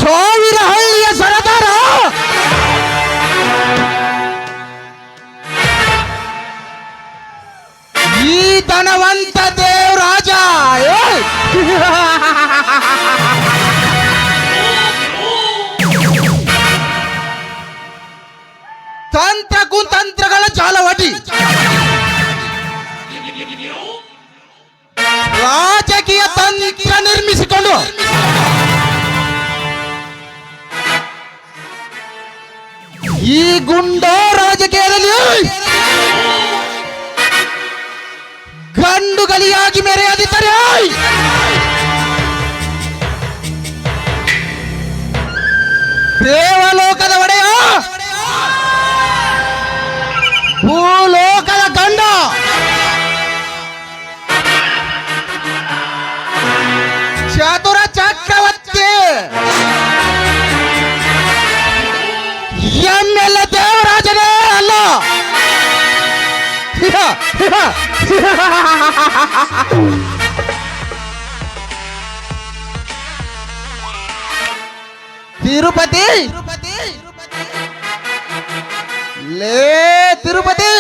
ಸಾವಿರ ಹಳ್ಳಿಯ ಸರದಾರ ಈ ಧನವಂತ ದೇವರಾಜ ತಂತ್ರ ಕುತಂತ್ರಗಳ ಜಾಲವಾಟಿ ರಾಜಕೀಯ ತಂತ್ರ ನಿರ್ಮಿಸಿಕೊಂಡು ಈ ಗುಂಡ ರಾಜಕೀಯದಲ್ಲಿ ಗಂಡು ಗಲಿಯಾಗಿ ಮೆರೆಯದಿದ್ದರೆ ದೇವಲೋಕದ ಒಡೆಯ ಭೂಲೋಕದ ಗಂಡ ಚತುರ ಚಕ್ರವರ್ತಿ ಎಮ್ಮೆಲ್ಲ ದೇವರಾಜನೇ ಅಲ್ಲ. ತಿರುಪತಿ ಲೇ ತಿರುಪತಿ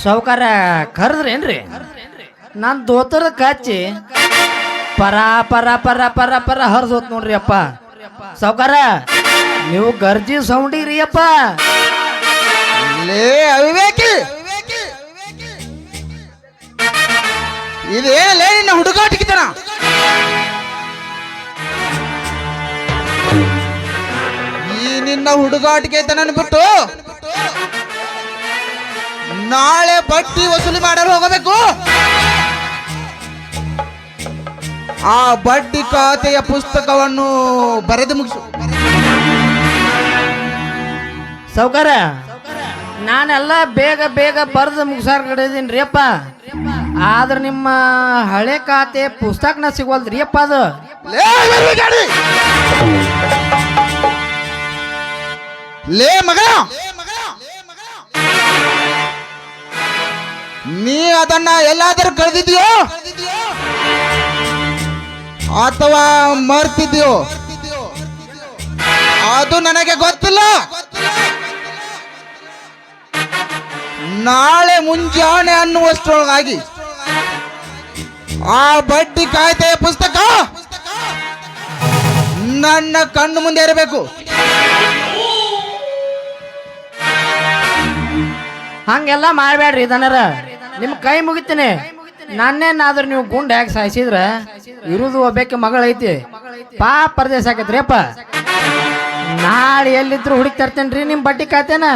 ಸಾವುಕಾರ ಕರೆದ್ರೇನ್ರಿ? ನಾನು ದೋತರ ಕಚ್ಚಿ ಪರ ಪರ ಪರ ಪರ ಪರ ಹರಿದೋತ್ ನೋಡ್ರಿ ಅಪ್ಪ. ಸಾವುಕಾರ ನೀವು ಗರ್ಜಿ ಸೌಂಡಿರಿ ಅಪ್ಪ. ಲೇ ಅವಿವೇಕಿ, ಇದೇನಲೇ ನಿನ್ನ ಹುಡುಗಾಟಿಕಿತನ? ಈ ನಿನ್ನ ಹುಡುಗಾಟಿಕೆತನ ಬಿಟ್ಟು ನಾಳೆ ಬಡ್ಡಿ ವಸೂಲಿ ಮಾಡಲು ಹೋಗಬೇಕು. ಆ ಬಡ್ಡಿ ಖಾತೆಯ ಪುಸ್ತಕವನ್ನು ಬರೆದು ಮುಗಿಸು. ಸಾವುಕಾರ ನಾನೆಲ್ಲ ಬೇಗ ಬೇಗ ಬರೆದು ಮುಗಿಸಾರ ಕಡೆದೀನಿ ರೀ ಅಪ್ಪ. ಆದ್ರೆ ನಿಮ್ಮ ಹಳೆ ಖಾತೆ ಪುಸ್ತಕನ ಸಿಗೋಲ್ದ್ರಿ ಅಪ್ಪ. ಅದು ಲೇ ಮಗ, ನೀ ಅದನ್ನ ಎಲ್ಲಾದರೂ ಕಳೆದಿದ್ಯೋ ಅಥವಾ ಮರ್ತಿದ್ಯೋ ಅದು ನನಗೆ ಗೊತ್ತಿಲ್ಲ. ನಾಳೆ ಮುಂಜಾನೆ ಅನ್ನುವಷ್ಟರೊಳಗಾಗಿ ಆ ಬಡ್ಡಿ ಖಾತೆಯ ಪುಸ್ತಕ ನನ್ನ ಕಣ್ಣು ಮುಂದೆ ಇರಬೇಕು. ಹಂಗೆಲ್ಲ ಮಾಡಬೇಡ್ರಿ ದನರ, ನಿಮ್ ಕೈ ಮುಗಿತೀನಿ. ನನ್ನೇನಾದ್ರೂ ನೀವು ಗುಂಡ್ ಯಾಕೆ ಸಾಯಿಸಿದ್ರ ಇರುವುದು ಒಬ್ಬಕ್ಕೆ ಮಗಳೈತಿ, ಪಾಪ ಪರದೇಶ ಆಕೈತ್ರಿ ಅಪ್ಪ. ನಾಳೆ ಎಲ್ಲಿದ್ರು ಹುಡುಕಿ ತರ್ತೇನ್ರಿ ನಿಮ್ ಬಡ್ಡಿ ಖಾತೆನ.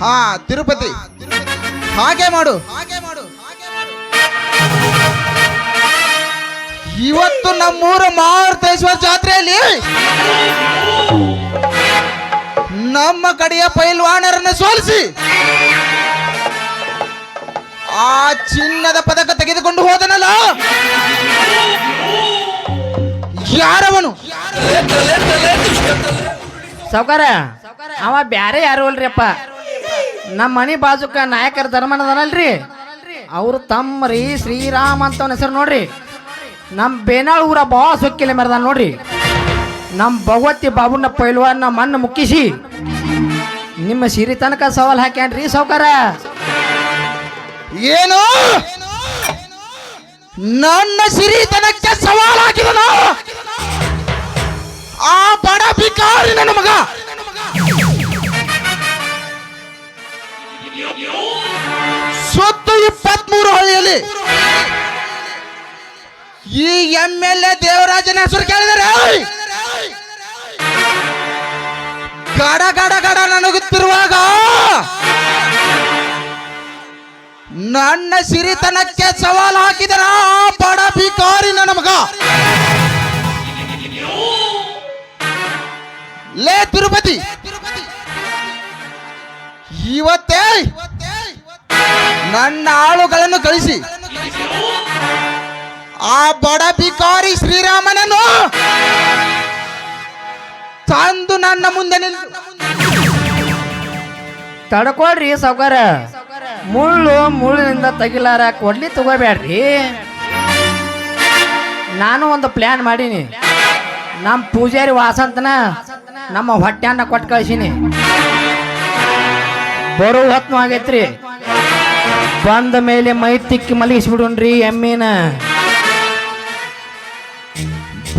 ಹಾ ತಿರುಪತಿ, ಹಾಗೆ ಮಾಡು. ಇವತ್ತು ನಮ್ಮೂರ ಮಾರುತೇಶ್ವರ ಜಾತ್ರೆಯಲ್ಲಿ ನಮ್ಮ ಕಡೆಯ ಪೈಲ್ವಾನರನ್ನು ಸೋಲಿಸಿ ಆ ಚಿನ್ನದ ಪದಕ ತೆಗೆದುಕೊಂಡು ಹೋದನಲ್ಲ, ಯಾರವನು? ಸಾವುಕಾರ ಅವ ಬ್ಯಾರೆ ಯಾರು ಅಲ್ರಿ ಅಪ್ಪ. ನಮ್ಮ ಮನಿ ಬಾಜುಕ ನಾಯಕರ ಧರ್ಮನದನಲ್ರಿ, ಅವ್ರು ತಮ್ಮರಿ ಶ್ರೀರಾಮ್ ಅಂತವನ ಹೆಸರು ನೋಡ್ರಿ. ನಮ್ಮ ಬೇನಾಳ್ ಊರ ಬಾಸ್ ಹೊಕ್ಕಿಲೆ ಮೆರೆದ ನೋಡ್ರಿ. ನಮ್ಮ ಭಗವತಿ ಬಾಬುನ ಪೈಲ್ವಾನ ಮಣ್ಣು ಮುಕ್ಕಿಸಿ ನಿಮ್ಮ ಸಿರಿ ತನಕ ಸವಾಲ್ ಹಾಕ್ಯಾನ್ರಿ ಸಾವುಕಾರ. ಏನು ನನ್ನ ಸಿರಿತನಕ್ಕೆ ಸವಾಲ್ ಹಾಕಿದನ ಆ ಬಡ ಭಿಕಾರಿ ನನ್ನ ಮಗ? ಸುತ್ತ 23 ಹಳ್ಳಿಯಲ್ಲಿ ಈ MLA ದೇವರಾಜನ ಹೆಸರು ಕೇಳಿದರೆ ಗಡ ಗಡ ಗಡ ನನಗುತ್ತಿರುವಾಗ ನನ್ನ ಸಿರಿತನಕ್ಕೆ ಸವಾಲು ಹಾಕಿದರ ಬಡ ಭಿಕಾರಿ ನನ್ನ ಮಗ. ಲೇ ತಿರುಪತಿ, ಇವತ್ತೇ ನನ್ನ ಆಳುಗಳನ್ನು ಕಳಿಸಿ ಆ ಬಡ ಭಿಕಾರಿ ಶ್ರೀರಾಮನನ್ನು ತಂದು ನನ್ನ ಮುಂದೆ ನಿಲ್ಲಿಸು. ತಡ್ಕೊಳ್ರಿ ಸಾವ್ಕಾರ, ಮುಳ್ಳಿನಿಂದ ತೆಗಿಲಾರ ಕೊಡ್ಲಿ ತಗೋಬೇಡ್ರಿ. ನಾನು ಒಂದು ಪ್ಲಾನ್ ಮಾಡೀನಿ. ನಮ್ಮ ಪೂಜಾರಿ ವಾಸಂತನ ನಮ್ಮ ಹೊಟ್ಟೆಯನ್ನ ಕೊಟ್ಟು ಕಳಿಸೀನಿ. ಬರೋ ಹೊತ್ತು ಆಗೈತ್ರಿ, ಬಂದ ಮೇಲೆ ಮೈ ತಿಕ್ಕಿ ಮಲಗಿಸ್ಬಿಡುನ್ರಿ ಎಮ್ಮಿನ.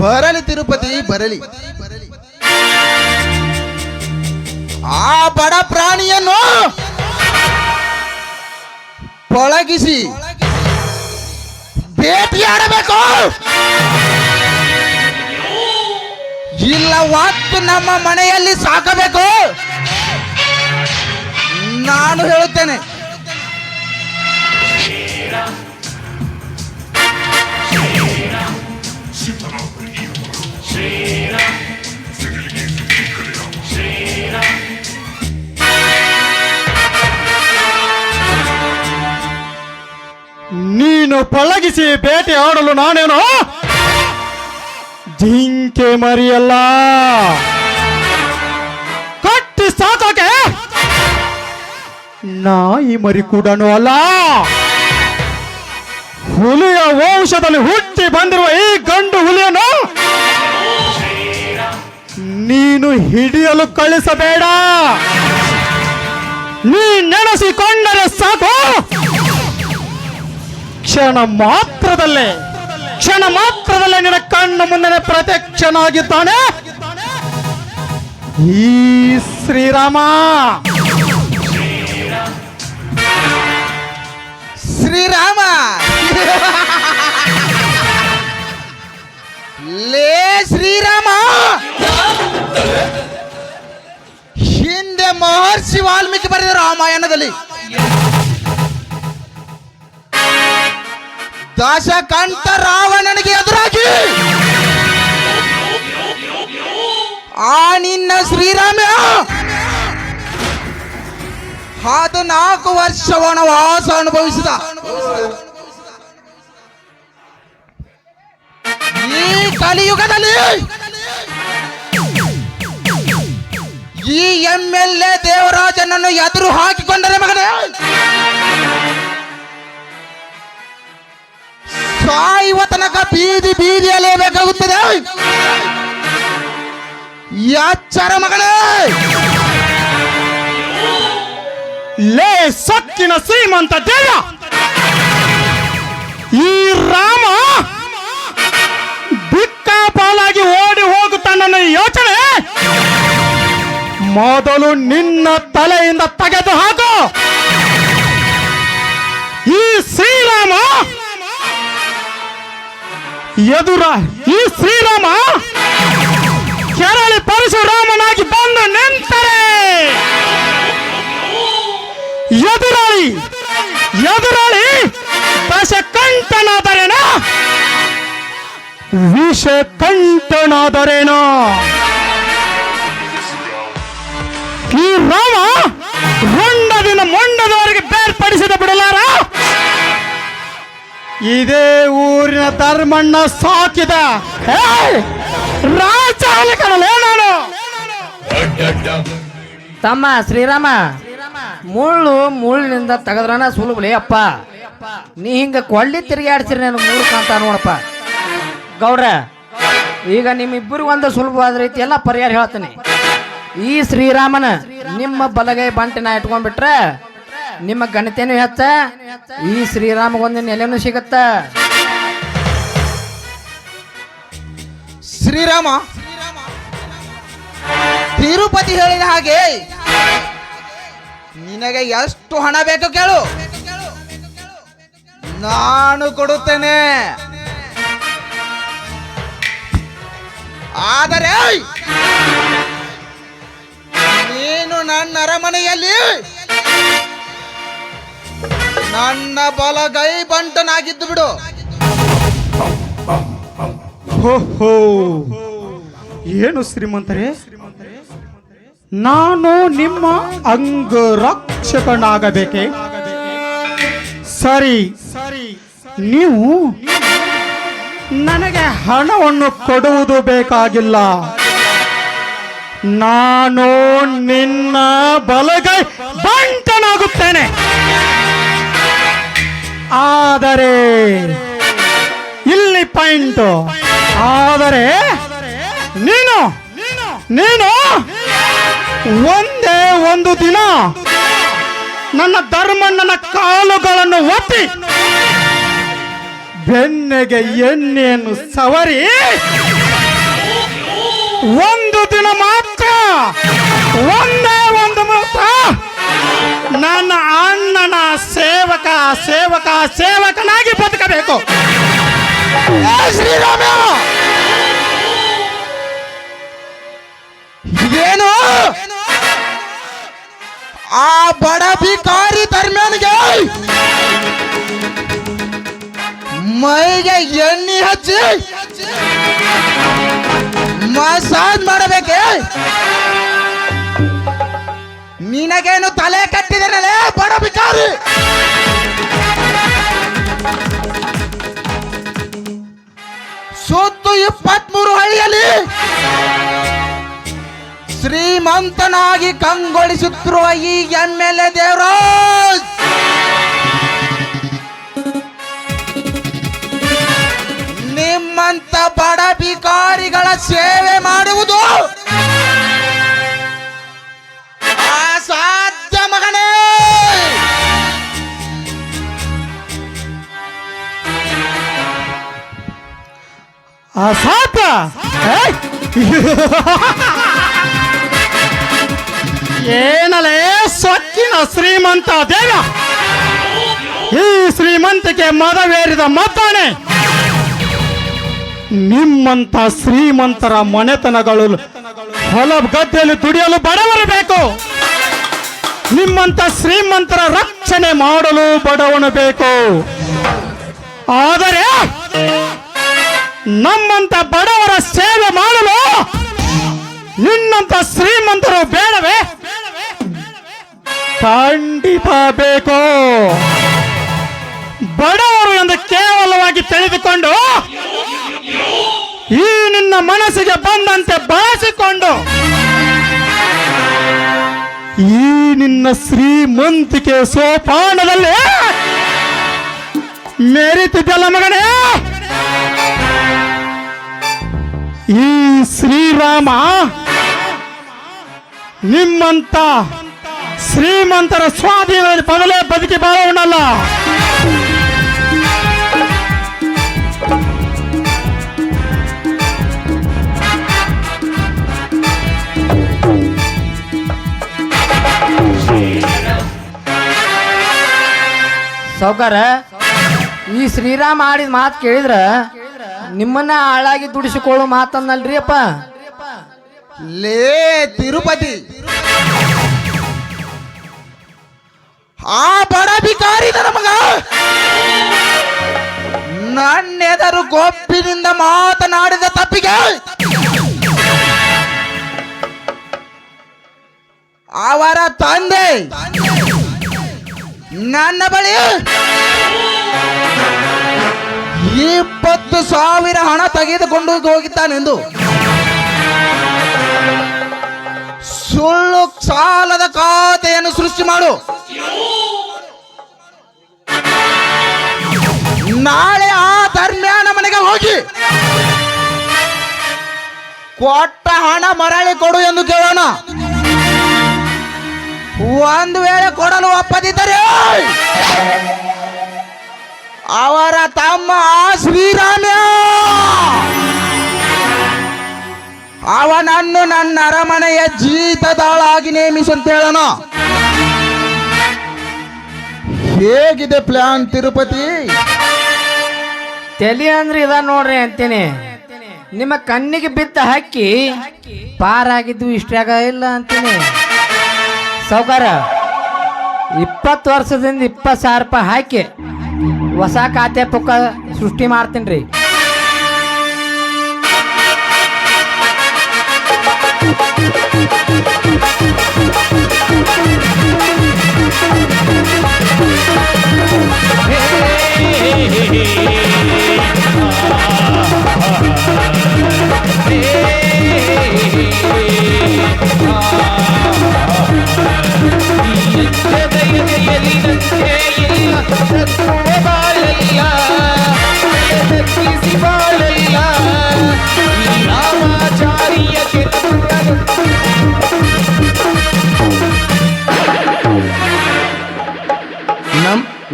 ಬರಲಿ ತಿರುಪತಿ ಬರಲಿ. ಆ ಬಡ ಪ್ರಾಣಿಯನ್ನು ಪಳಗಿಸಿ ಭೇಟಿಯಾಡಬೇಕು. ಇಲ್ಲ ಹೊತ್ತು ನಮ್ಮ ಮನೆಯಲ್ಲಿ ಸಾಕಬೇಕು. ನಾನು ಹೇಳುತ್ತೇನೆ. ನೀನು ಪಳಗಿಸಿ ಬೇಟೆ ಆಡಲು ನಾನೇನು ಜಿಂಕೆ ಮರಿಯಲ್ಲ, ಕಟ್ಟಿ ಸಾಕೋಕೆ ನಾಯಿ ಮರಿ ಕೂಡ ಅಲ್ಲ. ಹುಲಿಯ ವಂಶದಲ್ಲಿ ಹುಟ್ಟಿ ಬಂದಿರುವ ಈ ಗಂಡು ಹುಲಿಯನ್ನು ನೀನು ಹಿಡಿಯಲು ಕಳಿಸಬೇಡ. ನೀ ನೆನೆಸಿಕೊಂಡರೆ ಸಾಕು, ಕ್ಷಣ ಮಾತ್ರದಲ್ಲೇ ನಿನ್ನ ಕಣ್ಣು ಮುಂದೆ ಪ್ರತ್ಯಕ್ಷನಾಗಿದ್ದಾನೆ ಈ ಶ್ರೀರಾಮ. ಶ್ರೀರಾಮ ಲೇ ಶ್ರೀರಾಮ, ಹಿಂದೆ ಮಹರ್ಷಿ ವಾಲ್ಮೀಕಿ ಬರೆದ ರಾಮಾಯಣದಲ್ಲಿ ದಶಕಂಠ ರಾವಣನಿಗೆ ಎದುರಾಗಿ ಆ ನಿನ್ನ ಶ್ರೀರಾಮ 14 ವರ್ಷ ವನವಾಸ ಅನುಭವಿಸಿದ. ಈ ಕಲಿಯುಗದಲ್ಲಿ ಈ MLA ದೇವರಾಜನನ್ನು ಎದುರು ಹಾಕಿಕೊಂಡರೆ ಮಗನೇ ಸಾಯುವ ತನಕ ಬೀದಿ ಅಲೆಯಬೇಕಾಗುತ್ತದೆ. ಎಚ್ಚರ ಮಗನೇ. ಲೇ ಸಕ್ಕಿನ ಶ್ರೀಮಂತ ದೇವ, ಈ ರಾಮ ಬಿಕ್ಕಾಪಾಲಾಗಿ ಓಡಿ ಹೋಗುತ್ತಾನನ್ನ ಯೋಚನೆ ಮೊದಲು ನಿನ್ನ ತಲೆಯಿಂದ ತೆಗೆದು ಹಾಕು. ಈ ಶ್ರೀರಾಮ ಈ ಶ್ರೀರಾಮ ಕೆರಳಿ ಪರಶುರಾಮನಾಗಿ ಬಂದು ನಿಂತರೆ ಎದುರಾಳಿ ದಶಕಂಠನಾದರೇನೋ ವಿಷಕಂಠನಾದರೇನೋ ಈ ರಾಮ ಮೊಂಡದಿಂದ ಮೊಂಡದವರೆಗೆ ಬೇರ್ಪಡಿಸಿದ ಬಿಡಲಾರ. ಇದೇ ಊರಿನ ಧರ್ಮಣ್ಣ ಸಾಕಿದ ರಾಜಾಲಕನಲ್ಲೇ ನಾನು. ತಮ್ಮ ಶ್ರೀರಾಮ, ಮುಳ್ಳಿನಿಂದ ತೆಗದ್ರನ ಸುಲಭಲೇ ಅಪ್ಪ. ನೀ ಹಿಂಗ ಕೊಳ್ಳಿ ತಿರುಗಾಡ್ಸಿರಿ ನಾನು ಮೂರ್ಖ ಅಂತ ನೋಡಪ್ಪ. ಗೌಡ್ರ, ಈಗ ನಿಮ್ಮಿಬ್ಬರಿಗೂ ಒಂದು ಸುಲಭವಾದ ರೀತಿ ಎಲ್ಲ ಪರಿಹಾರ ಹೇಳ್ತೀನಿ. ಈ ಶ್ರೀರಾಮನ ನಿಮ್ಮ ಬಲಗೈ ಬಂಟಿನ ಇಟ್ಕೊಂಡ್ಬಿಟ್ರೆ ನಿಮ್ಮ ಗಣತೆನೂ ಹೆಚ್ಚ, ಈ ಶ್ರೀರಾಮಗೊಂದು ನೆಲೆನೂ ಸಿಗತ್ತ. ಶ್ರೀರಾಮ ತಿರುಪತಿ ಹೇಳಿದ ಹಾಗೆ ನಿನಗೆ ಎಷ್ಟು ಹಣ ಬೇಕು ಕೇಳು, ನಾನು ಕೊಡುತ್ತೇನೆ. ಆದರೆ ನೀನು ನನ್ನ ಅರಮನೆಯಲ್ಲಿ ನನ್ನ ಬಲಗೈ ಬಂಟನಾಗಿದ್ದು ಬಿಡು. ಹೋ ಏನು ಶ್ರೀಮಂತರೇ, ನಾನು ನಿಮ್ಮ ಅಂಗರಕ್ಷಕನಾಗಬೇಕೆ? ಸರಿ, ನೀವು ನನಗೆ ಹಣವನ್ನು ಕೊಡುವುದು ಬೇಕಾಗಿಲ್ಲ. ನಾನು ನಿನ್ನ ಬಲಗೈ ಬಂಟನಾಗುತ್ತೇನೆ. ಆದರೆ ಇಲ್ಲಿ ಪಾಯಿಂಟು, ಆದರೆ ನೀನು ಒಂದೇ ಒಂದು ದಿನ ನನ್ನ ಧರ್ಮಣ್ಣನ ಕಾಲುಗಳನ್ನು ಒತ್ತಿ ಬೆನ್ನೆಗೆ ಎಣ್ಣೆಯನ್ನು ಸವರಿ ಒಂದು ದಿನ ಮಾತ್ರ, ಒಂದೇ ಒಂದು ಮಾತ್ರ ನನ್ನ ಅಣ್ಣನ ಸೇವಕನಾಗಿ ಬದುಕಬೇಕು. ಶ್ರೀರಾಮ, ಇದೇನು ಆ ಬಡ ಭಿಕಾರಿ ಧರ್ಮನಿಗೆ ಮೈಗೆ ಎಣ್ಣೆ ಹಚ್ಚಿ ಮಸಾಜ್ ಮಾಡಬೇಕೆ? ನಿನಗೇನು ತಲೆ ಕಟ್ಟಿದನಲೇ ಬಡ ಭಿಕಾರಿ? ಸುತ್ತು 23 ಹಳ್ಳಿಯಲ್ಲಿ ಶ್ರೀಮಂತನಾಗಿ ಕಂಗೊಳಿಸುತ್ತಿರುವ ಈ MLA ದೇವರಾಜ್ ನಿಮ್ಮಂತ ಬಡ ಭಿಕಾರಿಗಳ ಸೇವೆ ಮಾಡುವುದು ಅಸಾಧ್ಯ ಮಗನೇ. ಅಸಾಧ್ಯ? ಏನಲೇ ಸೊಕ್ಕಿನ ಶ್ರೀಮಂತ ದೇವ, ಈ ಶ್ರೀಮಂತಿಕೆ ಮದವೇರಿದ ಮದ್ದಾನೆ. ನಿಮ್ಮಂತ ಶ್ರೀಮಂತರ ಮನೆತನಗಳು ಹೊಲ ಗದ್ದೆಯಲ್ಲಿ ದುಡಿಯಲು ಬಡವರು ಬೇಕು. ನಿಮ್ಮಂತ ಶ್ರೀಮಂತರ ರಕ್ಷಣೆ ಮಾಡಲು ಬಡವನು ಬೇಕು. ಆದರೆ ನಮ್ಮಂತ ಬಡವರ ಸೇವೆ ಮಾಡಲು ನಿನ್ನಂತ ಶ್ರೀಮಂತರು ಬೇಡವೇ? ಖಂಡಿತ ಬೇಕು. ಬಡವರು ಎಂದು ಕೇವಲವಾಗಿ ತಿಳಿದುಕೊಂಡು ಈ ನಿನ್ನ ಮನಸ್ಸಿಗೆ ಬಂದಂತೆ ಬಳಸಿಕೊಂಡು ಈ ನಿನ್ನ ಶ್ರೀಮಂತಿಕೆ ಸೋಪಾನದಲ್ಲಿ ಮೆರಿತಿದ್ದಲ್ಲ ಮಗನೇ. ಈ ಶ್ರೀರಾಮ ನಿಮ್ಮಂತ ಶ್ರೀಮಂತರ ಸ್ವಾಧೀನದಲ್ಲಿ ಬದಲೇ ಬದುಕಿ ಬಾಳವನಲ್ಲ. ಸೌಕರ, ಈ ಶ್ರೀರಾಮ ಆಡಿದ ಮಾತು ಕೇಳಿದ್ರ ನಿಮ್ಮನ್ನ ಹಾಳಾಗಿ ದುಡಿಸಿಕೊಳ್ಳೋ ಮಾತನ್ನಲ್ರಿ ಅಪ್ಪ. ಲೇ ತಿರುಪತಿ, ಆ ಬಡ ಭಿಕಾರಿ ನನ್ನ ಮಗ ನನ್ನೆದರು ಗೊಪ್ಪಿನಿಂದ ಮಾತನಾಡಿದ ತಪ್ಪಿಗೆ ಅವರ ತಂದೆ ನನ್ನ ಬಳಿ 20,000 ಹಣ ತೆಗೆದುಕೊಂಡು ಹೋಗಿದ್ದಾನೆಂದು ಸುಳ್ಳು ಸಾಲದ ಖಾತೆಯನ್ನು ಸೃಷ್ಟಿ ಮಾಡು. ನಾಳೆ ಆ ಧರ್ಮ್ಯಾನ ಮನೆಗೆ ಹೋಗಿ ಕೊಟ್ಟ ಹಣ ಮರಳಿ ಕೊಡು ಎಂದು ಕೇಳೋಣ. ಒಂದು ವೇಳೆ ಕೊಡಲು ಒಪ್ಪದಿದ್ದರೆ ಅವರ ತಮ್ಮ ಶ್ರೀರಾಮ ಅವನನ್ನು ನನ್ನ ಅರಮನೆಯ ಜೀತದಾಳಾಗಿ ನೇಮಿಸು ಅಂತ ಹೇಳೋಣ. ಹೇಗಿದೆ ಪ್ಲಾನ್ ತಿರುಪತಿ? ತಲೆ ಅಂದ್ರೆ ಇದ ನೋಡ್ರಿ ಅಂತೀನಿ. ನಿಮ್ಮ ಕಣ್ಣಿಗೆ ಬಿದ್ದ ಹಕ್ಕಿ ಪಾರಾಗಿದ್ದು ಇಷ್ಟಾಗ ಇಲ್ಲ ಅಂತೀನಿ. ಸೌಕಾರ, 20 ವರ್ಷದಿಂದ 20,000 ರೂಪಾಯಿ ಹಾಕಿ ಹೊಸ ಖಾತೆ ಪುಕ್ಕ ಸೃಷ್ಟಿ ಮಾಡ್ತೀನಿ ರೀ.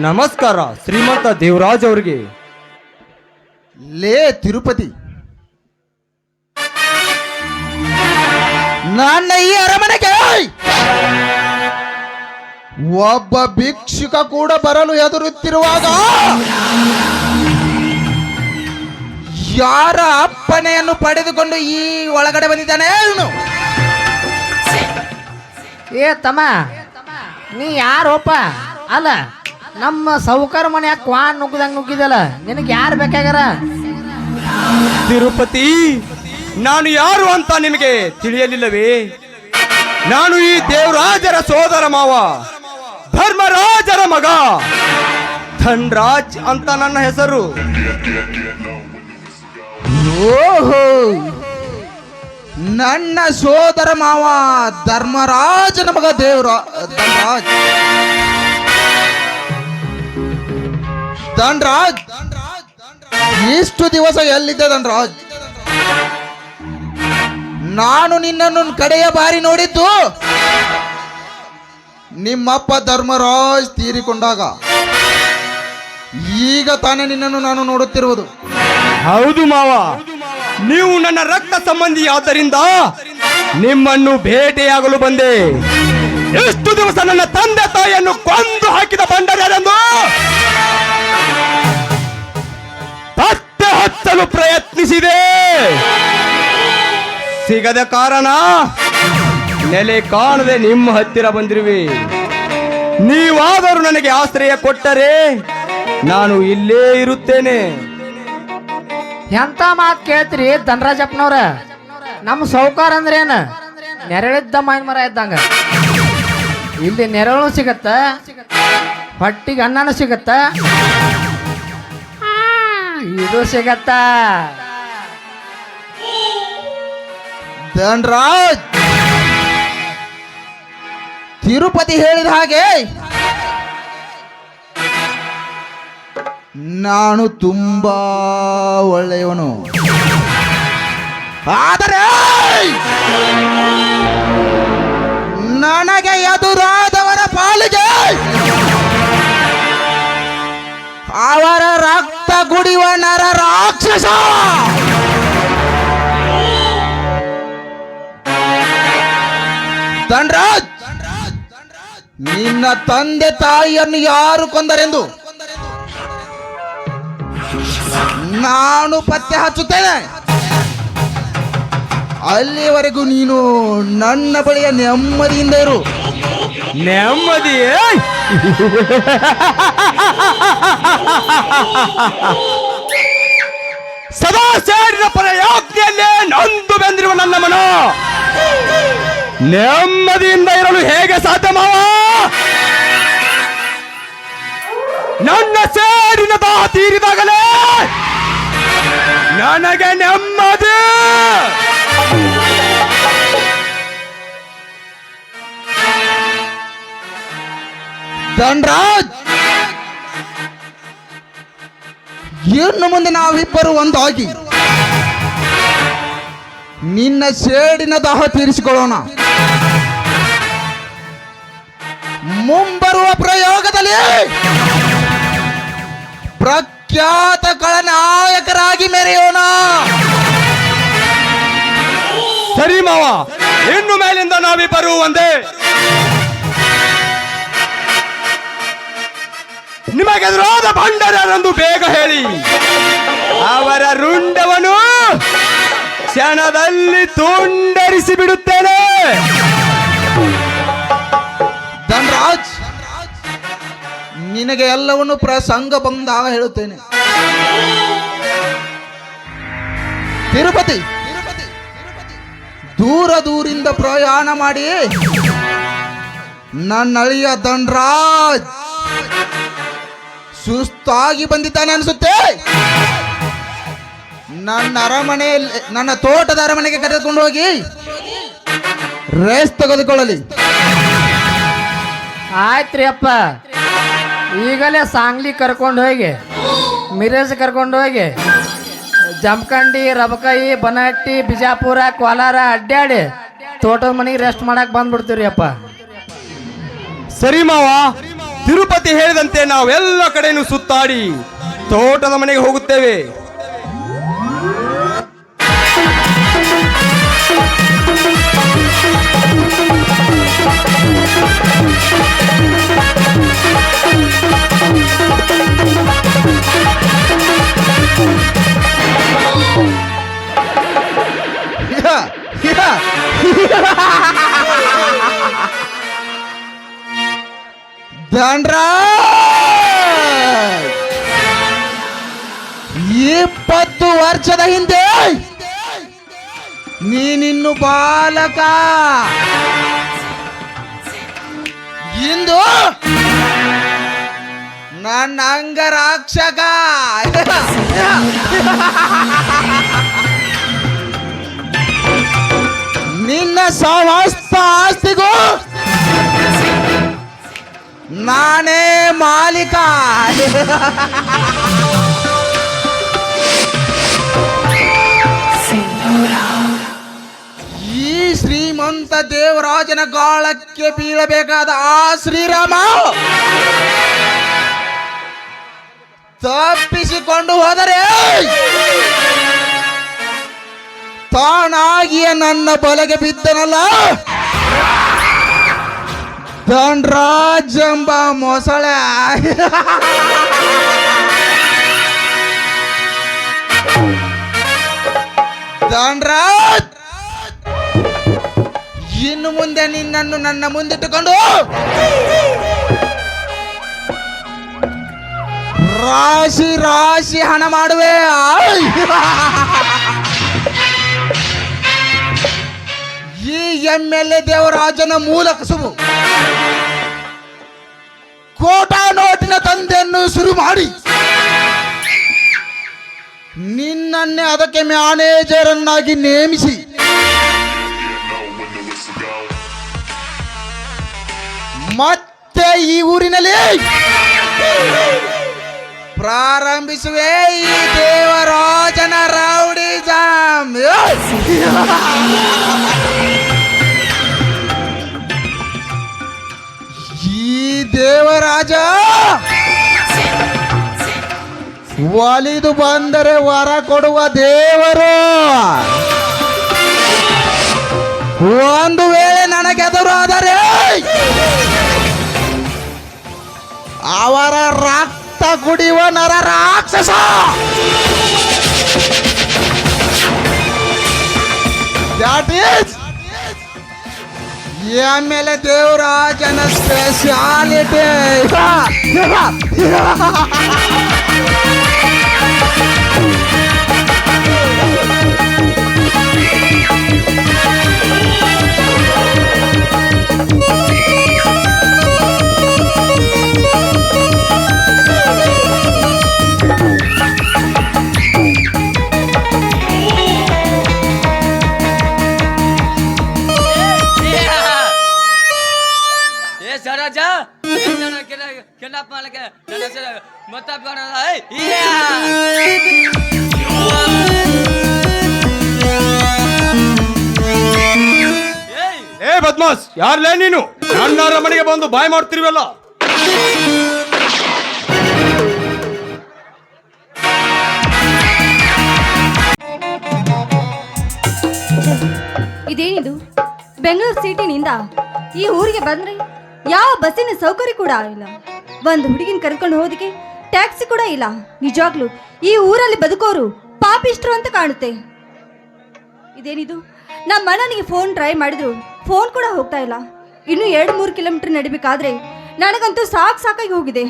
ನಮಸ್ಕಾರ ಶ್ರೀಮಂತ ದೇವರಾಜ್ ಅವರಿಗೆ. ಲೇ ತಿರುಪತಿ, ನನ್ನ ಈ ಅರಮನೆಗೆ ಒಬ್ಬ ಭಿಕ್ಷುಕ ಕೂಡ ಬರಲು ಎದುರುತ್ತಿರುವಾಗ ಯಾರ ಅಪ್ಪಣೆಯನ್ನು ಪಡೆದುಕೊಂಡು ಈ ಒಳಗಡೆ ಬಂದಿದ್ದಾನೆ ಇವನು? ಏ ತಮ್ಮ, ನೀ ಯಾರೋಪ? ಅಲ್ಲ, ನಮ್ಮ ಸೌಕರ್ ಮನ್ಯಾಗ ಕ್ವಾನ್ ನುಗ್ಗದಂಗ ನುಗ್ಗಿದಲ್ಲ, ನಿನಗೆ ಯಾರು ಬೇಕಾಗ್ಯಾರ? ತಿರುಪತಿ, ನಾನು ಯಾರು ಅಂತ ನಿಮಗೆ ತಿಳಿಯಲಿಲ್ಲವೇ? ನಾನು ಈ ದೇವರಾಜರ ಸೋದರ ಮಾವ, ಧರ್ಮರಾಜರ ಮಗ ಧನ್ರಾಜ್ ಅಂತ ನನ್ನ ಹೆಸರು. ಓಹೋ, ನನ್ನ ಸೋದರ ಮಾವ ಧರ್ಮರಾಜನ ಮಗ ಧನ್ರಾಜ್. ಧನ್ರಾಜ್, ಇಷ್ಟು ದಿವಸ ಎಲ್ಲಿದ್ದೆ ಧನ್ರಾಜ್? ನಾನು ನಿನ್ನನ್ನು ಕಡೆಯ ಬಾರಿ ನೋಡಿದ್ದು ನಿಮ್ಮಪ್ಪ ಧರ್ಮರಾಜ್ ತೀರಿಕೊಂಡಾಗ. ಈಗ ತಾನೇ ನಿನ್ನನ್ನು ನಾನು ನೋಡುತ್ತಿರುವುದು. ಹೌದು ಮಾವ, ನೀವು ನನ್ನ ರಕ್ತ ಸಂಬಂಧಿ ಆದ್ದರಿಂದ ನಿಮ್ಮನ್ನು ಭೇಟಿಯಾಗಲು ಬಂದೆ. ಎಷ್ಟು ದಿವಸ ನನ್ನ ತಂದೆ ತಾಯಿಯನ್ನು ಕೊಂದು ಹಾಕಿದ ಬಂಡರೆಂದು ಪತ್ತೆ ಹಚ್ಚಲು ಪ್ರಯತ್ನಿಸಿದೆ. ಸಿಗದ ಕಾರಣ ನೆಲೆ ಕಾಣದೆ ನಿಮ್ಮ ಹತ್ತಿರ ಬಂದಿರುವೆ. ನೀವಾದರೂ ನನಗೆ ಆಶ್ರಯ ಕೊಟ್ಟರೆ ನಾನು ಇಲ್ಲೇ ಇರುತ್ತೇನೆ. ಎಂತ ಮಾತು ಕೇಳ್ತೀರಿ ಧನರಾಜಪ್ಪನವ್ರ? ನಮ್ಮ ಸೌಕಾರ ಅಂದ್ರೆ ಏನ? ನೆರಳಿದ್ದ ಮಾವಿನ ಮರ ಇದ್ದಂಗ. ಇಲ್ಲಿ ನೆರಳು ಸಿಗತ್ತ, ಹೊಟ್ಟಿಗೆ ಅನ್ನನೂ ಸಿಗತ್ತ, ಇದು ಸಿಗತ್ತ. ಧನ್ರಾಜ್, ತಿರುಪತಿ ಹೇಳಿದ ಹಾಗೆ ನಾನು ತುಂಬಾ ಒಳ್ಳೆಯವನು. ಆದರೆ ನನಗೆ ಎದುರಾದವರ ಪಾಲಿಗೆ ಅವರ ರಕ್ತ ಕುಡಿಯುವ ನರ ರಾಕ್ಷಸ. ಧನ್ರಾಜ್, ನಿನ್ನ ತಂದೆ ತಾಯಿಯನ್ನು ಯಾರು ಕೊಂದರೆಂದು ನಾನು ಪತ್ತೆ ಹಚ್ಚುತ್ತೇನೆ. ಅಲ್ಲಿವರೆಗೂ ನೀನು ನನ್ನ ಬಳಿಯ ನೆಮ್ಮದಿಯಿಂದ ಇರು. ನೆಮ್ಮದಿ ಸದಾ ಸೇರಿದ ಪ್ರಯಾಜ್ಞೆಯಲ್ಲೇ ನೊಂದು ಬೆಂದಿರುವ ನನ್ನ ಮನ ನೆಮ್ಮದಿಯಿಂದ ಇರಲು ಹೇಗೆ ಸಾಧ್ಯ ಮಾವ? ನನ್ನ ಸೇರಿನ ದಾಹ ತೀರಿದಾಗಲೇ ನನಗೆ ನೆಮ್ಮದಿ. ಧನ್ರಾಜ್, ಇನ್ನು ಮುಂದೆ ನಾವಿಬ್ಬರು ಒಂದಾಗಿ ನಿನ್ನ ಸೇಡಿನ ದಾಹ ತೀರಿಸಿಕೊಳ್ಳೋಣ. ಮುಂಬರುವ ಪ್ರಯೋಗದಲ್ಲಿ ಪ್ರಖ್ಯಾತ ಖಳನಾಯಕರಾಗಿ ಮೆರೆಯೋಣ. ಸರಿ ಮಾವ, ಇನ್ನು ಮೇಲಿಂದ ನಾವಿಬ್ಬರು ಒಂದೇ. ನಿಮಗೆದುರಾದ ಭಂಡರರೆಂದು ಬೇಗ ಹೇಳಿ ಅವರ ರುಂಡವನ್ನು ಕ್ಷಣದಲ್ಲಿ ತುಂಡರಿಸಿ ಬಿಡುತ್ತೇನೆ. ಧನ್ರಾಜ್, ನಿನಗೆ ಎಲ್ಲವನ್ನು ಪ್ರಸಂಗ ಬಂದಾಗ ಹೇಳುತ್ತೇನೆ. ತಿರುಪತಿ, ದೂರದಿಂದ ಪ್ರಯಾಣ ಮಾಡಿ ನನ್ನ ಅಳಿಯ ಧನ್ರಾಜ್ ಸುಸ್ತಾಗಿ ಬಂದಿದ್ದಾನೆ ಅನಿಸುತ್ತೆ. ನನ್ನ ತೋಟದ ಅರಮನೆಗೆ ಕರೆದುಕೊಂಡು ಹೋಗಿ ರೇಸ್ ತೆಗೆದುಕೊಳ್ಳಲಿ. ಆಯ್ತ್ರಿ ಅಪ್ಪ, ಈಗಲೇ ಸಾಂಗ್ಲಿ ಕರ್ಕೊಂಡು ಹೋಗಿ, ಮಿರೇಜ್ ಕರ್ಕೊಂಡು ಹೋಗಿ, ಜಮಖಂಡಿ, ರಬಕಾಯಿ, ಬನಹಟ್ಟಿ, ಬಿಜಾಪುರ, ಕೋಲಾರ ಅಡ್ಡಾಡಿ ತೋಟದ ಮನೆಗೆ ರೆಸ್ಟ್ ಮಾಡಕ್ ಬಂದ್ಬಿಡ್ತೀವ್ರಿ ಅಪ್ಪ. ಸರಿ ಮಾವ, ತಿರುಪತಿ ಹೇಳಿದಂತೆ ನಾವೆಲ್ಲ ಕಡೆಯನ್ನು ಸುತ್ತಾಡಿ ತೋಟದ ಮನೆಗೆ ಹೋಗುತ್ತೇವೆ. ಧನ್ರಾಜ್ 20 ವರ್ಷದ ಹಿಂದೆ ನೀನಿನ್ನು ಬಾಲಕ, ಇಂದು ನನ್ನ ಅಂಗರಕ್ಷಕ. ನಿನ್ನ ಸಮಸ್ತ ಆಸ್ತಿಗೂ ನಾನೇ ಮಾಲೀಕ. ಈ ಶ್ರೀಮಂತ ದೇವರಾಜನ ಗಾಳಕ್ಕೆ ಬೀಳಬೇಕಾದ ಆ ಶ್ರೀರಾಮ ತಪ್ಪಿಸಿಕೊಂಡು ಹೋದರೆ ತಾನಾಗಿಯೇ ನನ್ನ ಬಲೆಗೆ ಬಿದ್ದನಲ್ಲ ಧನ್ರಾಜ್ ಎಂಬ ಮೊಸಳೆ. ಧನ್ರಾಜ್, ಇನ್ನು ಮುಂದೆ ನಿನ್ನನ್ನು ನನ್ನ ಮುಂದಿಟ್ಟುಕೊಂಡು ರಾಶಿ ರಾಶಿ ಹಣ ಮಾಡುವೆ. ಈ MLA ದೇವರಾಜನ ಮೂಲ ಕಸುಬು ಕೋಟಾ ನೋಟಿನ ತಂದೆಯನ್ನು ಶುರು ಮಾಡಿ ನಿನ್ನನ್ನೇ ಅದಕ್ಕೆ ಮ್ಯಾನೇಜರ್ ಅನ್ನಾಗಿ ನೇಮಿಸಿ ಮತ್ತೆ ಈ ಊರಿನಲ್ಲಿ ಪ್ರಾರಂಭಿಸುವೆ ಈ ದೇವರಾಜನ ರೌಡಿಸಂ. ಈ ದೇವರಾಜ ಒಲಿದು ಬಂದರೆ ವರ ಕೊಡುವ ದೇವರು. ಒಂದು ವೇಳೆ ನನಗೆದುರಾದರೆ ಅವರ ರಕ್ತ ಕುಡಿಯುವ ನರ ರಾಕ್ಷಸ. That is MLA ದೇವರಾಜನ ಸ್ಪೆಷಾಲಿಟಿ. ರಾಜ ಕಿಡ್ನಾಪ್ ಮಾಡಕ್ಕೆ ನನ್ನ ಹೆಸರು ಮತ್ತ ಏ ಬದ್ಮಾಸ್, ಯಾರ್ಲೇ ನೀನು? ನನ್ನ ಮನೆಗೆ ಬಂದು ಬಾಯ್ ಮಾಡ್ತಿರ್ವಲ್ಲ. ಇದೇನಿದು? ಬೆಂಗಳೂರು ಸಿಟಿನಿಂದ ಈ ಊರಿಗೆ ಬಂದ್ರೆ ಯಾವ ಬಸ್ಸಿನ ಸೌಕರ್ಯ ಕೂಡ ಇಲ್ಲ. ಒಂದು ಹುಡುಗಿನ ಕರ್ಕೊಂಡು ಹೋದಕ್ಕೆ ಟ್ಯಾಕ್ಸಿ ಕೂಡ ಇಲ್ಲ. ನಿಜವಾಗ್ಲೂ ಈ ಊರಲ್ಲಿ ಬದುಕೋರು ಪಾಪಿಷ್ಟ್ರು ಅಂತ ಕಾಣುತ್ತೆ. ಇದೇನಿದು? ನಮ್ಮ ಅಣ್ಣನಿಗೆ ಫೋನ್ ಟ್ರೈ ಮಾಡಿದ್ರು ಫೋನ್ ಕೂಡ ಹೋಗ್ತಾ ಇಲ್ಲ. ಇನ್ನು 2-3 ಕಿಲೋಮೀಟರ್ ನಡಿಬೇಕಾದ್ರೆ ನನಗಂತೂ ಸಾಕಾಗಿ ಹೋಗಿದೆ.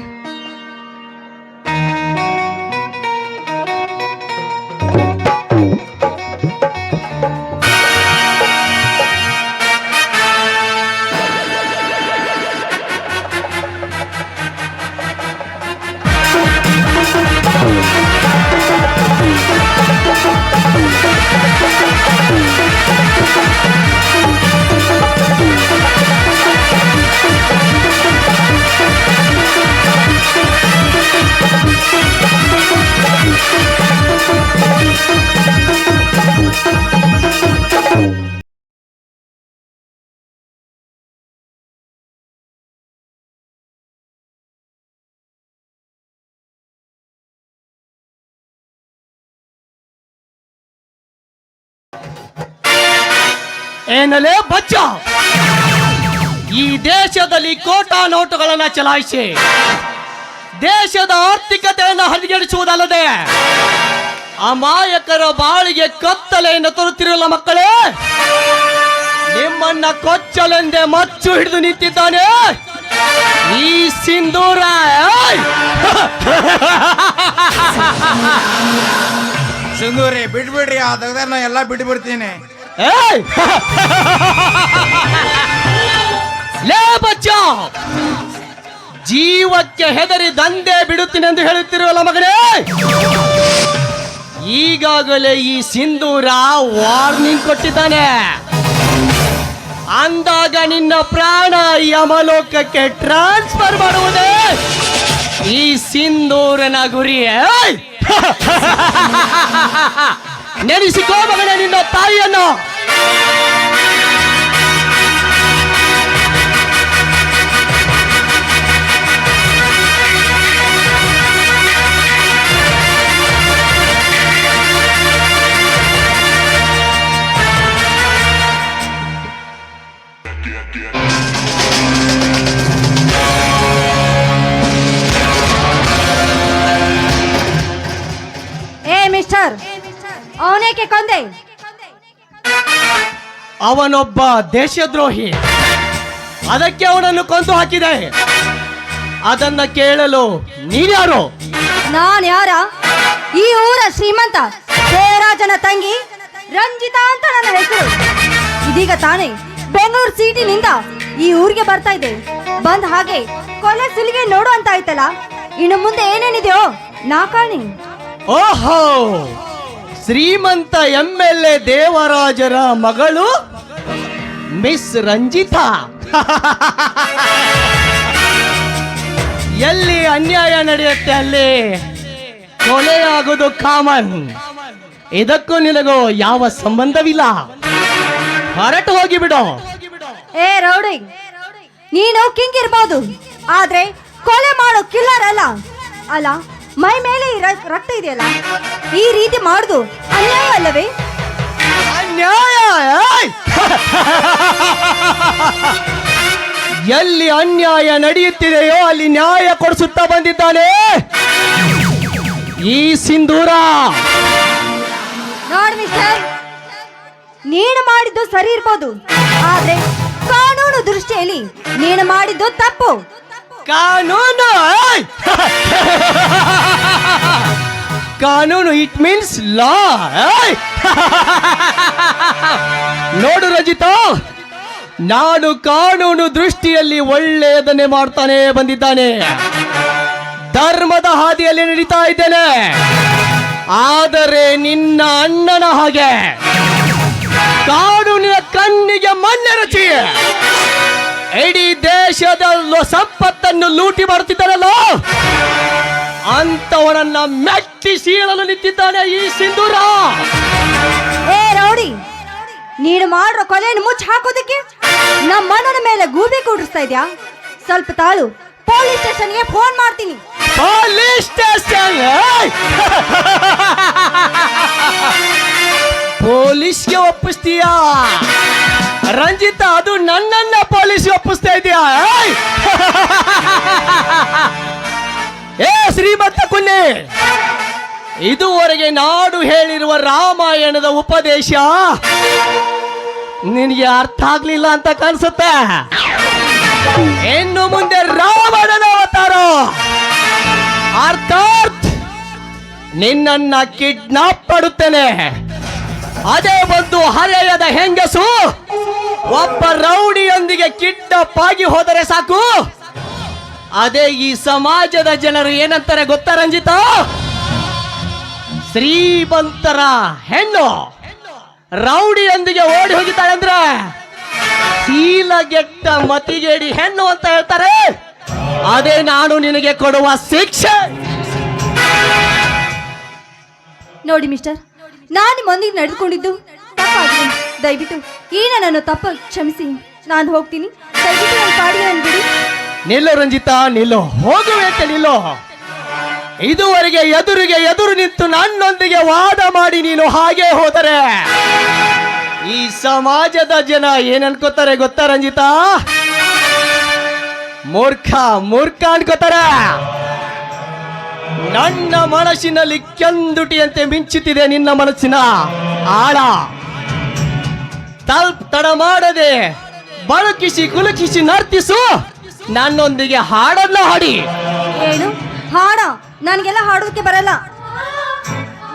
ಏನಲೇ ಬಚ್ಚ, ಈ ದೇಶದಲ್ಲಿ ಕೋಟಾ ನೋಟುಗಳನ್ನ ಚಲಾಯಿಸಿ ದೇಶದ ಆರ್ಥಿಕತೆಯನ್ನು ಹದಗೆಡಿಸುವುದಲ್ಲದೆ ಅಮಾಯಕರ ಬಾಳಿಗೆ ಕತ್ತಲೆಯನ್ನು ತರುತ್ತಿರಲ್ಲ ಮಕ್ಕಳೇ. ನಿಮ್ಮನ್ನ ಕೊಚ್ಚಲೆಂದೇ ಮಚ್ಚು ಹಿಡಿದು ನಿಂತಿದ್ದಾನೆ ಈ ಸಿಂಧೂರ. ಸಿಂಧೂರಿ ಬಿಡ್ಬಿಡ್ರಿ, ಆ ತೆಗ್ದಾರ ಎಲ್ಲ ಬಿಟ್ಟು ಬಿಡ್ತೀನಿ. ಲೇ ಬಚ್ಚ, ಜೀವಕ್ಕೆ ಹೆದರಿ ದಂಧೆ ಬಿಡುತ್ತೀನಿ ಎಂದು ಹೇಳುತ್ತಿರುವಲ್ಲ ಮಗನೇ. ಈಗಾಗಲೇ ಈ ಸಿಂಧೂರ ವಾರ್ನಿಂಗ್ ಕೊಟ್ಟಿದ್ದಾನೆ. ಅಂದಾಗ ನಿನ್ನ ಪ್ರಾಣ ಯಮಲೋಕಕ್ಕೆ ಟ್ರಾನ್ಸ್ಫರ್ ಮಾಡುವುದೇ ಈ ಸಿಂಧೂರನ ಗುರಿ. ನೆನೆಸಿಕೋ ಮಗನೇ ನಿನ್ನ ತಾಯಿಯನ್ನು. ಮಿಸ್ಟರ್, ಅವನೇಕೆ ಕೊಂದೆ? ಅವನೊಬ್ಬ ದೇಶದ್ರೋಹಿ, ಅದಕ್ಕೆ ಅವನನ್ನು ಕೊಂದು ಹಾಕಿದೆ. ಅದನ್ನ ಕೇಳಲು ನೀನ್ಯಾರು? ನಾನ್ ಯಾರ? ಈ ಊರ ಶ್ರೀಮಂತ ಜಯರಾಜನ ತಂಗಿ ರಂಜಿತಾ ಅಂತ ನನ್ನ ಹೆಸರು. ಇದೀಗ ತಾನೇ ಬೆಂಗಳೂರು ಸಿಟಿನಿಂದ ಈ ಊರಿಗೆ ಬರ್ತಾ ಇದೆ. ಬಂದ್ ಹಾಗೆ ಕೊಲೆ ಸುಲಿಗೆ ನೋಡು ಅಂತ ಆಯ್ತಲ್ಲ, ಇನ್ನು ಮುಂದೆ ಏನೇನಿದೆಯೋ ನಾ ಕಾಣಿ. ಓಹೋ, ಶ್ರೀಮಂತ MLA ದೇವರಾಜರ ಮಗಳು ಮಿಸ್ ರಂಜಿತಾ. ಎಲ್ಲಿ ಅನ್ಯಾಯ ನಡೆಯುತ್ತೆ ಅಲ್ಲಿ ಕೊಲೆಯಾಗೋದು ಕಾಮನ್. ಇದಕ್ಕೂ ನಿನಗೂ ಯಾವ ಸಂಬಂಧವಿಲ್ಲ. ಹೊರಟು ಹೋಗಿ ಬಿಡು. ಏ ರೌಡಿ, ನೀನು ಕಿಂಗ್ ಇರ್ಬೋದು, ಆದ್ರೆ ಕೊಲೆ ಮಾಡೋ ಕಿಲ್ಲರ್ ಅಲ್ಲ. ಅಲ್ಲ, ಮೈ ಮೇಲೆ ರಕ್ತ ಇದೆಯಲ್ಲ, ಈ ರೀತಿ ಮಾಡುದು ಅನ್ಯಾಯ ಅಲ್ಲವೇ? ಅನ್ಯಾಯ? ಎಲ್ಲಿ ಅನ್ಯಾಯ ನಡೆಯುತ್ತಿದೆಯೋ ಅಲ್ಲಿ ನ್ಯಾಯ ಕೊಡಿಸುತ್ತಾ ಬಂದಿದ್ದಾನೆ ಈ ಸಿಂಧೂರ. ನೋಡ್ ಮಿಸ್ಟರ್, ನೀನು ಮಾಡಿದ್ದು ಸರಿ ಇರ್ಬೋದು, ಆದ್ರೆ ಕಾನೂನು ದೃಷ್ಟಿಯಲ್ಲಿ ನೀನು ಮಾಡಿದ್ದು ತಪ್ಪು. ಕಾನೂನು? ಕಾನೂನು ಇಟ್ ಮೀನ್ಸ್ ಲಾ. ನೋಡು ರಜಿತಾ, ನಾನು ಕಾನೂನು ದೃಷ್ಟಿಯಲ್ಲಿ ಒಳ್ಳೆಯದನ್ನೇ ಮಾಡ್ತಾನೆ ಬಂದಿದ್ದಾನೆ. ಧರ್ಮದ ಹಾದಿಯಲ್ಲಿ ನಡೀತಾ ಇದ್ದೇನೆ. ಆದರೆ ನಿನ್ನ ಅಣ್ಣನ ಹಾಗೆ ಕಾನೂನಿನ ಕಣ್ಣಿಗೆ ಮಣ್ಣೆರಚಿ ಇಡೀ ದೇಶದ ಸಂಪತ್ತನ್ನು ಲೂಟಿ ಮಾಡುತ್ತಿದ್ದಾರಲ್ಲ, ಅಂತವನನ್ನ ಮೆಟ್ಟಿ ಸೀಳಲು ನಿಂತಿದ್ದಾನೆ ಈ ಸಿಂಧೂರ. ಏ ರೌಡಿ, ನೀನು ಮಾಡಿರೋ ಕೊಲೆಯನ್ನು ಮುಚ್ಚಿ ಹಾಕೋದಕ್ಕೆ ನಮ್ಮ ಅಣ್ಣನ ಮೇಲೆ ಗೂಬೆ ಕೂಡಿಸ್ತಾ ಇದ್ಯಾ? ಸ್ವಲ್ಪ ತಾಳು, ಪೊಲೀಸ್ ಸ್ಟೇಷನ್ಗೆ ಫೋನ್ ಮಾಡ್ತೀನಿ. Police station? ಪೊಲೀಸ್ಗೆ ಒಪ್ಪಿಸ್ತೀಯಾ ರಂಜಿತಾ? ಅದು ನನ್ನನ್ನ ಪೊಲೀಸ್ಗೆ ಒಪ್ಪಿಸ್ತಾ ಇದೆಯಾ? ಏ ಶ್ರೀಮಂತ ಕುನ್ನಿ, ಇದುವರೆಗೆ ನಾಡು ಹೇಳಿರುವ ರಾಮಾಯಣದ ಉಪದೇಶ ನಿನಗೆ ಅರ್ಥ ಆಗ್ಲಿಲ್ಲ ಅಂತ ಕಾಣಿಸುತ್ತೆ. ಇನ್ನು ಮುಂದೆ ರಾವಣನ ಅವತಾರ, ಅರ್ಥಾತ್ ನಿನ್ನನ್ನ ಕಿಡ್ನಾಪ್ ಮಾಡುತ್ತೇನೆ. ಅದೇ ಒಂದು ಹರೆಯದ ಹೆಂಗಸು ಒಬ್ಬ ರೌಡಿಯೊಂದಿಗೆ ಕಿಡ್ನಾಪ್ ಆಗಿ ಹೋದರೆ ಸಾಕು, ಅದೇ ಈ ಸಮಾಜದ ಜನರು ಏನಂತಾರೆ ಗೊತ್ತಾ ರಂಜಿತಾ? ಶ್ರೀಮಂತರ ಹೆಣ್ಣು ರೌಡಿಯೊಂದಿಗೆ ಓಡಿ ಹೋಗಿದ್ದಾಳೆ ಅಂದ್ರೆ ಶೀಲಗೆಟ್ಟ ಮತಿಗೇಡಿ ಹೆಣ್ಣು ಅಂತ ಹೇಳ್ತಾರೆ. ಅದೇ ನಾನು ನಿನಗೆ ಕೊಡುವ ಶಿಕ್ಷೆ. ನೋಡಿ ಮಿಸ್ಟರ್, ನಾನು ನಿಮ್ಮೊಂದಿಗೆ ನಡೆದುಕೊಂಡಿದ್ದು ತಪ್ಪಾಗಿದೆ. ದಯವಿಟ್ಟು ಈ ನನ್ನನ್ನು ತಪ್ಪ ಕ್ಷಮಿಸಿ, ನಾನು ಹೋಗ್ತೀನಿ. ದಯವಿಟ್ಟು ನನ್ನ ಪಾಡಿಗೆ ನನ್ನ ಬಿಡಿ. ನಿಲ್ಲು ರಂಜಿತಾ, ನಿಲ್ಲು. ಹೋಗುವೇಕೆ ನಿಲ್ಲು. ಇದುವರೆಗೆ ಎದುರಿಗೆ ಎದುರು ನಿಂತು ನನ್ನೊಂದಿಗೆ ವಾದ ಮಾಡಿ ನೀನು ಹಾಗೆ ಹೋದರೆ ಈ ಸಮಾಜದ ಜನ ಏನ್ ಅನ್ಕೋತಾರೆ ಗೊತ್ತಾ ರಂಜಿತಾ? ಮೂರ್ಖ ಮೂರ್ಖ ಅನ್ಕೋತಾರ. ನನ್ನ ಮನಸ್ಸಿನಲ್ಲಿ ಕೆಂದುಟಿಯಂತೆ ಮಿಂಚುತ್ತಿದೆ ನಿನ್ನ ಮನಸ್ಸಿನ ಆಳ. ತಡ ಮಾಡದೆ ಬಳುಕಿಸಿ ಕುಲುಕಿಸಿ ನರ್ತಿಸು, ನನ್ನೊಂದಿಗೆ ಹಾಡನ್ನ ಹಾಡಿ. ಏನು ಹಾಡ? ನನಗೆಲ್ಲ ಹಾಡೋದಕ್ಕೆ ಬರಲ್ಲ.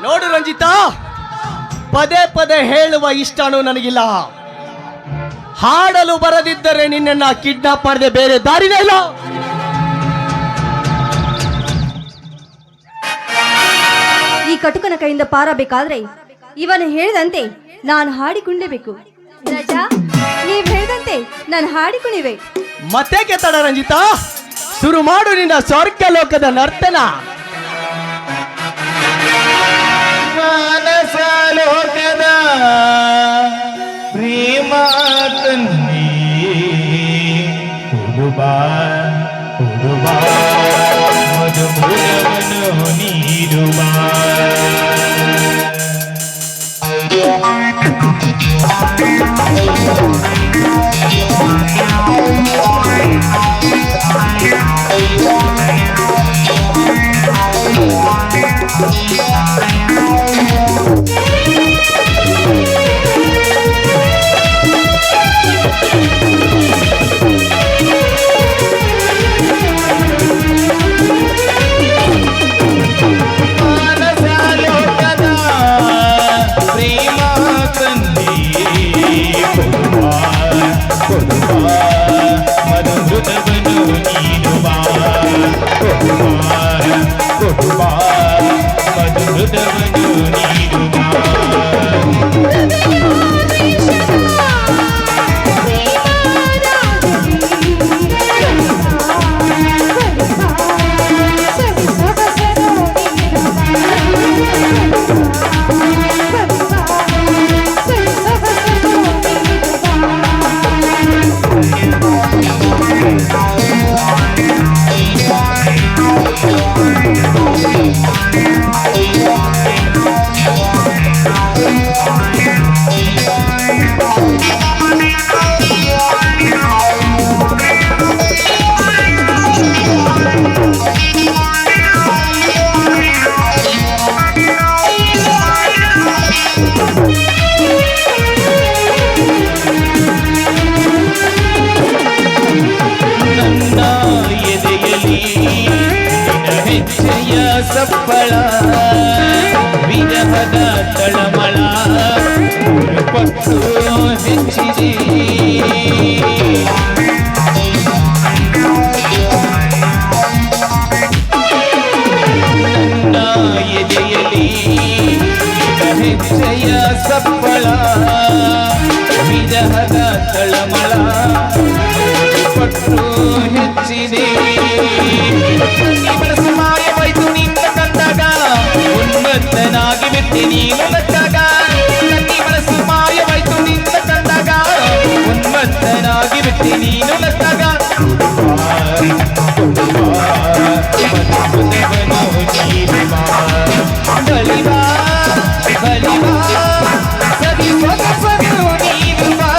ನೋಡು ರಂಜಿತಾ, ಪದೇ ಪದೇ ಹೇಳುವ ಇಷ್ಟನೂ ನನಗಿಲ್ಲ. ಹಾಡಲು ಬರದಿದ್ದರೆ ನಿನ್ನನ್ನ ಕಿಡ್ನಾಪ್ ಮಾಡದೆ ಬೇರೆ ದಾರಿನೇ ಇಲ್ಲ. ಈ ಕಟುಕನ ಕೈಯಿಂದ ಪಾರಬೇಕಾದ್ರೆ ಇವನು ಹೇಳಿದಂತೆ ನಾನು ಹಾಡಿಕೊಂಡೇಬೇಕು. ರಾಜಾ, ನೀವ್ ಹೇಳಿದಂತೆ ನಾನು ಹಾಡಿಕೊಂಡಿವೆ. ಮತ್ತೇಕೆ ತಡ ರಂಜಿತಾ, ಶುರು ಮಾಡು ನಿನ್ನ ಸ್ವರ್ಗ ಲೋಕದ ನರ್ತನ. ಮಾನಸ ಲೋಕದ ಪ್ರೇಮ ತಂದಿ ಹುಡುಬಾ ಹುಡುಬಾ ಮಧುಮೂಲವನ್ನು ನೀಡುಬಾ. ಸಪ್ಪಳ ವಿರಹದ ತಳಮಳ ಪಟ್ಟು ಹೆಚ್ಚಿದೆ. ನನ್ನ ಎದೆಯಲ್ಲಿ ಹೆಜ್ಜೆಯ ಸಪ್ಪಳ ವಿರಹದ ತಳಮಳ ಪಟ್ಟು ಹೆಚ್ಚಿದೆ. ಮನಸ್ಸು ಮಾಯವಾಯ್ತು ನಿನ್ನ ಕಂಡಾಗ, ಉನ್ಮತ್ತನಾಗಿ ಬಿಟ್ಟೆ ನೀನು ನಕ್ಕಾಗ. ನನ್ನಿ ಮನಸ್ಸು ಮಾಯವಾಯ್ತು ನಿನ್ನ ಕಂಡಾಗ, ಉನ್ಮತ್ತನಾಗಿ ಬಿಟ್ಟೆ ನೀನು ನಕ್ಕಾಗ. ಬಲಿವಾ ಬಲಿವಾ ಸದಿ ಸೊಗಸು ನೀನು ಬಾ.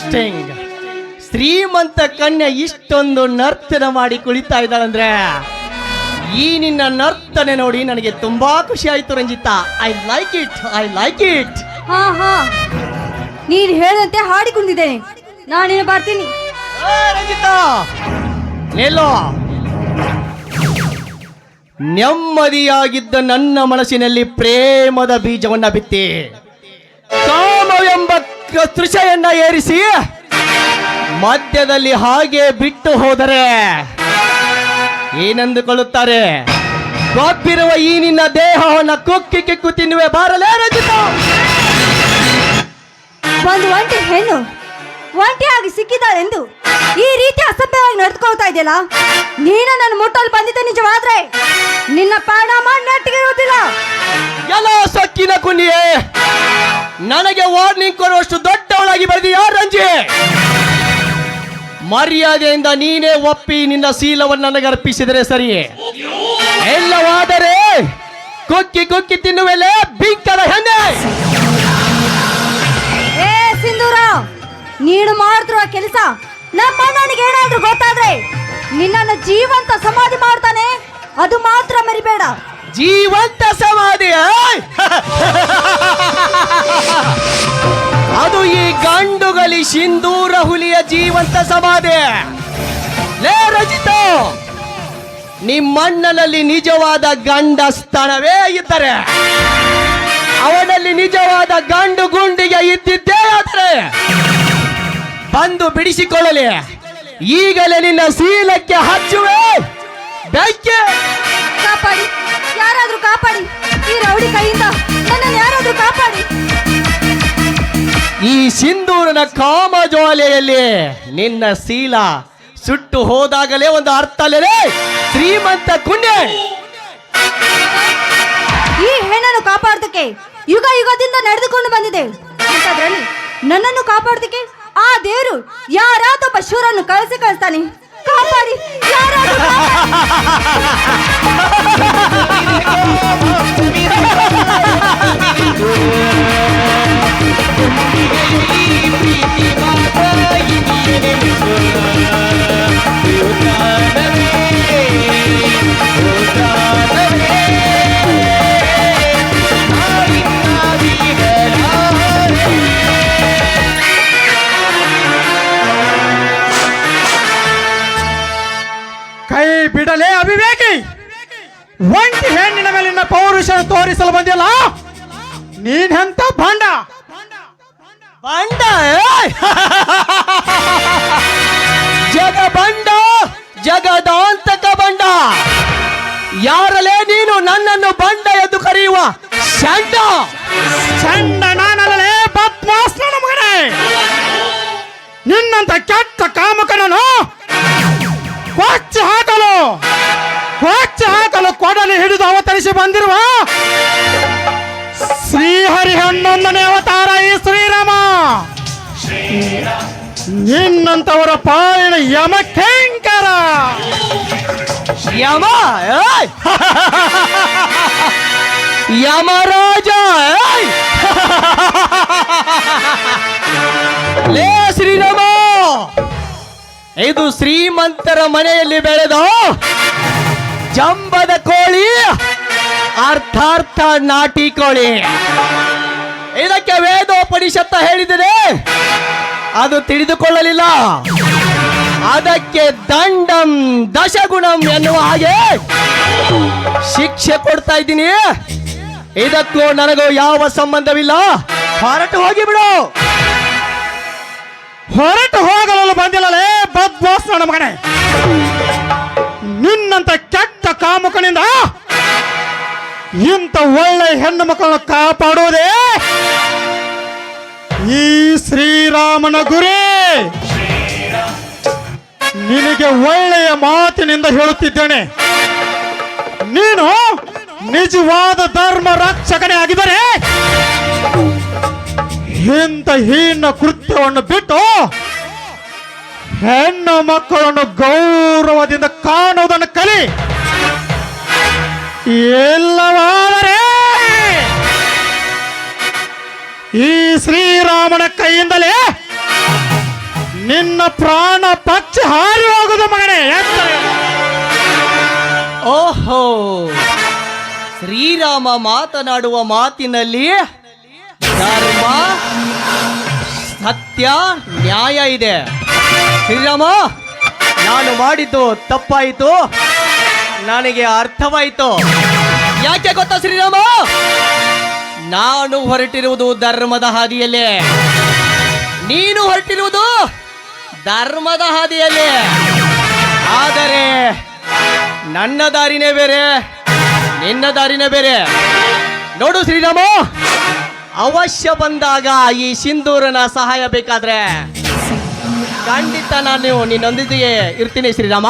ಇಂಟ್ರೆಸ್ಟಿಂಗ್. ಶ್ರೀಮಂತ ಕನ್ಯೆ ಇಷ್ಟೊಂದು ನರ್ತನ ಮಾಡಿ ಕುಳಿತಾ ಇದ್ದಾಳಂದ್ರೆ ಈ ನಿನ್ನ ನರ್ತನೆ ನೋಡಿ ನನಗೆ ತುಂಬಾ ಖುಷಿ ಆಯ್ತು ರಂಜಿತಾ. I like it. ಹಾ ಹಾ, ನೀನ್ ಹೇಳಂತೆ ಹಾಡಿಕೊಂಡಿದ್ದೇನೆ. ನಾನೇನು ಬರ್ತೀನಿ. ರಂಜಿತಾ ನಿಲ್ಲೋ. ನೆಮ್ಮದಿಯಾಗಿದ್ದ ನನ್ನ ಮನಸ್ಸಿನಲ್ಲಿ ಪ್ರೇಮದ ಬೀಜವನ್ನ ಬಿತ್ತಿ ಕಾಮವೆಂಬ ತೃಷೆಯನ್ನ ಏರಿಸಿ ಮಧ್ಯದಲ್ಲಿ ಹಾಗೆ ಬಿಟ್ಟು ಹೋದರೆ ಏನಂದುಕೊಳ್ಳುತ್ತಾರೆ? ಗೊತ್ತಿರುವ ಈ ನಿನ್ನ ದೇಹವನ್ನ ಕುಕ್ಕಿ ಕಿಕ್ಕು ತಿನ್ನುವೆ. ಬಾರಲೇ ರಂಜಿತಾ. ಒಂದು ಒಂಟಿ ಹೆಣ್ಣು ಒಂಟಿಯಾಗಿ ಸಿಕ್ಕಿದ್ದಾಳೆಂದು ಈ ರೀತಿ ಅಸಭ್ಯವಾಗಿ ನಡೆದುಕೊಳ್ತಾ ಇದೆಯಲ್ಲ. ನೀನು ನನ್ನ ಮುಟ್ಟಲು ಬಂದಿದ್ದ ನಿಜವಾದ್ರೆ ನಿನ್ನ ಪರಿಣಾಮ ನೆಟ್ಟಿಗೆ ಇರುವುದಿಲ್ಲ. ಎಲ್ಲ ಸೊಕ್ಕಿನ ಕುಂಡಿಯೇ, ನನಗೆ ವಾರ್ನಿಂಗ್ ಕೊಡುವಷ್ಟು ದೊಡ್ಡವಳಾಗಿ ಬೆಳೆದಿಯಾ ರಂಜಿ? ಮರ್ಯಾದೆಯಿಂದ ನೀನೇ ಒಪ್ಪಿ ನಿನ್ನ ಶೀಲವನ್ನು ನನಗೆ ಅರ್ಪಿಸಿದರೆ ಸರಿ. ಎಲ್ಲವಾದರೆ ಕುಕ್ಕಿ ಕುಕ್ಕಿ ತಿನ್ನುವೆಲೆ ಬಿಂಕದ ಹೆಣ್ಣೆ. ಏ ಸಿಂಧೂರ, ನೀನು ಮಾಡ್ತಿರುವ ಕೆಲಸ ನಮ್ಮ ಅಣ್ಣನಿಗೆ ಏನಾದ್ರೂ ಗೊತ್ತಾದ್ರೆ ನಿನ್ನನ್ನು ಜೀವಂತ ಸಮಾಧಿ ಮಾಡ್ತಾನೆ. ಅದು ಮಾತ್ರ ಮರಿಬೇಡ. ಜೀವಂತ ಸಮಾಧಿ? ಅದು ಈ ಗಂಡುಗಲಿ ಸಿಂಧೂರ ಹುಲಿಯ ಜೀವಂತ ಸಮಾಧಿ. ಲೇ ರಜಿತಾ, ನಿಮ್ಮಣ್ಣನಲ್ಲಿ ನಿಜವಾದ ಗಂಡ ಸ್ಥಾನವೇ ಇದ್ದರೆ, ಅವನಲ್ಲಿ ನಿಜವಾದ ಗಂಡು ಗುಂಡಿಗೆ ಇದ್ದಿದ್ದೇ ಆದರೆ ಬಂದು ಬಿಡಿಸಿಕೊಳ್ಳಲಿ. ಈಗಲೇ ನಿನ್ನ ಶೀಲಕ್ಕೆ ಹಚ್ಚುವೆ ಬೆಂಕಿ. ಕಾಪಾಡಿ, ಯಾರಾದ್ರೂ ಕಾಪಾಡಿ. ಈ ರೌಡಿ ಕೈಯಿಂದ ನನ್ನನ್ನು ಯಾರಾದ್ರೂ ಕಾಪಾಡಿ. ಈ ಸಿಂಧೂರನ ಕಾಮ ಜ್ವಾಲೆಯಲ್ಲಿ ನಿನ್ನ ಶೀಲ ಸುಟ್ಟು ಹೋದಾಗಲೇ ಒಂದು ಅರ್ಥ ಅಲ್ಲೇ ಶ್ರೀಮಂತ ಕುಂಡೆ. ಈ ಹೆಣ್ಣನ್ನು ಕಾಪಾಡೋದಕ್ಕೆ ಯುಗ ಯುಗದಿಂದ ನಡೆದುಕೊಂಡು ಬಂದಿದೆ. ಅಂತದ್ರಲ್ಲಿ ನನ್ನನ್ನು ಕಾಪಾಡೋದಕ್ಕೆ ಆ ದೇವರು ಯಾರಾದೊಬ್ಬ ಶೂರನ್ನು ಕಳಿಸ್ತಾನೆ. ಕಾಪಾಡಿ, ಯಾರಾದ್ರೂ ಕೈ ಬಿಡಲೇ ಅವಿವೇಕಿ. ಒಂಟಿ ಹೆಣ್ಣಿನ ಮೇಲಿನ ಪೌರುಷ ತೋರಿಸಲು ಬಂದಿಲ್ಲ. ನೀನೆಂತ ಬಂಡ ಬಂಡ ಜಗ ಬಂಡ, ಜಗದಾಂತಕ ಬಂಡ. ಯಾರಲೇ ನೀನು ನನ್ನನ್ನು ಬಂಡ ಎಂದು ಕರೆಯುವ? ಚಂಡ ಚಂಡ ನಾನಲ್ಲೇ ಬದ್ಮಾಸ್ ನನ್ನ ಮಗನೇ. ನಿನ್ನಂತ ಕೆಟ್ಟ ಕಾಮಕನನ್ನು ಕೊಚ್ಚಿ ಹಾಕಲು ಕೊಡಲಿ ಹಿಡಿದು ಅವತರಿಸಿ ಬಂದಿರುವ ಶ್ರೀಹರಿ 11ನೇ ಅವತಾರ ಈ ಶ್ರೀರಾಮ. ನಿನ್ನಂತವರ ಪಾಲಿನ ಯಮ ಕೆಂಕರ. ಯಮ ಯಮರಾಜ. ಲೇ ಶ್ರೀರಾಮ, ಇದು ಶ್ರೀಮಂತರ ಮನೆಯಲ್ಲಿ ಬೆಳೆದ ಜಂಬದ ಕೋಳಿ, ಅರ್ಥಾರ್ಥ ನಾಟಿ ಕೋಳಿ. ಇದಕ್ಕೆ ವೇದೋಪನಿಷತ್ತ ಹೇಳಿದರೆ ಅದು ತಿಳಿದುಕೊಳ್ಳಲಿಲ್ಲ. ಅದಕ್ಕೆ ದಂಡಂ ದಶಗುಣಂ ಎನ್ನುವ ಹಾಗೆ ಶಿಕ್ಷೆ ಕೊಡ್ತಾ ಇದ್ದೀನಿ. ಇದಕ್ಕೂ ನನಗೂ ಯಾವ ಸಂಬಂಧವಿಲ್ಲ. ಹೊರಟು ಹೋಗಿ ಬಿಡು. ಹೊರಟು ಹೋಗಲು ಬಂದಿಲ್ಲಲೇ ಬದ್ಮಾಸ್ ನನ್ನ ಮಗನೇ. ನಿನ್ನಂತ ಕೆಟ್ಟ ಕಾಮುಕನಿಂದ ಇಂಥ ಒಳ್ಳೆ ಹೆಣ್ಣು ಮಕ್ಕಳನ್ನು ಕಾಪಾಡುವುದೇ ಈ ಶ್ರೀರಾಮನ ಗುರಿ. ನಿನಗೆ ಒಳ್ಳೆಯ ಮಾತಿನಿಂದ ಹೇಳುತ್ತಿದ್ದೇನೆ, ನೀನು ನಿಜವಾದ ಧರ್ಮ ರಕ್ಷಕನೇ ಆಗಿದರೆ ಇಂಥ ಹೀನ ಕೃತ್ಯವನ್ನು ಬಿಟ್ಟು ಹೆಣ್ಣು ಮಕ್ಕಳನ್ನು ಗೌರವದಿಂದ ಕಾಣುವುದನ್ನು ಕಲಿ. ಎಲ್ಲವಾದರೆ ಈ ಶ್ರೀರಾಮನ ಕೈಯಿಂದಲೇ ನಿನ್ನ ಪ್ರಾಣ ಪಕ್ಷಿ ಹಾರಿ ಹೋಗುದು ಮಗನೇ. ಓಹೋ, ಶ್ರೀರಾಮ ಮಾತನಾಡುವ ಮಾತಿನಲ್ಲಿ ಧರ್ಮ, ಸತ್ಯ, ನ್ಯಾಯ ಇದೆ. ಶ್ರೀರಾಮ, ನಾನು ಮಾಡಿದ್ದು ತಪ್ಪಾಯಿತು, ನನಗೆ ಅರ್ಥವಾಯಿತು. ಯಾಕೆ ಗೊತ್ತಾ ಶ್ರೀರಾಮ? ನಾನು ಹೊರಟಿರುವುದು ಧರ್ಮದ ಹಾದಿಯಲ್ಲೇ, ನೀನು ಹೊರಟಿರುವುದು ಧರ್ಮದ ಹಾದಿಯಲ್ಲೇ. ಆದರೆ ನನ್ನ ದಾರಿನೇ ಬೇರೆ, ನಿನ್ನ ದಾರಿನೇ ಬೇರೆ. ನೋಡು ಶ್ರೀರಾಮ, ಅವಶ್ಯ ಬಂದಾಗ ಈ ಸಿಂಧೂರನ ಸಹಾಯ ಬೇಕಾದ್ರೆ ಖಂಡಿತ ನಾನು ನಿನ್ನೊಂದಿಗೆ ಇರ್ತೀನಿ ಶ್ರೀರಾಮ.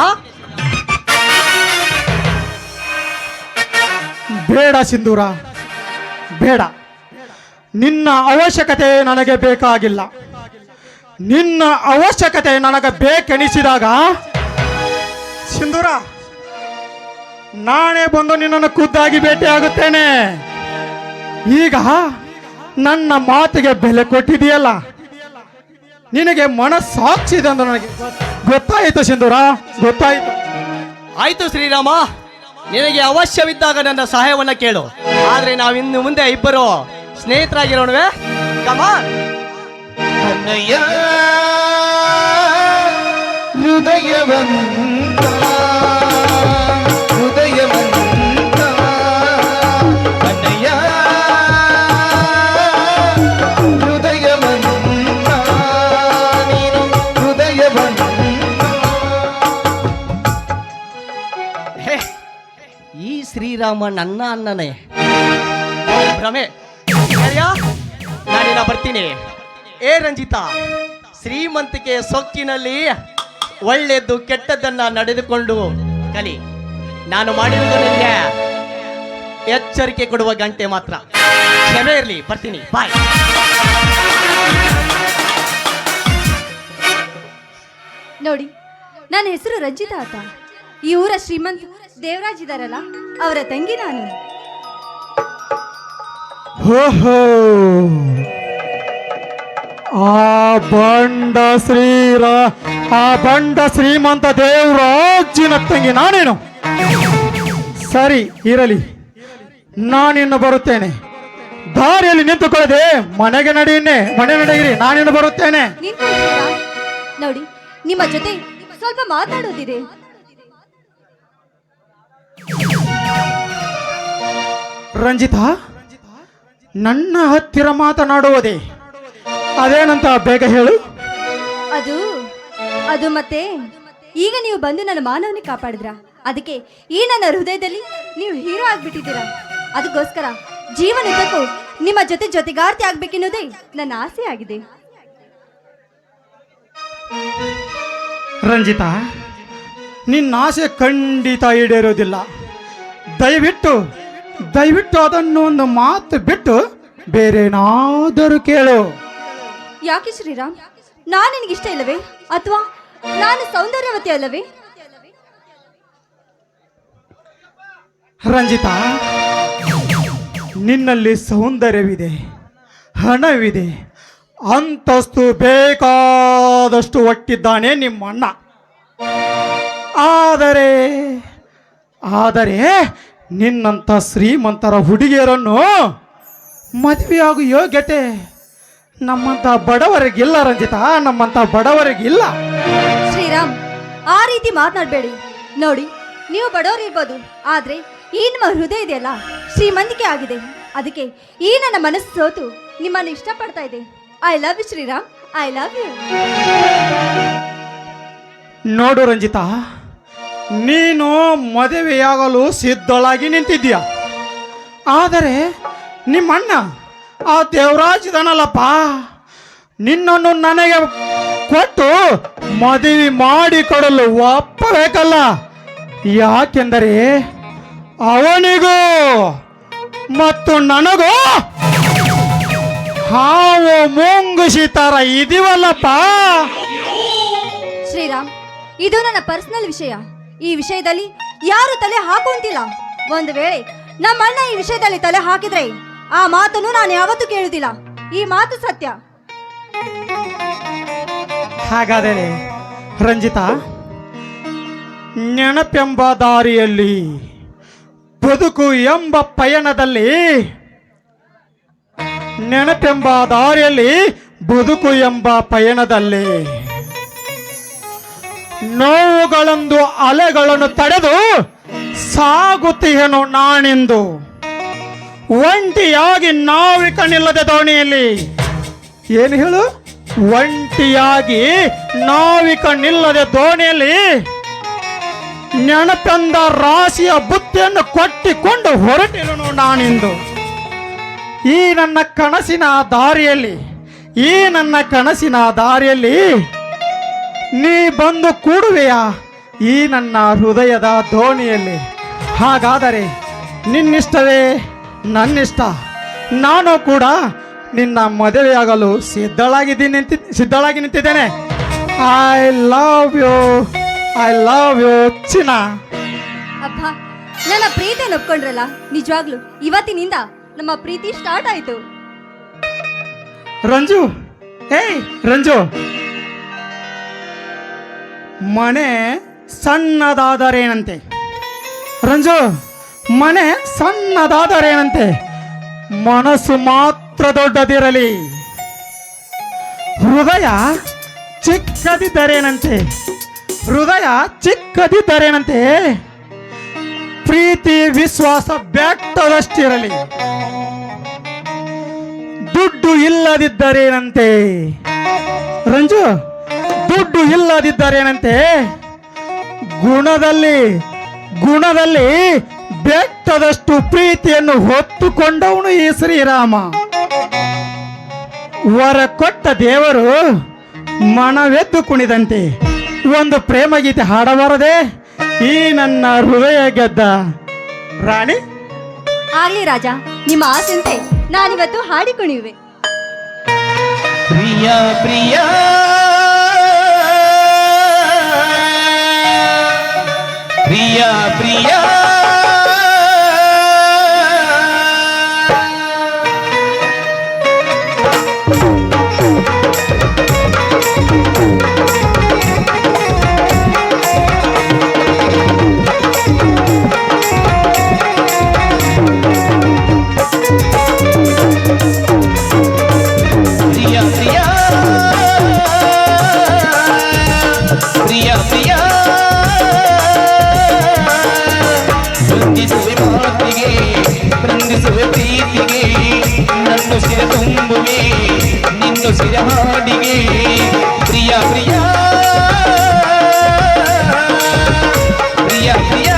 ಬೇಡ ಸಿಂಧೂರ, ಬೇಡ. ನಿನ್ನ ಅವಶ್ಯಕತೆ ನನಗೆ ಬೇಕಾಗಿಲ್ಲ. ನಿನ್ನ ಅವಶ್ಯಕತೆ ನನಗೆ ಬೇಕೆನಿಸಿದಾಗ ಸಿಂಧೂರ, ನಾನೇ ಬಂದು ನಿನ್ನನ್ನು ಖುದ್ದಾಗಿ ಭೇಟಿಯಾಗುತ್ತೇನೆ. ಈಗ ನನ್ನ ಮಾತಿಗೆ ಬೆಲೆ ಕೊಟ್ಟಿದೆಯಲ್ಲ, ನಿನಗೆ ಮನಸ್ಸಾಕ್ಷಿದೆ ಅಂತ ನನಗೆ ಗೊತ್ತಾಯಿತು ಸಿಂಧೂರ, ಗೊತ್ತಾಯಿತು. ಆಯ್ತು ಶ್ರೀರಾಮ, ನಿನಗೆ ಅವಶ್ಯವಿದ್ದಾಗ ನನ್ನ ಸಹಾಯವನ್ನ ಕೇಳು. ಆದ್ರೆ ನಾವಿನ್ನು ಮುಂದೆ ಇಬ್ಬರು ಸ್ನೇಹಿತರಾಗಿರೋಣವೇ? ಕಮಾನ್. ಅನಯ ಹೃದಯವಂತ ಹೃದಯವಂತ ಅನಯ ಹೃದಯವಂತ ನೀನು ಹೃದಯವಂತ. ಹೇ, ಈ ಶ್ರೀರಾಮ ನನ್ನ ಅಣ್ಣನೇ. ಭ್ರಮೆ. ನಾನಿನ್ನ ಬರ್ತೀನಿ. ಏ ರಂಜಿತಾ, ಶ್ರೀಮಂತಿಕೆ ಸೊಕ್ಕಿನಲ್ಲಿ ಒಳ್ಳೆಯದು ಕೆಟ್ಟದ್ದನ್ನ ನಡೆದುಕೊಂಡು ಕಲಿ. ನಾನು ಮಾಡಿರುವುದು ನಿನಗೆ ಎಚ್ಚರಿಕೆ ಕೊಡುವ ಗಂಟೆ ಮಾತ್ರ. ಕ್ಷಮೆ ಇರಲಿ, ಬರ್ತೀನಿ. ಬಾಯ್. ನೋಡಿ, ನನ್ನ ಹೆಸರು ರಂಜಿತಾ ಅಂತ. ಈ ಊರ ಶ್ರೀಮಂತ ದೇವರಾಜ್ ಇದಾರಲ್ಲ, ಅವರ ತಂಗಿ ನಾನು. ಓಹೋ, ಆ ಬಂಡ ಶ್ರೀಮಂತ ದೇವರಾಜಿನ ತಂಗಿ ನಾನೇನು? ಸರಿ ಇರಲಿ, ನಾನಿನ್ನು ಬರುತ್ತೇನೆ. ದಾರಿಯಲ್ಲಿ ನಿಂತುಕೊಳ್ಳದೆ ಮನೆಗೆ ನಡೆಯಿರಿ, ನಾನಿನ್ನು ಬರುತ್ತೇನೆ. ನಿಂತ್ಕೊಳ್ತೀರಾ? ನೋಡಿ, ನಿಮ್ಮ ಜೊತೆ ಸ್ವಲ್ಪ ಮಾತಾಡೋದಿದೆ. ರಂಜಿತಾ, ನನ್ನ ಹತ್ತಿರ ಮಾತನಾಡುವುದೇ? ಅದೇನಂತ ಬೇಗ ಹೇಳು. ಅದು ಮತ್ತೆ ಈಗ ನೀವು ಬಂದು ನನ್ನ ಮಾನವನೇ ಕಾಪಾಡಿದ್ರ, ಅದಕ್ಕೆ ಈ ನನ್ನ ಹೃದಯದಲ್ಲಿ ನೀವು ಹೀರೋ ಆಗ್ಬಿಟ್ಟಿದ್ದೀರಾ. ಅದಕ್ಕೋಸ್ಕರ ಜೀವನಕ್ಕೂ ನಿಮ್ಮ ಜೊತೆಗಾರ್ತಿ ಆಗ್ಬೇಕೆನ್ನೋದೇ ನನ್ನ ಆಸೆ ಆಗಿದೆ. ರಂಜಿತಾ, ನಿನ್ನ ಆಸೆ ಖಂಡಿತ ಈಡೇರೋದಿಲ್ಲ. ದಯವಿಟ್ಟು ಅದನ್ನು ಒಂದು ಮಾತು ಬಿಟ್ಟು ಬೇರೇನಾದರೂ ಕೇಳು. ಯಾಕೆ ಶ್ರೀರಾಮ್? ನಾನು ನಿನಗಿಷ್ಟ ಇಲ್ಲವೇ? ಅಥವಾ ನಾನು ಸೌಂದರ್ಯವತಿ ಅಲ್ಲವೇ? ರಂಜಿತಾ, ನಿನ್ನಲ್ಲಿ ಸೌಂದರ್ಯವಿದೆ, ಹಣವಿದೆ, ಅಂತಸ್ತು ಬೇಕಾದಷ್ಟು ಒಟ್ಟಿದ್ದಾನೆ ನಿಮ್ಮಣ್ಣ. ಆದರೆ ನಿನ್ನಂಥ ಶ್ರೀಮಂತರ ಹುಡುಗಿಯರನ್ನು ಮದುವೆಯಾಗುವ ಯೋಗ್ಯತೆ ನಮ್ಮಂಥ ಬಡವರಿಗಿಲ್ಲ ರಂಜಿತಾ, ನಮ್ಮಂಥ ಬಡವರಿಗಿಲ್ಲ. ಶ್ರೀರಾಮ್, ಆ ರೀತಿ ಮಾತನಾಡಬೇಡಿ. ನೋಡಿ, ನೀವು ಬಡವರು ಇರ್ಬೋದು, ಆದ್ರೆ ಈ ನಿಮ್ಮ ಹೃದಯ ಇದೆಯಲ್ಲ ಶ್ರೀಮಂತಿಕೆ ಆಗಿದೆ. ಅದಕ್ಕೆ ಈ ನನ್ನ ಮನಸ್ಸು ಸೋತು ನಿಮ್ಮನ್ನು ಇಷ್ಟಪಡ್ತಾ ಇದೆ. I love you Shriram, I love you. ನೋಡು ರಂಜಿತಾ, ನೀನು ಮದುವೆಯಾಗಲು ಸಿದ್ಧಳಾಗಿ ನಿಂತಿದ್ದೀಯ. ಆದರೆ ನಿಮ್ಮಣ್ಣ ಆ ದೇವರಾಜ್ ಇದಾನಲ್ಲಪ್ಪ, ನಿನ್ನನ್ನು ನನಗೆ ಕೊಟ್ಟು ಮದುವೆ ಮಾಡಿಕೊಡಲು ಒಪ್ಪಬೇಕಲ್ಲ. ಯಾಕೆಂದರೆ ಅವನಿಗೂ ಮತ್ತು ನನಗೂ ಹಾವು ಮುಂಗುಸಿ ತರ ಇದೀವಲ್ಲಪ್ಪ. ಶ್ರೀರಾಮ್, ಇದು ನನ್ನ ಪರ್ಸನಲ್ ವಿಷಯ. ಈ ವಿಷಯದಲ್ಲಿ ಯಾರು ತಲೆ ಹಾಕುವಂತಿಲ್ಲ. ಒಂದು ವೇಳೆ ನಮ್ಮ ಅಣ್ಣ ಈ ವಿಷಯದಲ್ಲಿ ತಲೆ ಹಾಕಿದ್ರೆ ಆ ಮಾತನ್ನು ನಾನು ಯಾವತ್ತೂ ಕೇಳುವುದಿಲ್ಲ. ಈ ಮಾತು ಸತ್ಯ. ಹಾಗಾದರೆ ರಂಜಿತಾ, ನೆನಪೆಂಬ ದಾರಿಯಲ್ಲಿ ಬದುಕು ಎಂಬ ಪಯಣದಲ್ಲಿ, ನೆನಪೆಂಬ ದಾರಿಯಲ್ಲಿ ಬದುಕು ಎಂಬ ಪಯಣದಲ್ಲಿ ನೋವುಗಳೊಂದು ಅಲೆಗಳನ್ನು ತಡೆದು ಸಾಗುತ್ತೀಯನು ನಾನೆಂದು. ಒಂಟಿಯಾಗಿ ನಾವಿಕ ನಿಲ್ಲದೆ ದೋಣಿಯಲ್ಲಿ, ಏನು ಹೇಳು, ಒಂಟಿಯಾಗಿ ನಾವಿಕ ನಿಲ್ಲದೆ ದೋಣಿಯಲ್ಲಿ ನೆನಪೆಂದ ರಾಶಿಯ ಬುತ್ತಿಯನ್ನು ಕೊಟ್ಟಿಕೊಂಡು ಹೊರಟಿರುನು ನಾನೆಂದು. ಈ ನನ್ನ ಕನಸಿನ ದಾರಿಯಲ್ಲಿ, ಈ ನನ್ನ ಕನಸಿನ ದಾರಿಯಲ್ಲಿ ನೀ ಬಂದು ಕೂಡುವೆಯಾ ಈ ನನ್ನ ಹೃದಯದ ದೋಣಿಯಲ್ಲಿ? ಹಾಗಾದರೆ ನಿನ್ನಿಷ್ಟವೇ ನನ್ನಿಷ್ಟ. ನಾನು ಕೂಡ ನಿನ್ನ ಮದುವೆಯಾಗಲು ಸಿದ್ಧಳಾಗಿ ನಿಂತಿದ್ದೇನೆ. I love you, I love you ಚಿನ್ನ. ಅಬ್ಬ, ನನ್ನ ಪ್ರೀತಿಯನ್ನು ಒಪ್ಕೊಂಡ್ರಲ್ಲ, ನಿಜವಾಗ್ಲು ಇವತ್ತಿನಿಂದ ನಮ್ಮ ಪ್ರೀತಿ ಸ್ಟಾರ್ಟ್ ಆಯ್ತು. ರಂಜು, ಏಯ್ ರಂಜು, ಮನೆ ಸಣ್ಣದಾದರೇನಂತೆ? ರಂಜು, ಮನೆ ಸಣ್ಣದಾದರೇನಂತೆ, ಮನಸ್ಸು ಮಾತ್ರ ದೊಡ್ಡದಿರಲಿ. ಹೃದಯ ಚಿಕ್ಕದಿದ್ದರೇನಂತೆ, ಹೃದಯ ಚಿಕ್ಕದಿದ್ದರೇನಂತೆ, ಪ್ರೀತಿ ವಿಶ್ವಾಸ ಬೆಟ್ಟದಷ್ಟಿರಲಿ. ದುಡ್ಡು ಇಲ್ಲದಿದ್ದರೇನಂತೆ ರಂಜು, ದುಡ್ಡು ಇಲ್ಲದಿದ್ದರೇನಂತೆ, ಗುಣದಲ್ಲಿ ಬೆಟ್ಟದಷ್ಟು ಪ್ರೀತಿಯನ್ನು ಹೊತ್ತುಕೊಂಡವನು ಈ ಶ್ರೀರಾಮ. ವರ ಕೊಟ್ಟ ದೇವರು ಮನವೆದ್ದು ಕುಣಿದಂತೆ ಒಂದು ಪ್ರೇಮ ಗೀತೆ ಹಾಡಬಾರದೆ ಈ ನನ್ನ ಹೃದಯ ಗೆದ್ದ ರಾಣಿ? ಆಗ್ಲಿ ರಾಜ, ನಿಮ್ಮ ಆಸೆಂತೆ ನಾನಿವತ್ತು ಹಾಡಿಕೊಂಡಿವೆ. ಪ್ರಿಯ ಪ್ರಿಯ ಪ್ರಿಯ ಪ್ರಿಯ ಪ್ರಿಯ ಪ್ರಿಯ ಬಂಧಿಸುವೆ ಮಾತಿಗೆ, ಬಂಧಿಸುವೆ ಪ್ರೀತಿಗೆ, ನನ್ನ ಸಿರ ತುಂಬುವೆ ನಿನ್ನ ಸಿರ ಹಾಡಿಗೆ. ಪ್ರಿಯ ಪ್ರಿಯ ಪ್ರಿಯ ಪ್ರಿಯ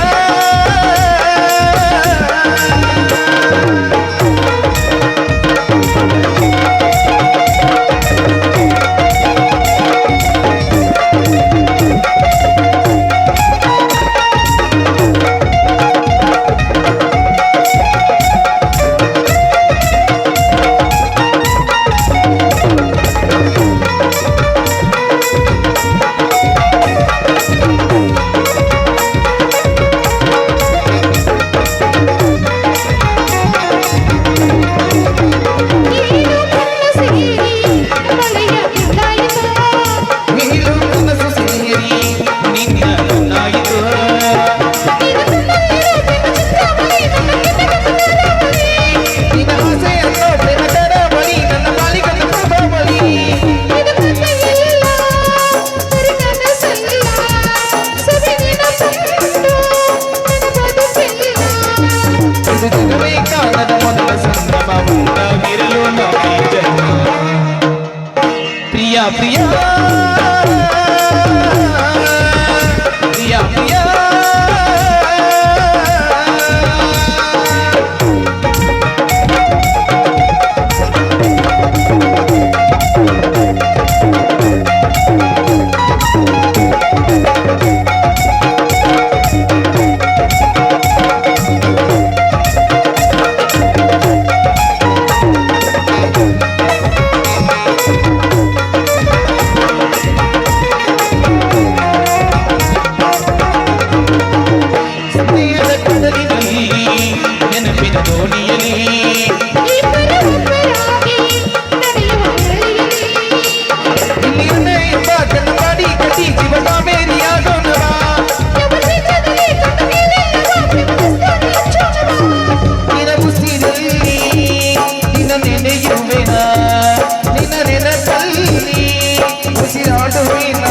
ಹಾಡುವಿನ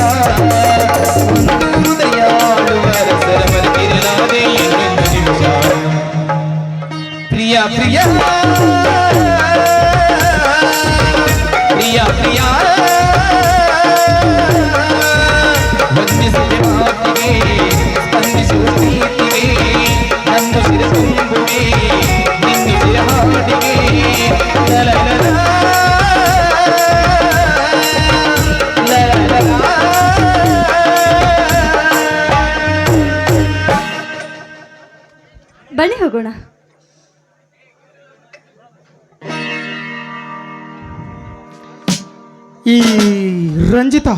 ಒಂದು ಹೃದಯ ಆಡುವರ ಸರಬರಿಗಿರಲಾದೆ ಇನ್ನೊಂದು ನಿಮಿಷ ಪ್ರಿಯ ಪ್ರಿಯ ಪ್ರಿಯ ಪ್ರಿಯ ವಂದಿಸುವ ಮಾತಿಗೆ ಸ್ಪಂದಿಸುವ ಪ್ರೀತಿಗೆ ನನ್ನ ಸಿರ ತುಂಬುವೆ ನಿನ್ನ ಸಿರ ಹಾಡಿಗೆ ಬನ್ನಿ ಹೋಗೋಣ. ಈ ರಂಜಿತಾ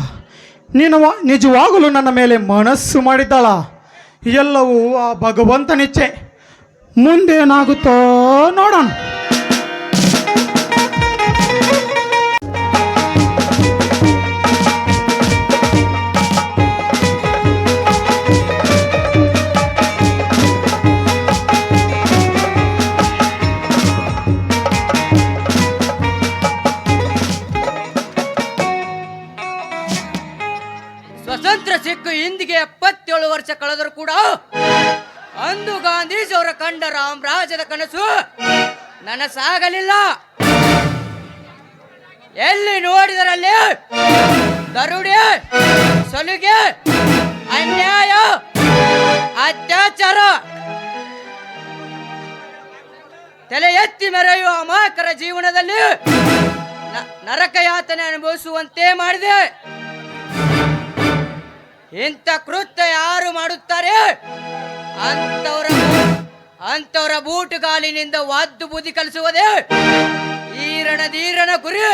ನೀನು ನಿಜವಾಗಲೂ ನನ್ನ ಮೇಲೆ ಮನಸ್ಸು ಮಾಡಿದ್ದಾಳ. ಎಲ್ಲವೂ ಆ ಭಗವಂತನಿಚ್ಛೆ. ಮುಂದೇನಾಗುತ್ತೋ ನೋಡೋಣ. ಸ್ವತಂತ್ರ ಸಿಕ್ಕು ಇಂದಿಗೆ 77 ವರ್ಷ ಕಳೆದರೂ ಕೂಡ ಅಂದು ಗಾಂಧೀಜಿಯವರ ಕಂಡ ರಾಮರಾಜ್ಯದ ಕನಸು ನನಸಾಗಲಿಲ್ಲ. ಎಲ್ಲಿ ನೋಡಿದರಲ್ಲಿ ದರೋಡೆ, ಸಲುಗೆ, ಅನ್ಯಾಯ, ಅತ್ಯಾಚಾರ, ತಲೆ ಎತ್ತಿ ಮೆರೆಯುವ ಅಮಾಯಕರ ಜೀವನದಲ್ಲಿ ನರಕ ಯಾತನೆ ಅನುಭವಿಸುವಂತೆ ಮಾಡಿದೆ. ಇಂಥ ಕೃತ್ಯ ಯಾರು ಮಾಡುತ್ತಾರೆ ಅಂತವರ ಬೂಟುಗಾಲಿನಿಂದ ಒದ್ದು ಬುದ್ಧಿ ಕಲಿಸುವುದೇ ಈರಣ ಗುರಿ.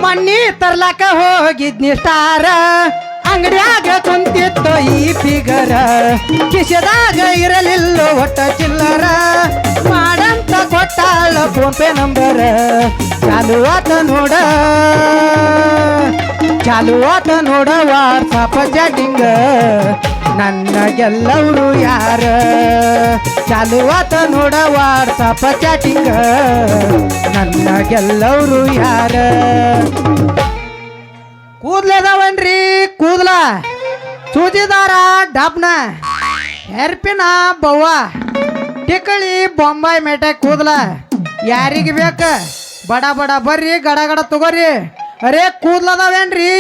ಮಣ್ಣಿ ತರ್ಲಾಕ ಹೋಗಿದ್ನಿ ಸ್ಟಾರ, ಅಂಗಡಿಯಾಗ ಕುಂತಿತ್ತು ಈ ಫಿಗರ, ಕಿಶದಾಗ ಇರಲಿಲ್ಲ ಒಟ್ಟ ಚಿಲ್ಲರ, ಮಾಡಂತ ಕೊಟ್ಟಾಳ ಫೋನ್ ಪೇ ನಂಬರ. ಚಾಲು ಆತ ನೋಡ ವಾಟ್ಸಾಪ್ ಚಾಟಿಂಗ್, ನನ್ನ ಗೆಲ್ಲವರು ಯಾರ. ಚಾಲು ಆತ ನೋಡ ವಾಟ್ಸಾಪ್ ಚಾಟಿಂಗ್, ನನ್ನ ಗೆಲ್ಲವರು ಯಾರ. ಕೂದ್ಲೇದವನ್ರಿ ಕೂದ್ಲ, ಸೂಜಿದಾರ ಡಬ್ನ, ಹೆರ್ಪಿನ ಬವ್ವ, ಟಿಕಳಿ ಬೊಂಬಾಯಿ ಮೇಟೆ ಕೂದ್ಲ. ಯಾರಿಗೆ ಬೇಕ ಬಡ ಬಡ ಬರ್ರಿ, ಗಡ ಗಡ ತಗೋರಿ. ಅರೇ ಕೂದ್ಲದವೇನ್ರಿ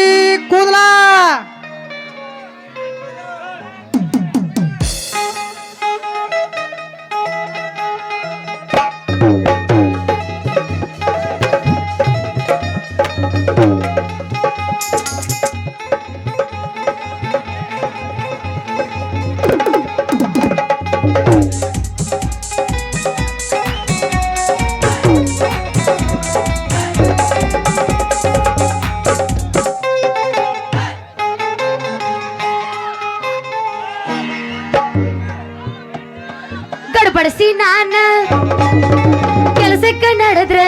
ಕೂದ್ಲ. ಗಡಬಡಿಸಿ ನಾನ ಕೆಲಸಕ್ಕೆ ನಡೆದ್ರೆ,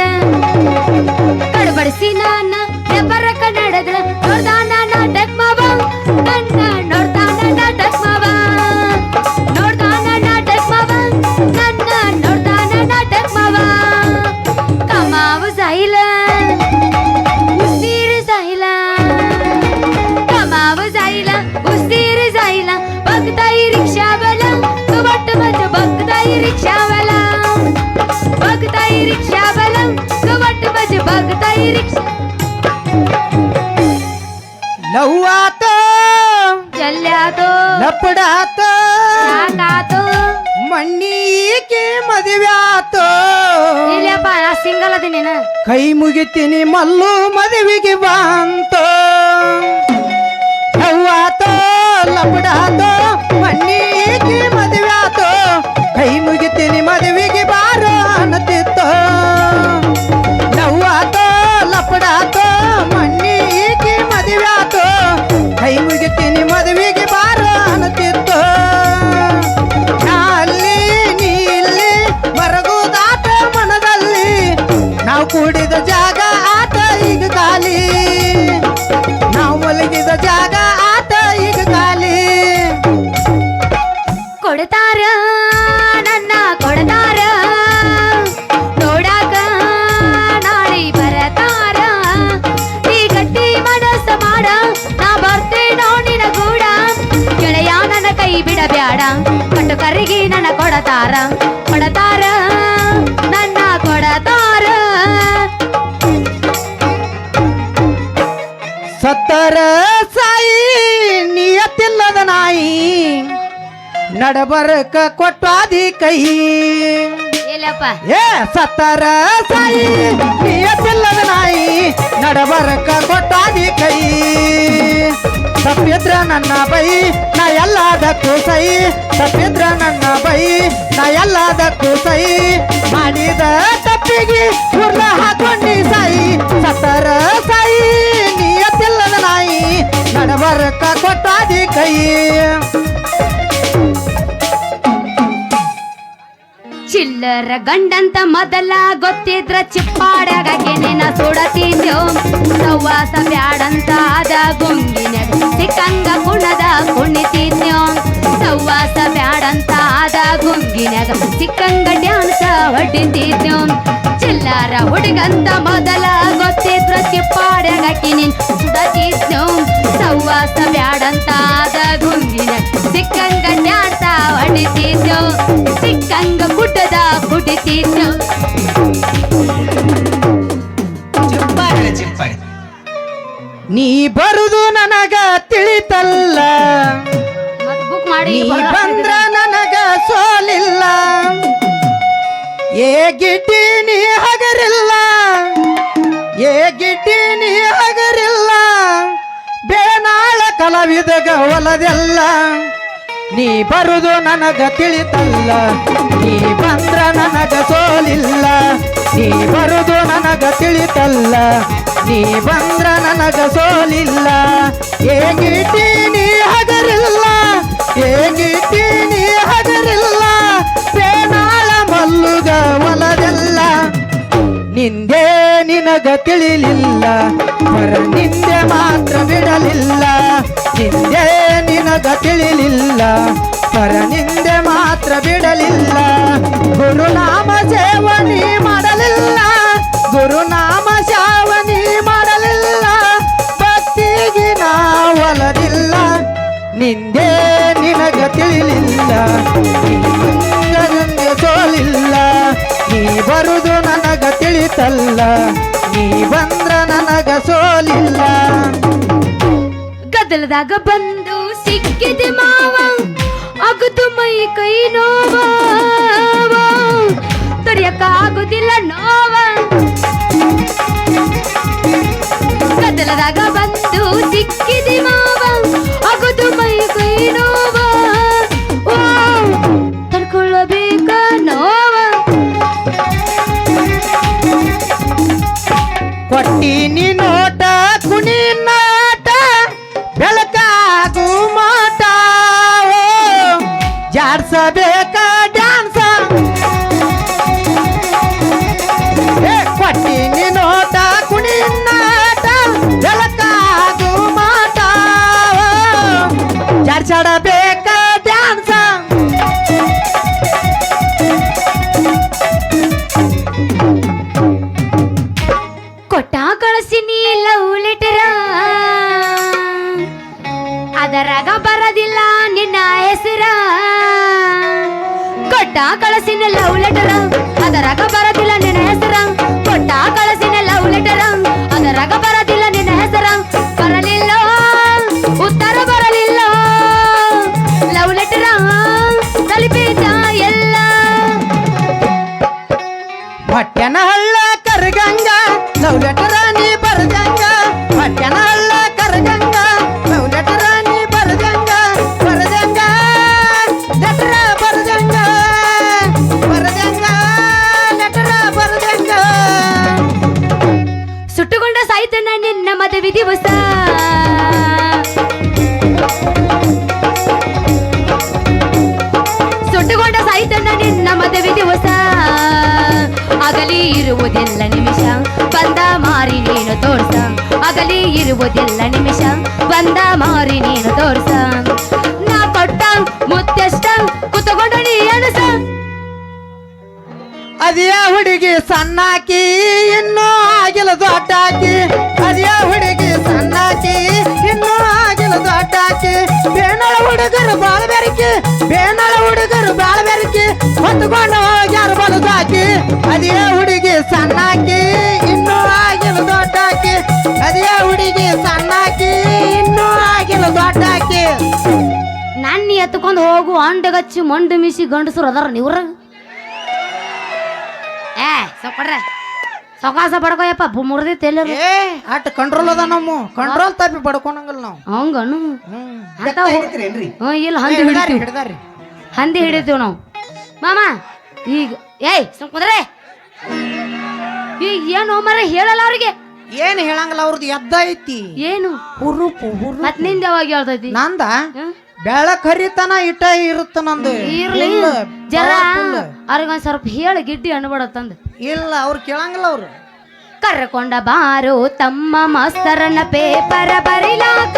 ಗಡಬಡಿಸಿ ನಾನ ವ್ಯಾಪಾರಕ್ಕೆ ನಡೆದ್ರೆ, ನೋಡ್ದಾನ ನಾಟಕ್ ಮಾವ, ನನ್ನ ನೋಡ್ದಾನ ನಾಟಕ್ ಮಾವ, ನೋಡ್ದಾನ ನಾಟಕ್ ಮಾವ, ನನ್ನ ನೋಡ್ದಾನ ನಾಟಕ್ ಮಾವ. ಕಮಾವು ಸಾಯಿಲ ಉಸ್ತೀರಿ ಸಾಯಿಲ, ಕಮಾವು ಸಾಯಿಲ ಉಸ್ತೀರಿ ಸಾಯಿಲ, बघताई रिक्षावाला तो वाट माझ्या बघताई रिक्षावाला, बघताई रिक्षावाला तो वाट माझ्या बघताई रिक्षा. लहुआत जल्ल्यातो लपडात नाकातो ಮಣ್ಣಿಗೆ ಮದುವ್ಯಾತ, ಇಲ್ಲಪ್ಪ ನಾ ಸಿಂಗಲ್ ಅದೀನಿ ನಾ. ಕೈ ಮುಗಿತೀನಿ ಮಲ್ಲು ಮದುವೆಗೆ ಬಂತ. ಲಹುಆತ ಲಪಡಾತ ಮಣ್ಣಿಗೆ ಮದುವ್ಯಾತ, ಕೈ ಮುಗಿತೀನಿ ಮದುವೆಗೆ ಬಾರ ಅನ್ನತಿತ್ತ. ಲಹುಆತ ಲಪಡಾತ ಮಣ್ಣಿಗೆ ಮದುವ್ಯಾತ, ಕೈ ಮುಗಿತೀನಿ ಮದುವೆಗೆ ಬಾರ ಅನ್ನತಿತ್ತ. ಅಲ್ಲಿ ಕೊಡತಾರ ಕೊಡತಾರ ನನ್ನ ಕೊಡತಾರ. ಸತ್ತರ ಸಾಯಿ ನಿಯತ್ತಿಲ್ಲದ ನಾಯಿ ನಡಬರಕ ಕೊಟ್ಟಾದಿ ಕೈ. ಇಲ್ಲಪ್ಪ ಏ ಸತ್ತರ ಸಾಯಿ ನಿಯತ್ತಿಲ್ಲದ ನಾಯಿ ನಡಬರಕ ಕೊಟ್ಟಾದಿ ಕೈ. ತಪ್ಪಿದ್ರ ನನ್ನ ಬೈ ನಾ ಎಲ್ಲದಕ್ಕೂ ಸೈ. ತಪ್ಪಿದ್ರ ನನ್ನ ಬೈ ನಾ ಎಲ್ಲದಕ್ಕೂ ಸೈ. ಮಾಡಿದ ತಪ್ಪಿಗೆ ಉರ್ಲ ಹಾಕೊಂಡಿ ಸಾಯಿ. ಸತ್ತರ ಸಾಯಿ ನಿಯತ್ತಿಲ್ಲದ ನಾಯಿ ನಡಬರಕ ಕೊಟ್ಟಾದಿ ಕೈ. ಚಿಲ್ಲರ ಗಂಡಂತ ಮೊದಲ ಗೊತ್ತಿದ್ರ ಚಿಪ್ಪಾಡ್ಯಾಗೆ ನೆನ ಸುಡತಿದ್ಯೋ. ಸವಾಸ ಬ್ಯಾಡಂತ ಅದ ಗುಂಗಿನ್ಯಾಗ ಸಿಕ್ಕಂಗ ಕುಣದ ಕುಣಿತಿದ್ಯೋ. ಸವಾಸ ಬ್ಯಾಡಂತ ಅದ ಗುಂಗಿನ್ಯಾಗ ಸಿಕ್ಕಂಗ ಡ್ಯಾನ್ಸ ಹೊಡಿತಿದ್ಯೋ. ಚಿಲ್ಲರ ಹುಡುಗಂತ ಮೊದಲ ಗೊತ್ತಿದ್ರ ಚಿಪ್ಪಾಡ್ಯಾಗೆ ನೀನ್ ಸುಡತಿದ್ಯೋ. ಸವಾಸ ಬ್ಯಾಡಂತ ಅದ ಗುಂಗಿನ್ಯಾಗ ಸಿಕ್ಕಂಗ ಡ್ಯಾನ್ಸ ಹೊಡಿತಿದ್ಯೋ. ಸಿಕ್ಕಂಗ ಗುಡ್ಡದ ಕುಡಿತಿದ್ಯೋ. ಚಿಪ್ಪಾಳೆ ಚಿಪ್ಪಾಳೆ ನೀ ಬರುದು ನನಗ ತಿಳಿತಲ್ಲ. ಮತ್ ಬುಕ್ ಮಾಡಿ ನೀ ಬಂದ್ರ ನನಗ ಸೋಲಿಲ್ಲ. ಏ ಗಿಡ್ಡಿ ನೀ ಹಗರಿಲ್ಲ. ಏ ಗಿಡ್ಡಿ ನೀ ಹಗರಿಲ್ಲ. ಬೇನಾಳ ಕಲಾವಿದಗ ಹೊಲದೆಲ್ಲ. ನೀ ಬರುದು ನನಗ ತಿಳಿತಲ್ಲ. ನೀ ಬಂದ್ರ ನನಗ ಸೋಲಿಲ್ಲ. ನೀ ಬರುದು ನನಗ ತಿಳಿತಲ್ಲ. ನೀ ಬಂದ್ರ ನನಗ ಸೋಲಿಲ್ಲ. ಏ ಗಿಟ್ಟಿ ನೀ ಹಗರಿಲ್ಲ. ಏ ಗಿಟ್ಟಿ ನೀ ಹಗರಿಲ್ಲ. ಬೇನಾಳ ಮಲ್ಲುಗ ಹೊಲದೆಲ್ಲ. ನಿಂದೆ ನಿನಗ ತಿಳಿಲಿಲ್ಲ. ಹೊರ ನಿಂದೆ ಮಾತ್ರ ಬಿಡಲಿಲ್ಲ. ನಿಂದೆ ನಿನಗ ತಿಳಿಲಿಲ್ಲ. ಹೊರ ನಿಂದೆ ಮಾತ್ರ ಬಿಡಲಿಲ್ಲ. ಗುರುನಾಮ ಸೇವನಿ ಮಾಡಲಿಲ್ಲ. ಗುರುನಾಮ ಶಾವನಿ ಮಾಡಲಿಲ್ಲ. ಭಕ್ತಿಗೆ ನಾ ಒಲದಿಲ್ಲ. ನಿಂದೆ ನಿನಗ ತಿಳಿಲಿಲ್ಲ. ನಿನಗೆ ಸೋಲಿಲ್ಲ. ನೀ ಬರುದು ನನಗ ತಿಳಿತಲ್ಲ. ನೀ ಬಂದ್ರ ನನಗ ಸೋಲಿಲ್ಲ. ಗದ್ದಲದಾಗ ಬಂದು ಸಿಕ್ಕಿದೆ ಮಾವ ಅಗದು ಮೈ ಕೈ ನೋವ. ತಡಿಯಕ್ಕ ಆಗುದಿಲ್ಲ ನೋವ. ಗದ್ದಲದಾಗ ಬಂದು ಸಿಕ್ಕಿದೆ ಮಾವ ಅಗದು ಮೈ ಕೈ ನೋವ. ತಡ್ಕೊಳ್ಳಬೇಕ ನೋವ. ಕೊಟ್ಟಿನಿ ನೋಟ ಕುಣಿ ನಾಟ ಬೆಳಕಾಗು ಮಾಟ. ಜಾಡ್ಸಬೇಕ ಡ್ಯಾನ್ಸ. ಕೊಟ್ಟಿನಿ ನೋಟ ಕುಣಿ ನಾಟ ಬೆಳಕಾಗು ಮಾಟ. ಜಾಡ್ಸಾಡಬೇಕ ಡ್ಯಾನ್ಸ. ಕೊಟ್ಟ ಕಳಿಸಿನಿ ಲವ್ ಲೆಟರ ಅದರಾಗ ಬರದಿಲ್ಲ ನಿನ್ನ ಹೆಸರ. ಕೊಟ್ಟ ಕಳಿಸಿನ ಲವ್ ಲೆಟರ ಅದರಾಗ ಬರದಿಲ್ಲ ನಿನ್ನ ಹೆಸರ. ಕೊಟ್ಟ ಕಳಿಸಿನ ಲವ್ ಲೆಟರ ಅದರಾಗ ಬರದಿಲ್ಲ ನಿನ್ನ ಹೆಸರ. ಬರಲಿಲ್ಲ ಉತ್ತರ ಬರಲಿಲ್ಲ. ಲವ್ ಲೆಟರ ತಲುಪಿದ ಎಲ್ಲ. ಹೊಟ್ಟೆನ ಹಳ್ಳ ಕರ್ಗಂಗ ಲವ್ ಲೆಟರ ನೀ ಬರ್ದಂಗ. ಹೊಟ್ಟೆನ ಹಳ್ಳ ಕರ್ಗಂಗ ಲವ್ ಲೆಟರ ನೀ ಬರ್ದಂಗ. ಬರ್ದಂಗ ಲೆಟರ ಬರ್ದಂಗ. ಬರ್ದಂಗ ಲೆಟರ ಬರ್ದಂಗ. ಸುಟ್ಟುಕೊಂಡ ಸಾಯ್ತನ ನಿನ್ನ ಮದುವೆ ದಿವಸ. ಸುಟ್ಟುಕೊಂಡ ಸಾಯ್ತನ ನಿನ್ನ ಮದುವೆ ದಿವಸ. ಅಗಲಿ ಇರುವುದೆಲ್ಲ ನಿಮಿಷ ಬಂದ ಮಾರಿ ನೀನು ತೋರ್ಸ. ಅಗಲಿ ಇರುವುದೆಲ್ಲ ನಿಮಿಷ ಬಂದ ಮಾರಿ ನೀನು ತೋರ್ಸ. ನಾ ಕೊಟ್ಟ ಮುತ್ತೆಷ್ಟ ಕುತಗೊಂಡ ನೀ ಅನಸ. ಅದ್ಯಾ ಹುಡುಗಿ ಸಣ್ಣಾಕಿ ಇನ್ನೂ ಆಗಿಲ್ಲ ದೊಡ್ಡಾಕಿ. ಅದ್ಯಾ ಹುಡುಗಿ ಸಣ್ಣಾಕಿ ಇನ್ನೂ ಆಗಿಲ್ಲ ದೊಡ್ಡಾಕಿ. ಬೇನಳ ಹುಡುಗರು ಬಾಳ್ಬೇಕು ಬೆರಕಿ ಬೇನಳ ಹುಡುಗರು ಬಾಳ ಬೆರಕಿ ಹೊತ್ತುಕೊಂಡು ಹೋಗ್ಯಾರ ಬಲದಾಕಿ ಅದೇ ಹುಡುಗಿ ಸಣ್ಣಾಕಿ ಇನ್ನೂ ಆಗಿಲ್ಲ ದೊಡ್ಡಾಕಿ ಅದೇ ಹುಡುಗಿ ಸಣ್ಣಾಕಿ ಇನ್ನೂ ಆಗಿಲ್ಲ ದೊಡ್ಡಾಕಿ ನನ್ನ ಎತ್ಕೊಂಡು ಹೋಗು ಅಂಡಗಚ್ಚಿ ಮಂಡು ಮಿಸಿ ಗಂಡಸರು ಅದಾರ ನೀವ್ರ ಏ ಸೊಕ್ಕೊಡ್ರೆ ಸೊಕಾಸ ಬಡ್ಕೋಯಪ್ಪ ಮುರಿದೈತೆ ಎಲ್ಲರೂ ಏ ಅಟ್ ಕಂಟ್ರೋಲ್ ಅದ ನಮ್ಮ ಕಂಟ್ರೋಲ್ ತಪ್ಪಿ ಬಡ್ಕೊಳಂಗಲ್ಲ ನಾವು ಹಂಗನು ಹಿಡಿತೀರೇನ್ರಿ ಇಲ್ಲ ಹಂದಿ ಹಿಡಿತೀವಿ ಹಿಡ್ದಾರಿ ಹಂದಿ ಹಿಡಿತೀವಿ ನಾವು ಮಾಮ ಈಗ ಏಯ್ ಸುಮ್ಕುದ್ರೆ ಈಗ ಏನು ಮರ ಹೇಳಲ್ಲ ಅವ್ರಿಗೆ ಏನ್ ಹೇಳಂಗಿಲ್ಲ ಅವ್ರದ್ದು ಎದ್ದ ಐತಿ ಏನು ಹುರುಪು ಹುರು ಮತ್ ನಿಂದ ಯಾವಾಗ ಹೇಳ್ತೈತಿ ನಂದ ಹ್ಮ್? ಬೆಳಕ್ ಹರಿತನ ಇಟ್ಟ ಇರುತ್ತ ನಂದು ಇರ್ಲಿ ಇಲ್ಲ, ಜರ powerful. ಅವ್ರಿಗೊಂದ್ ಸ್ವಲ್ಪ ಹೇಳಿ ಗಿಡ್ಡಿ ಅನ್ಬೇಡತ್ತಂದ ಇಲ್ಲ ಅವ್ರು ಕೇಳಂಗಿಲ್ಲ ಅವ್ರು ಕರ್ಕೊಂಡ ಬಾರೋ ತಮ್ಮ ಮಾಸ್ತರನ ಪೇಪರ ಬರಿಲಾಕ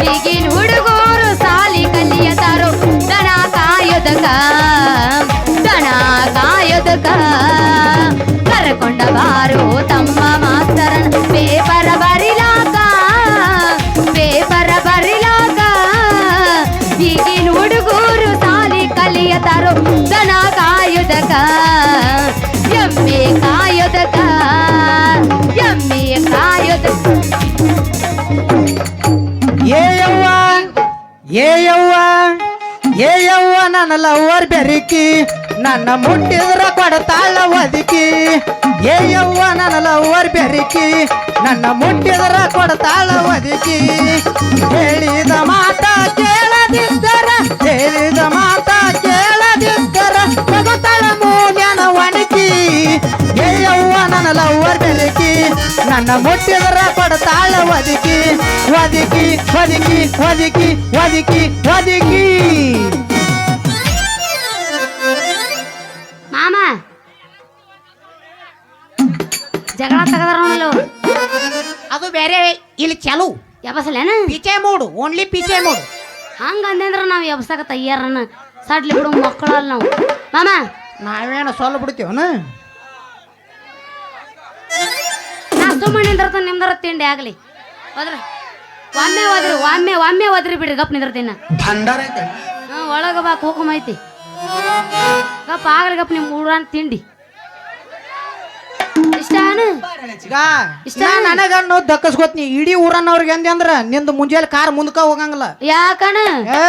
ಈಗಿನ ಹುಡುಗರು ಸಾಲಿ ಕಲಿಯತಾರೋ ದನ ಕಾಯೋದಕ ಕರ್ಕೊಂಡ ಬಾರೋ ತಮ್ಮ ಮಾಸ್ತರನ ಪೇಪರ ಬರಿಲಾಕ ಈಗಿನ ಹುಡುಗರು ಸಾಲಿ ಕಲಿಯತಾರೋ ದನ ಕಾಯೋದಕ ಎಮ್ಮೆ ಕಾಯೋದಕ ಏ ಯವ್ವ ನನ್ನ ಲವರ್ ಬೆರಕಿ ನನ್ನ ಮುಟ್ಟಿದ್ರ ಕೊಡತಾಳ ಒದಕಿ ಏ ಯವ್ವ ನನ್ನ ಲವರ್ ಬೆರಕಿ ನನ್ನ ಮುಟ್ಟಿದ್ರ ಕೊಡತಾಳ ಒದಕಿ ಹೇಳಿದ ಮಾತ ಕೇಳದಿದ್ದರ ತಗೋತಾಳ ಮೂಲ್ಯನ ಒಣಕಿ ಏ ಯವ್ವ ನನ್ನ ಲವರ್ ಬೆರಕಿ ನನ್ನ ಮುಟ್ಟಿದ್ರ ಕೊಡತಾಳ ಒದಕಿ ಮಾಮ ಜಗಳ ತಗದಾರ ನೋಡಲ್ಲ ಅದು ಬೇರೆ ಇಲ್ಲಿ ಚಾಲು ಯಬಸಲೇನ ಪೀಚೆ ಮೂಡು ಓನ್ಲಿ ಪೀಚೆ ಮೂಡು ಹಂಗ ಅಂದ್ರ ನಾವ್ ಯಬಸಾಕ ತಯ್ಯಾರನ್ನ ಸಡ್ಲಿ ಬಿಡು ಮಕ್ಕಳಲ್ಲ ನಾವು ಮಾಮ ನಾವೇನು ಸೊಲ್ಲ ಬಿಡ್ತೀವನ ನಾ ಸುಮ್ಮನೆ ನಿಂದಿರ್ತಾನೆ ನಿಮ್ದರ ತಿಂಡಿ ಆಗ್ಲಿ ಹೋದ್ರ ಒಮ್ಮೆ ಓದ್ರಿ ಬಿಡ್ರಿ ಗಪ್ ನಿಂದಿರ್ತೀನಿ ಭಂಡಾರ ಐತೆ ಒಳಗ ಬಾ ಹೋಗಮ್ ಐತಿ ಗಪ್ ಆಗ್ಲಿ ಗಪ್ ನಿಮ್ ಊರನ್ ತಿಂಡಿ ಇಷ್ಟಾನು ಇಷ್ಟ ನನಗನ್ನು ದಕ್ಕಸ್ಕೊತ್ನಿ ಇಡೀ ಊರನ್ನವ್ರಿಗೆ ಎಂದೆ ಅಂದ್ರ ನಿಂದು ಮುಂಜಾನೆ ಕಾರ್ ಮುಂದಕ ಹೋಗಂಗಿಲ್ಲ ಯಾಕಣ ಏ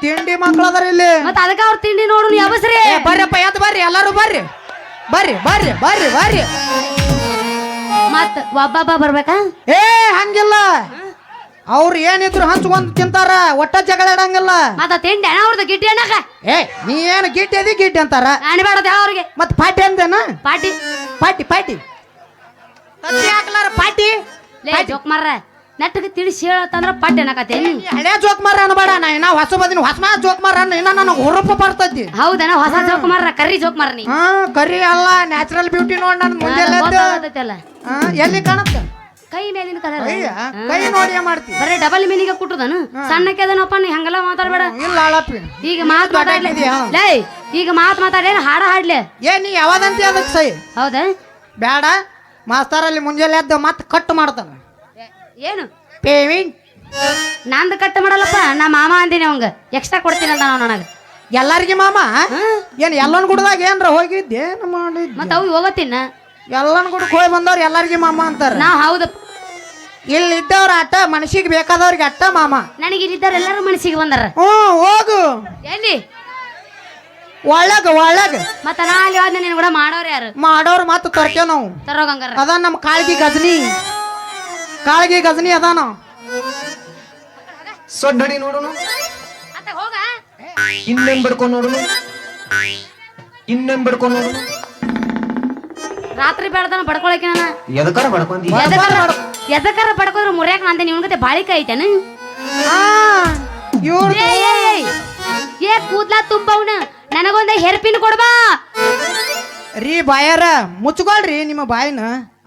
ತಿಂಡಿ ಮಕ್ಳು ಅದಾರ ಇಲ್ಲಿ ಮತ್ತ ಅದಕ್ಕ ಅವ್ರ ತಿಂಡಿ ನೋಡು ಯಬಸ್ರಿ ಏ, ಬರ್ರಪ್ಪ ಎದ್ದು ಬರ್ರಿ ಎಲ್ಲಾರು ಬರ್ರಿ ಮತ್ ಒಬ್ಬ ಬರ್ಬೇಕಾ ಏ ಹಂಗಿಲ್ಲ ಅವ್ರು ಏನಿದ್ರು ಹಂಚ್ಕೊಂಡ್ ತಿಂತಾರ ಒಟ್ಟ ಜಗಳ ಇಡಂಗಿಲ್ಲ ಮತ್ತ ತಿಂಡಿ ಅಣ್ಣ ಅವ್ರದ್ದು ಗಿಡ್ಡಿ ಅಣ್ಣಕ ಏ ನೀ ಏನು ಗಿಟ್ಟಿ ಅಂತಾರ ಅನ್ಬೇಡದ ಅವ್ರಿಗೆ ಮತ್ ಪಾಟಿ ಅಂದೇನ ಪಾಟಿ ಪಾಟಿ ತತ್ತಿ ಹಾಕ್ಲಾರ ಪಾಟಿ ಲೇ ಜೋಕ್ ಮಾರ್ರ ನೆಟ್ಟಗೆ ತಿಳಿಸಿ ಹೇಳತ್ತಂದ್ರ ಪಾಟಿ ಅನ್ನಕತ್ತೇನಿ ಹಳೆ ಜೋಕ್ ಮಾರ ಅನ್ಬೇಡ ನಾ ಹೊಸ ಬದಿನ ಹೊಸ ಜೋಕ್ ಮಾರ ಇನ್ನ ನನಗೆ ಹುರುಪ ಬರ್ತೈತಿ ಹೌದನ ಹೊಸ ಜೋಕ್ ಮಾರ್ರ ಕರ್ರಿ ಜೋಕ್ ಮಾರ ನೀ ಹಾ ಕರಿ ಅಲ್ಲ ನ್ಯಾಚುರಲ್ ಬ್ಯೂಟಿ ನೋಡ್ ನನ್ ಮುಂಜಾನೆ ಎದ್ದು. ಗೊತ್ತಾಗತ್ತಲ್ಲ ಹಾ, ಎಲ್ಲಿ ಕಾಣತ್ತ ಕೈ ಮೇಲಿನ ಕಲರ್ ಕೈ ನೋಡಿ ಮಾಡ್ತಿ ಬರೀ ಡಬಲ್ ಮೀನಿಗೆ ಕುಟ್ಟದನು ಸಣ್ಣಕ್ಕೆ ಅದನಪ್ಪ ನೀ ಹಂಗೆಲ್ಲ ಮಾತಾಡ್ಬೇಡ ಇಲ್ಲ ಅಳಪ್ಪಿ ಈಗ ಮಾತ್ ಮಾತಾಡ್ಲಿ ದೊಡ್ಡಾಗಿದ್ಯಾ? ಲೇ ಈಗ ಮಾತಾಡೇನ ಹಾಡ ಹಾಡ್ಲೆ ಏ ನೀ ಯಾವ್ದಂತಿ ಅದಕ್ಕೆ ಸೈ ಹೌದಾ ಬೇಡ ಮಾಸ್ತರಲ್ಲಿ ಮುಂಜಾನೆ ಎದ್ದು ಮತ್ತೆ ಕಟ್ ಮಾಡ್ತಾನ ಏನು ಪೇಮೆಂಟ್ ನಂದು ಕಟ್ ಮಾಡಲ್ಲಪ್ಪ ನಾ ಮಾಮ ಅಂದಿನಿ ಅವಂಗ ಎಕ್ಸ್ಟ್ರಾ ಕೊಡ್ತೀನಿ ಅಂತ ನಾವು ನನಗ ಎಲ್ಲಾರ್ಗಿ ಮಾಮ ಏನ್ ಎಲ್ಲನ್ ಗುಡ್ದಾಗ ಏನ್ರ ಹೋಗಿದ್ದೆ ಏನ್ ಮಾಡಿದ್ದೆ ಮತ್ತ ಅವ್ ಹೋಗತ್ತಿನ ಎಲ್ಲನ್ ಗುಡಕ್ ಹೋಗಿ ಬಂದವ್ರು ಎಲ್ಲಾರ್ಗಿ ಮಾಮ ಅಂತಾರ ನಾ ಹೌದು ಇಲ್ಲಿ ಇದ್ದವ್ರ ಅಟ್ಟ ಮನಸ್ಸಿಗೆ ಬೇಕಾದವ್ರಿಗೆ ಅಟ್ಟ ಮಾಮ ನನಗೆ ಇಲ್ಲಿದ್ದಾರ ಎಲ್ಲರೂ ಮನಸ್ಸಿಗೆ ಬಂದಾರ ಹೋಗು ಎಲ್ಲಿ ಒಳಗ ಮತ್ತ ನಾ ಅಲ್ಲಿ ಹೋದ್ನ ನೀನ್ ಕೂಡ ಮಾಡೋರು ಯಾರು ಮಾಡೋರು ಮತ್ತೆ ತರ್ತೇವ್ ನಾವು ತರೋಗಂಗಾರ ಅದ ನಮ್ಮ ಕಾಳ್ಗಿ ಗಜನಿ ಅದಾನ ಸೊಡ್ಡಡಿ ನೋಡುನು ಅತ್ತ ಹೋಗ ಇನ್ನೇನ್ ಬಡ್ಕೊಂಡ್ ನೋಡುನು ರಾತ್ರಿ ಬೇಡದನ ಬಡ್ಕೊಳಕ್ಕೆ ನಾನು ಎದಕಾರ ಬಡ್ಕೊಂಡಿ ಎದಕ್ಕಾರ ಬಡ್ಕೋದ್ರ ಮುರ್ಯಾಕ ನಂದೆ ನಿಮ್ನ ಗತೆ ಬಾಳಿಕೆ ಐತೇನು ಇವ್ರ ಏ ಕೂದ್ಲಾ ತುಂಬವನ ನನಗೊಂದ ಹೆರ್ಪಿನ್ ಕೊಡ್ಬಾ ರೀ ಬಾಯಾರ ಮುಚ್ಕೊಳ್ರಿ ನಿಮ್ಮ ಬಾಯಿನ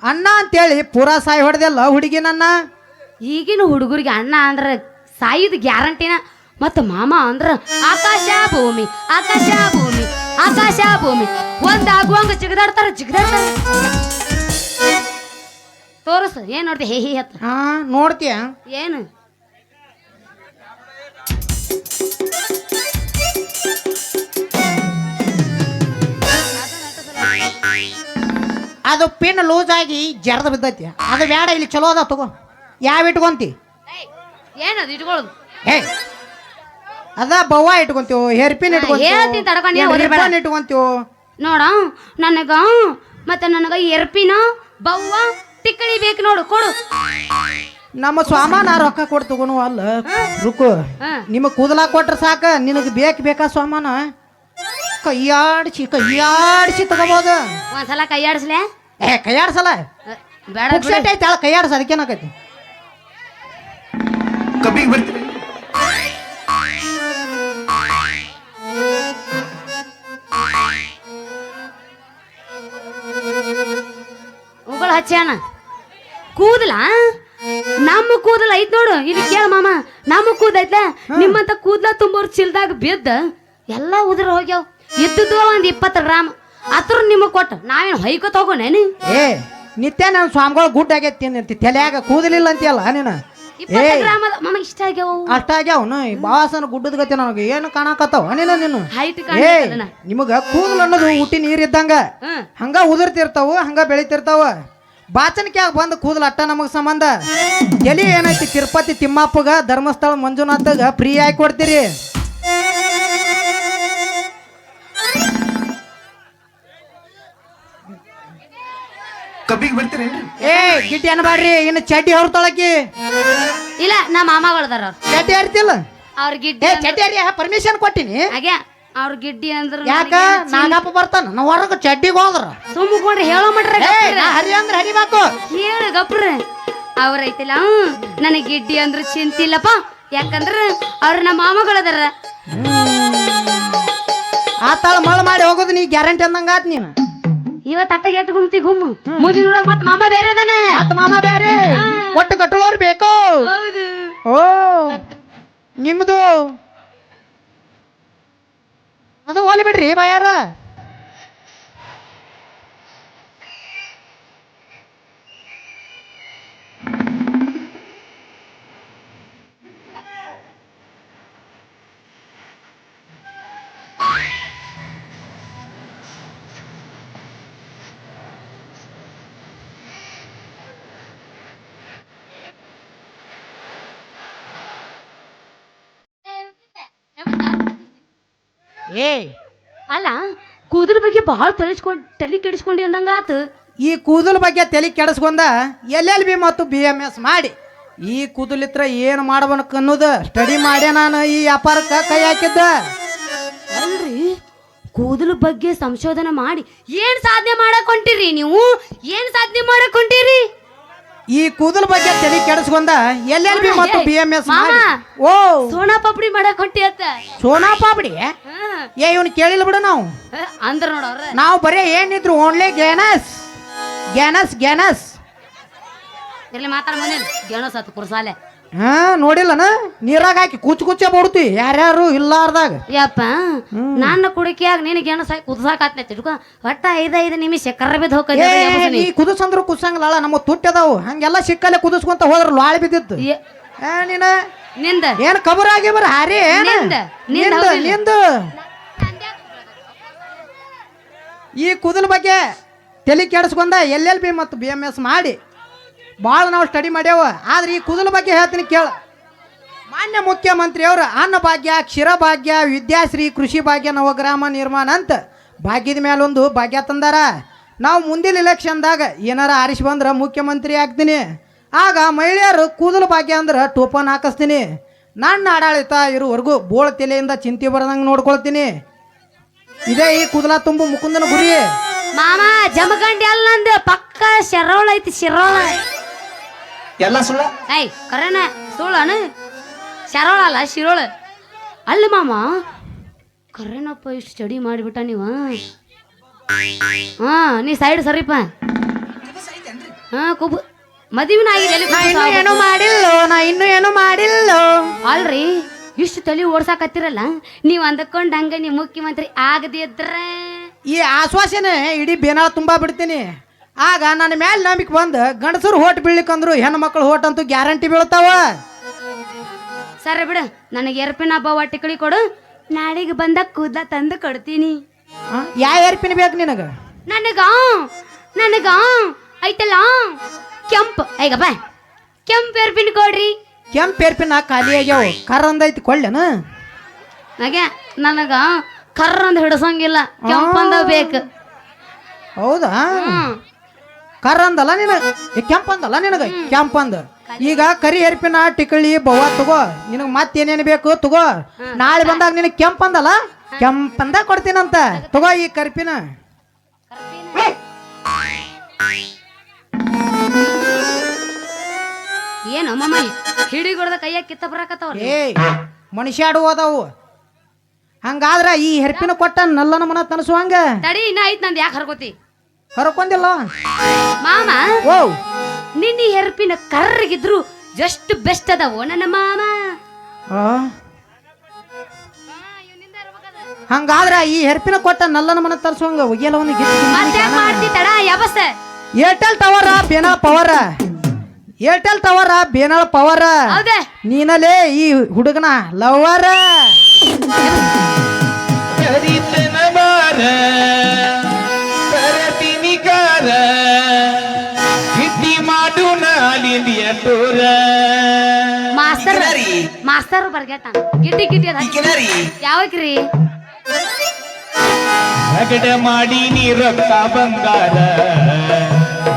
ಅಣ್ಣ ಅಂತೇಳಿ ಪೂರಾ ಸಾಯಿ ಹೊಡೆದಲ್ಲ ಹುಡುಗಿ ನನ್ನ ಈಗಿನ ಹುಡುಗರಿಗೆ ಅಣ್ಣ ಅಂದ್ರ ಸಾಯಿದ್ ಗ್ಯಾರಂಟಿನ ಮತ್ತ ಮಾಮ ಅಂದ್ರ ಆಕಾಶ ಭೂಮಿ ಒಂದಾಗುವಂಗ ಜಿಗದಾಡ್ತಾರ ತೋರಸ್ ಏನ್ ನೋಡ್ತಿ ಹೇ ಹೇ ಹತ್ತ ಹಾ ನೋಡ್ತೀಯ ಏನು ಅದು ಪಿನ್ ಲೂಸ್ ಆಗಿ ಜರ್ದ ಬಿದ್ದೈತಿ ಅದು ಬೇಡ ಇಲ್ಲಿ ಚಲೋ ಅದ ತಗೋ ಯಾವ ಇಟ್ಕೊಂತಿ ಏನದು ಇಟ್ಕೊಳ್ಳೋದು ಏ ಅದ ಬವ್ವ ಇಟ್ಕೊಂತೀವೋ ಹೇರ್ ಪಿನ್ ಹೇಳ್ತೀನಿ ತಡ್ಕೊಂಡು ನೀನು ಒದರ್ಬೇಡ. ಇಟ್ಕೊಂತೀವೋ ನೋಡ ನನಗ ಮತ್ತೆ ನನಗ ಎರ್ಪಿನ ಬವ್ವ ತಿಕ್ಕಳಿ ಬೇಕು ನೋಡು ಕೊಡು. ನಮ್ಮ ಸ್ವಾಮಾನ ರೊಕ್ಕ ಕೊಟ್ಟು ತಗೋನು ಅಲ್ಲ ರುಕು ಹಾ. ನಿಮಗೆ ಕೂದಲ ಕೊಟ್ರೆ ಸಾಕ ನಿನಗೆ ಬೇಕಾ ಸ್ವಾಮಾನ ಕೈಯಾಡಿಸಿ ತಗೋಬೋದು ಒಂದ್ಸಲ ಕೈ ಆಡಿಸ್ಲೆ ಕೈಯಾಡ್ಸಲ್ಲ ಬೇಡ ಪುಕ್ಸಟ್ಟೆ ಐತೆ ಕೈಯಾಡ್ಸ ಅದಕ್ಕೇನಾಕೈತಿ ಕಬ್ಬಿಗೆ ಬರ್ತೀರಿ ಉಗುಳು ಹಚ್ಚಾನ ಕೂದಲ ನಮ್ಮ ಕೂದಲ ಐತ್ ನೋಡು ಇಲ್ಲಿ ಕೇಳ ಮಾಮ ನಮ್ಮ ಕೂದ ಐತ್ಲ ನಿಮ್ಮಂತ ಕೂದಲ ತುಂಬೋರ್ ಚೀಲ್ದಾಗ ಬಿದ್ದ ಎಲ್ಲ ಉದ್ರ ಹೋಗ್ಯಾವ ಇದ್ದದ್ದು ಒಂದ್ 20 ಗ್ರಾಮ್ ಅತ್ರ ನಿಮಗ್ ಕೊಟ್ಟ ನಾವೇನು ಹೊಯ್ಕೋ ತಗೋನೇನು ಏ ನಿತ್ಯ ನನ್ನ ಸ್ವಾಮಿಗಳು ಗುಡ್ ಆಗೈತಿ ಅಂತಿ ತಲೆಯಾಗ ಕೂದಲಿಲ್ಲ ಅಂತೀಯಲ್ಲ ನೀನು 20 ಗ್ರಾಮ್ ಅದ ಮಾಮ ಇಷ್ಟ ಆಗ್ಯಾವ ಅಷ್ಟಾಗ್ಯಾವನು ಬಾಸನ ಗುಡ್ಡದ ಗತಿ ನನಗೆ ಏನು ಕಾಣಕತ್ತಾವ ನೀನು ಹೈಟ್ ಏ ನಿಮಗ ಕೂದಲು ಅನ್ನೋದು ಹುಟ್ಟಿ ನೀರಿದ್ದಂಗ ಹಂಗ ಉದುರ್ತಿರ್ತಾವ ಹಂಗ ಬೆಳಿತಿರ್ತಾವ ಬಾಚನಿಕ್ಯಾಗ ಬಂದು ಕೂದಲು ಅಟ್ಟ ನಮಗ್ ಸಂಬಂಧ ಎಲಿ ಏನೈತಿ ತಿರುಪತಿ ತಿಮ್ಮಪ್ಪಗ ಧರ್ಮಸ್ಥಳ ಮಂಜುನಾಥಗ ಫ್ರೀ ಆಗಿ ಕೊಡ್ತೀರಿ ಕಬ್ಬಿಗೆ ಬರ್ತೀರಿ ಏ ಗಿಡ್ಡಿ ಅನ್ಬಾಡ್ರಿ ಇನ್ನು ಚಡ್ಡಿ ಹೊರತೊಳಕಿ ಇಲ್ಲ ನಮ್ಮ ಮಾಮಗಳದಾರ ಅವ್ರು ಚಡ್ಡಿ ಹರಿತಿಲ್ಲ ಅವ್ರ ಗಿಡ್ಡಿ ಏ ಚಡ್ಡಿ ಹರಿ ಪರ್ಮಿಷನ್ ಕೊಟ್ಟಿನಿ ಹಾಗೆ ಅವ್ರ ಗಿಡ್ಡಿ ಅಂದ್ರ ಯಾಕ ನಾಗಪ್ಪ ಬರ್ತಾನ ನಾ ಹೊರಗ ಚಡ್ಡಿಗೆ ಹೋದ್ರ ಸುಮ್ಮಕೊಂಡ್ರೆ ಹೇಳೋ ಮಟ್ರ ಹರಿ ಅಂದ್ರೆ ಹರಿಬೇಕು ಹೇಳು ಗಪ್ರ ಅವ್ರೈತಿಲ್ಲ ನನಗೆ ಗಿಡ್ಡಿ ಅಂದ್ರ ಚಿಂತಿಲ್ಲಪ್ಪ ಯಾಕಂದ್ರ ಅವ್ರ ನಮ್ಮ ಮಾಮಗಳದಾರ ಆ ತಾಳ ಮಳ ಮಾಡಿ ಹೋಗೋದು ನೀ ಗ್ಯಾರಂಟಿ ಅಂದಂಗ ಆತ್ ನೀನು ಇವತ್ತು ಅಟ್ಟಗೆ ಎಟ್ಟು ಗುಮ್ತಿ ಗುಮ್ಮು ಮುಂದಿನ ನೋಡಕ್ ಮತ್ ಮಾಮ ಬೇರೆ ಅದಾನೆ ಅತ್ತ ಮಾಮ ಬೇರೆ ಒಟ್ಟು ಕಟ್ಟುವವ್ರು ಬೇಕು ಓ ನಿಮ್ದು ಅದು ಹೋಲಿ ಬಿಡ್ರಿ ಬಾಯಾರ ಏ ಅಲ್ಲ ಕೂದಲ ಬಗ್ಗೆ ಬಹಳ ತಲೆ ಕೆಡಿಸ್ಕೊಂಡಿ ಅಂದಂಗ ಆತು ಈ ಕೂದಲ ಬಗ್ಗೆ ತಲೆ ಕೆಡಿಸ್ಕೊಂಡ LLB ಮತ್ತು BMS ಮಾಡಿ ಈ ಕೂದಲಿತ್ರ ಏನು ಮಾಡ್ಬೇಕು ಅನ್ನೋದು ಸ್ಟಡಿ ಮಾಡ್ಯ ನಾನು ಈ ವ್ಯಾಪಾರಕ್ಕೆ ಕೈ ಹಾಕಿದ್ದ ಅಲ್ರಿ ಕೂದಲ ಬಗ್ಗೆ ಸಂಶೋಧನೆ ಮಾಡಿ ಏನ್ ಸಾಧನೆ ಮಾಡಕ್ ಹೊಂಟಿರಿ ನೀವು ಏನ್ ಸಾಧನೆ ಮಾಡಕ್ ಹೊಂಟಿರಿ ಈ ಕೂದಲ ಬಗ್ಗೆ ತಲೆ ಕೆಡಿಸ್ಕೊಂಡ LLB ಮತ್ತು BMS ಮಾಡಿ ಓ ಸೋನಾ ಪಾಪಡಿ ಮಾಡಕ್ ಹೊಂಟಿ ಅತ್ತ ಸೋನಾ ಪಾಪಡಿ ಏ ಇವನು ಕೇಳಿಲ್ಲ ಬಿಡು ನಾವು ಅಂದ್ರ ನೋಡವ್ರ ನಾವು ಬರೀ ಏನಿದ್ರು ಓನ್ಲಿ ಗ್ಯಾನಸ್ ಇರ್ಲಿ ಮಾತಾಡ ಮನೆ ಗೆಣಸ್ ಆತು ಕುರ್ಸಾಲೆ ಹಾ ನೋಡಿಲ್ಲನ ನೀರಾಗ ಹಾಕಿ ಕುಚ್ಚ ಬಿಡ್ತಿ ಯಾರ್ಯಾರು ಇಲ್ಲಾರ್ದಾಗ ಯಪ್ಪ ನನ್ನ ಕುಡಿಕೆಯಾಗ ನೀನು ಗೆಣಸ್ ಹಾಕಿ ಕುದ್ಸಾಕತ್ನೆ ತಿಳ್ಕೊ ಒಟ್ಟ 5 ನಿಮಿಷ ಕರ್ರ ಬಿದ್ದು ನೀ ಕುದಿಸಂದ್ರು ಕುದಿಸಂಗಿಲ್ಲ ನಮ್ಮ ತುಟ್ಟದಾವು ಹಂಗೆಲ್ಲ ಸಿಕ್ಕಲ್ಲೇ ಕುದಿಸ್ಕೊಂತ ಹೋದ್ರ ಲಾಳಿ ಬಿದ್ದಿತ್ತು ನೀನ ನಿಂದ ಏನ್ ಕಬರ್ ಆಗಿ ಬರ ಹಾರಿ ನಿಂದು ಈ ಕೂದಲ ಬಗ್ಗೆ ತಲೆ ಕೆಡಿಸ್ಕೊಂಡ LLB ಮತ್ತು BMS ಮಾಡಿ ಭಾಳ ನಾವು ಸ್ಟಡಿ ಮಾಡ್ಯಾವ ಆದ್ರೆ ಈ ಕೂದಲ ಬಗ್ಗೆ ಹೇಳ್ತೀನಿ ಕೇಳ ಮಾನ್ಯ ಮುಖ್ಯಮಂತ್ರಿಯವರು ಅನ್ನ ಭಾಗ್ಯ ಕ್ಷೀರ ಭಾಗ್ಯ ವಿದ್ಯಾಶ್ರೀ ಕೃಷಿ ಭಾಗ್ಯ ನವಗ್ರಾಮ ನಿರ್ಮಾಣ ಅಂತ ಭಾಗ್ಯದ ಮೇಲೊಂದು ಭಾಗ್ಯ ತಂದಾರ ನಾವು ಮುಂದಿನ ಇಲೆಕ್ಷನ್ದಾಗ ಏನಾರ ಆರಿಸಿ ಬಂದ್ರೆ ಮುಖ್ಯಮಂತ್ರಿ ಆಗ್ತೀನಿ ಆಗ ಮಹಿಳೆಯರು ಕೂದಲು ಭಾಗ್ಯ ಅಂದ್ರೆ ಟೋಪನ್ ಹಾಕಿಸ್ತೀನಿ ನನ್ನ ಆಡಳಿತ ಇರೋವರೆಗೂ ಬೋಳ ತಲೆಯಿಂದ ಚಿಂತೆ ಬರದಂಗೆ ನೋಡ್ಕೊಳ್ತೀನಿ ಇದೇ ಈ ಕೂದಲ ತುಂಬು ಮುಕುಂದನ ಗುರಿ ಮಾಮ ಜಮಖಂಡಿ ಅಲ್ಲ ನಂದು ಪಕ್ಕ ಶಿರೋಳ ಐತಿ ಶಿರೋಳ ಎಲ್ಲ ಸುಳ್ಳ ಐ ಕರೆನ ಸುಳ್ಳನ ಶರೋಳ ಅಲ್ಲ ಶಿರೋಳ ಅಲ್ಲ ಮಾಮ ಕರೆನಪ್ಪ ಇಷ್ಟು ಸ್ಟಡಿ ಮಾಡಿಬಿಟ್ಟ ನೀವ ಹಾ ನೀ ಸೈಡ್ ಸರಿಪ ಹಾ ಕುಬ್ ಮದುವಿನ ಏನು ಮಾಡಿಲ್ಲ ಅಲ್ರಿ ಇಷ್ಟು ತಲೆ ಓಡ್ಸಾಕತ್ತಿರಲ್ಲ ನೀವ್ ಅಂದಕೊಂಡ್ ಹಂಗ ನೀ ಮುಖ್ಯಮಂತ್ರಿ ಆಗದಿದ್ರ ಈ ಆಶ್ವಾಸನೆ ಇಡೀ ಬೇನಾಳ ತುಂಬಾ ಬಿಡ್ತೀನಿ ಆಗ ನನ್ನ ಮೇಲೆ ನಂಬಿಕೆ ಬಂದು ಗಂಡಸರು ಹೋಟ್ ಬೀಳ್ಲಿಕ್ಕಂದ್ರು ಹೆಣ್ಣು ಮಕ್ಕಳು ಹೋಟ್ ಅಂತೂ ಗ್ಯಾರಂಟಿ ಬೀಳ್ತಾವ ಸರಿ ಬಿಡು ನನಗೆ ಎರ್ಪಿನ ಹಬ್ಬ ಹೊಟ್ಟಿಕಳಿ ಕೊಡು ನಾಳೆಗೆ ಬಂದ ಕೂದಲ ತಂದು ಕೊಡ್ತೀನಿ ಯಾ ಏರ್ಪಿನ ಬೇಕು ನಿನಗ ನನಗ ನನಗ ಐತಲ್ಲ ಕೆಂಪ್ ಐಗಪ್ಪ ಕೆಂಪ್ ಏರ್ಪಿನ್ ಕೊಡ್ರಿ. ಕೆಂಪ್ ಏರ್ಪಿನ ಖಾಲಿ ಆಗ್ಯಾವ, ಕರಂದೈತಿ ಕೊಳ್ಳೇನ? ಹಾಗೆ ನನಗ ಕರ್ರಂದ್ ಹಿಡ್ಸಂಗಿಲ್ಲ, ಕೆಂಪಂದ ಬೇಕು. ಹೌದಾ? ಕರಂದಲ್ಲ ನಿನ ಕೆಂಪಂದಲ್ಲ ನಿನಗ ಕೆಂಪಂದ. ಈಗ ಕರಿ ಎರ್ಪಿನ ಟಿಕಳಿ ಬವ್ವ ತಗೋ, ನಿನಗ್ ಮತ್ತೇನೇನು ಬೇಕು ತಗೋ. ನಾಳೆ ಬಂದಾಗ ನಿನಗೆ ಕೆಂಪಂದಲ್ಲ ಕೆಂಪಂದ ಕೊಡ್ತೀನಂತ ತಗೋ ಈ ಕರ್ಪಿನ. ಏನು ಮಮ್ಮ ಹಿಡಿಗೊಡ್ದ ಕೈಯಾಗ ಕಿತ್ತ ಬರಾಕತ್ತವ್ರ. ಏ ಮನುಷ್ಯ ಆಡುವುದವು. ಹಂಗಾದ್ರ ಈ ಹೆರ್ಪಿನ ಕೊಟ್ಟ ನಲ್ಲನ ಮನ ತನಸುವಂಗ ತಡಿ ಇನ್ನ ಐತ್ ನಂದು ಯಾಕೆ ಹರ್ಕೋತಿ ಹೊರಕೊಂದಿಲ್ಲ ಮಾಮ. ಓ ನಿನ್ನ ಹೆರ್ಪಿನ ಕರ್ರಗಿದ್ರು ಎಷ್ಟು ಬೆಸ್ಟ್ ಅದಾವೋ ನನ್ನ ಮಾಮ. ಹಂಗಾದ್ರ ಈ ಹೆರ್ಪಿನ ಕೊಟ್ಟ ನಲ್ಲನ ಮನ ತರ್ಸುವಂಗ ಒಯ್ಯಲ್ಲ ಒಂದು ಮತ್ತ್ಯಾಕ್ ಮಾಡ್ತಿ ತಡ ಯಾಬಸ್. ಏರ್ಟೆಲ್ ಟವರ ಬೇನಾಳ ಪವರ, ಏರ್ಟೆಲ್ ಟವರ ಬೇನಾಳ ಪವರ. ಹೌದೇ ನೀನಲೇ ಈ ಹುಡುಗನ ಲವರ. ಮಾಸ್ತರ್ ಮಾಸ್ತರ್ ಬರ್ಗೆಟ ಗಿಟ್ಟಿ ಗಿಟ್ಟಿ ಯಾವಕ್ರಿ ರಗಡ ಮಾಡಿ ನೀ ರೊಕ್ಕ ಬಂಗಾರ,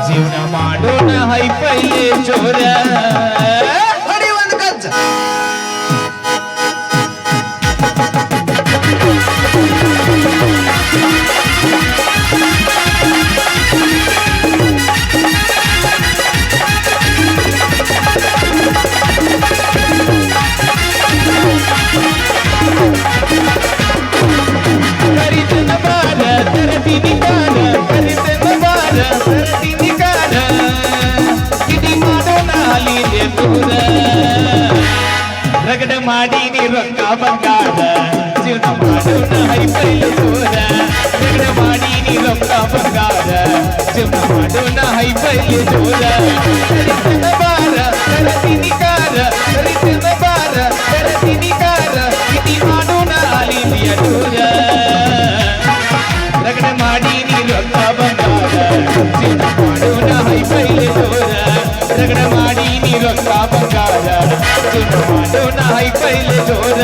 ಜೀವನ ಮಾಡೋಣ ಹೈಫೈಯೇ ಚೋರ. ರಗಡ ಮಾಡಿ ನೀ ರೊಕ್ಕ ಬಂಗಾರ, ಜೀವನ ಮಾಡೋಣ ಹೈಫೈಯೇ ಚೋರ. ರಗಡ ಮಾಡಿ ನೀ ರೊಕ್ಕ ಬಂಗಾರ, ಜೀವನ ಮಾಡೋಣ ಹೈಫೈಯೇ ಚೋರ. ಕರಿತನ ಬಾರ ಕರತಿನಿಕಾರ, ಕರಿತನ ಬಾರ ಕರತಿನಿಕಾರ, ಇತಿ ಮಾಡೋಣ ಅಲಿಲಿಯ ಚೋರ. ರಗಡ ಮಾಡಿ ನೀ ರೊಕ್ಕ ಬಂಗಾರ, ಜೀವನ ಮಾಡೋಣ ಹೈಫೈಯೇ ಚೋರ. ರಗಡ ಮಾಡಿ ನೀ ರೊಕ್ಕ ಬಂಗಾರ, ಜೀವನ ಮಾಡೋಣ ಹೈಫೈಯೇ ಚೋರ.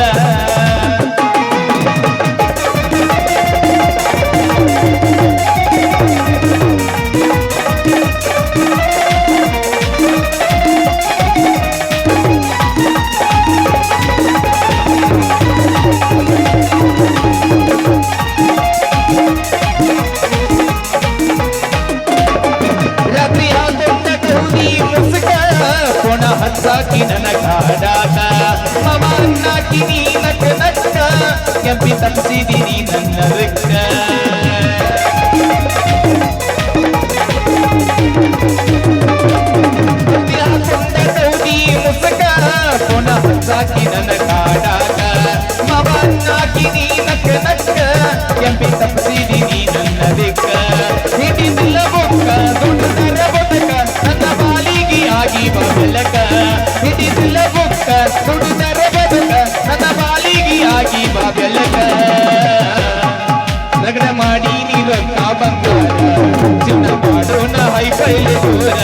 ರಾತ್ರಿ ಹಾಕೊಂಡ ಕೌದಿ ಮುಸುಕ, ಕೊಣ ಹಚ್ಚಾಕಿ ನನ್ನ ಕಾಡಾಟ. ಮಮ ಅನ್ನಾಕಿ ನೀ ನಕ್ಕ ನಕ್ಕ, ಕೆಂಪಿ ತಪ್ಪಿಸಿದಿನಿ ನನ್ನ ರಿಕ್ಕ. ರಾತ್ರಿ ಹಾಕೊಂಡ ಕೌದಿ ಮುಸುಕ, ಕೊಣ ಹಚ್ಚಾಕಿ ನನ್ನ ಕಾಡಾಟ. ಮಮ ಅನ್ನಾಕಿ ನೀ ನಕ್ಕ ನಕ್ಕ, ಕೆಂಪಿ ತಪ್ಪಿಸಿದಿನಿ ನನ್ನ ರಿಕ್ಕ. ಹಿಡಿದಿಲ್ಲ ಬೊಕ್ಕ ದೊಡ್ಡದರ ಬೊಕ್ಕ, ನನ್ನ ಬಾಲಿಗೆ ಆಗಿ ಬೆಳಕ. ಹಿಡಿದಿಲ್ಲ ಬೊಕ್ಕ ದೊಡ್ಡದರ ಬೊಕ್ಕ, ನನ್ನ ಬಾಲಿಗೆ ಆಗಿ ಬೆಳಕ. ರಗಡ ಮಾಡಿ ನೀ ರೊಕ್ಕ ಬಂಗಾರ, ಜೀವನ ಮಾಡೋಣ ಹೈಫೈಯೇ ಚೋರ.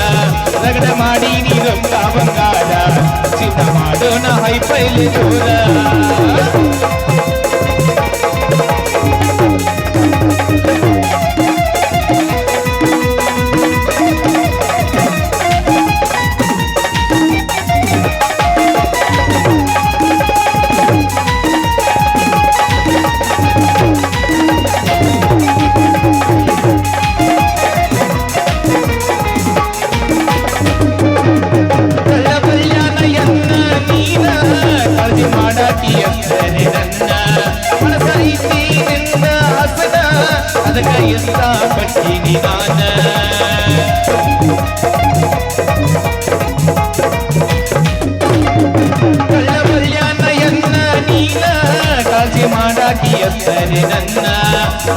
ರಗಡ ಮಾಡಿ ನೀ ರೊಕ್ಕ ಬಂಗಾರ, ಜೀವನ ಮಾಡೋಣ ಹೈಫೈಯೇ ಚೋರ. ಕಾಳಜಿ ಮಾಡಾಕಿ ಅಂದರೆ ನನ್ನ ಮನಸೈತಿ ನಿನ್ನ ಹಸನ, ಅದಕ್ಕ ಎಂತ ಪಟ್ಟಿನಿ ನಾನ. ಕಳ್ಳಬಲ್ಯಾನ ಎನ್ನ ನೀನ, ಕಾಳಜಿ ಮಾಡಾಕಿ ಅಂದರೆ ನನ್ನ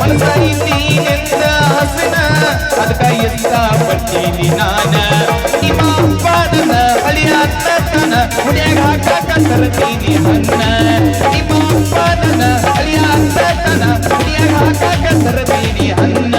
ಮನಸೈತಿ ನಿನ್ನ ಹಸನ, ಅದಕ್ಕ ಎಂತ ಪಟ್ಟಿನಿ ನಾನ. ನಿಮ್ಮ ಅಪ್ಪನ ಅಳಿಯ ತನ ಹುಡ್ಯಾಗ ಹಾಕಾಕ ತರ್ತೀನಿ ಅನ್ನ. ನಿಮ್ಮ ಅಪ್ಪನ ಅಳಿಯ ತನ ಹುಡ್ಯಾಗ ಹಾಕಾಕ ತರ್ತೀನಿ ಅನ್ನ.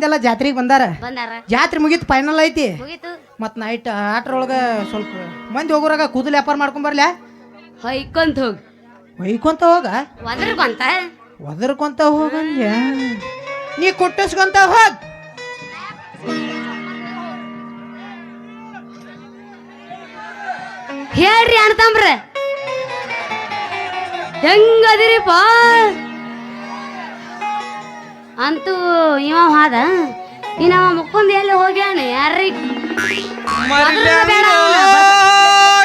ಮಂದಿ ಎಲ್ಲ ಜಾತ್ರೆಗೆ ಬಂದಾರ. ಬಂದಾರ ಜಾತ್ರೆ ಮುಗೀತು, ಫೈನಲ್ ಐತಿ. ಮುಗೀತು. ಮತ್ ನೈಟ್ ಆಟ್ರೊಳಗ ಸ್ವಲ್ಪ ಮಂದಿ ಹೋಗೋರಾಗ ಕೂದಲು ವ್ಯಾಪಾರ ಮಾಡ್ಕೊಂಡ್ ಬರ್ಲ್ಯಾ? ಹೊಯ್ಕೊಂತ ಹೋಗ್ ಒಯ್ಕೊಂತ ಹೋಗ, ಒದರ್ಕೊಂತ ಒದರ್ಕೊಂತ ಹೋಗಂದ್ಯ, ನೀ ಕುಟ್ಟಿಸ್ಕೊಂತ ಹೋಗ್. ಹೇಳ್ರಿ ಅಣ್ತಂಬ್ರ, ಹೆಂಗದಿರಿಪ್ಪ? ಅಂತೂ ಇವ ಹಾದ ಇನ್ನ ಮುಕ್ಕೊಂದ್ ಎಲ್ಲಿ ಹೋಗ್ಯಾನ? ಯಾರಿ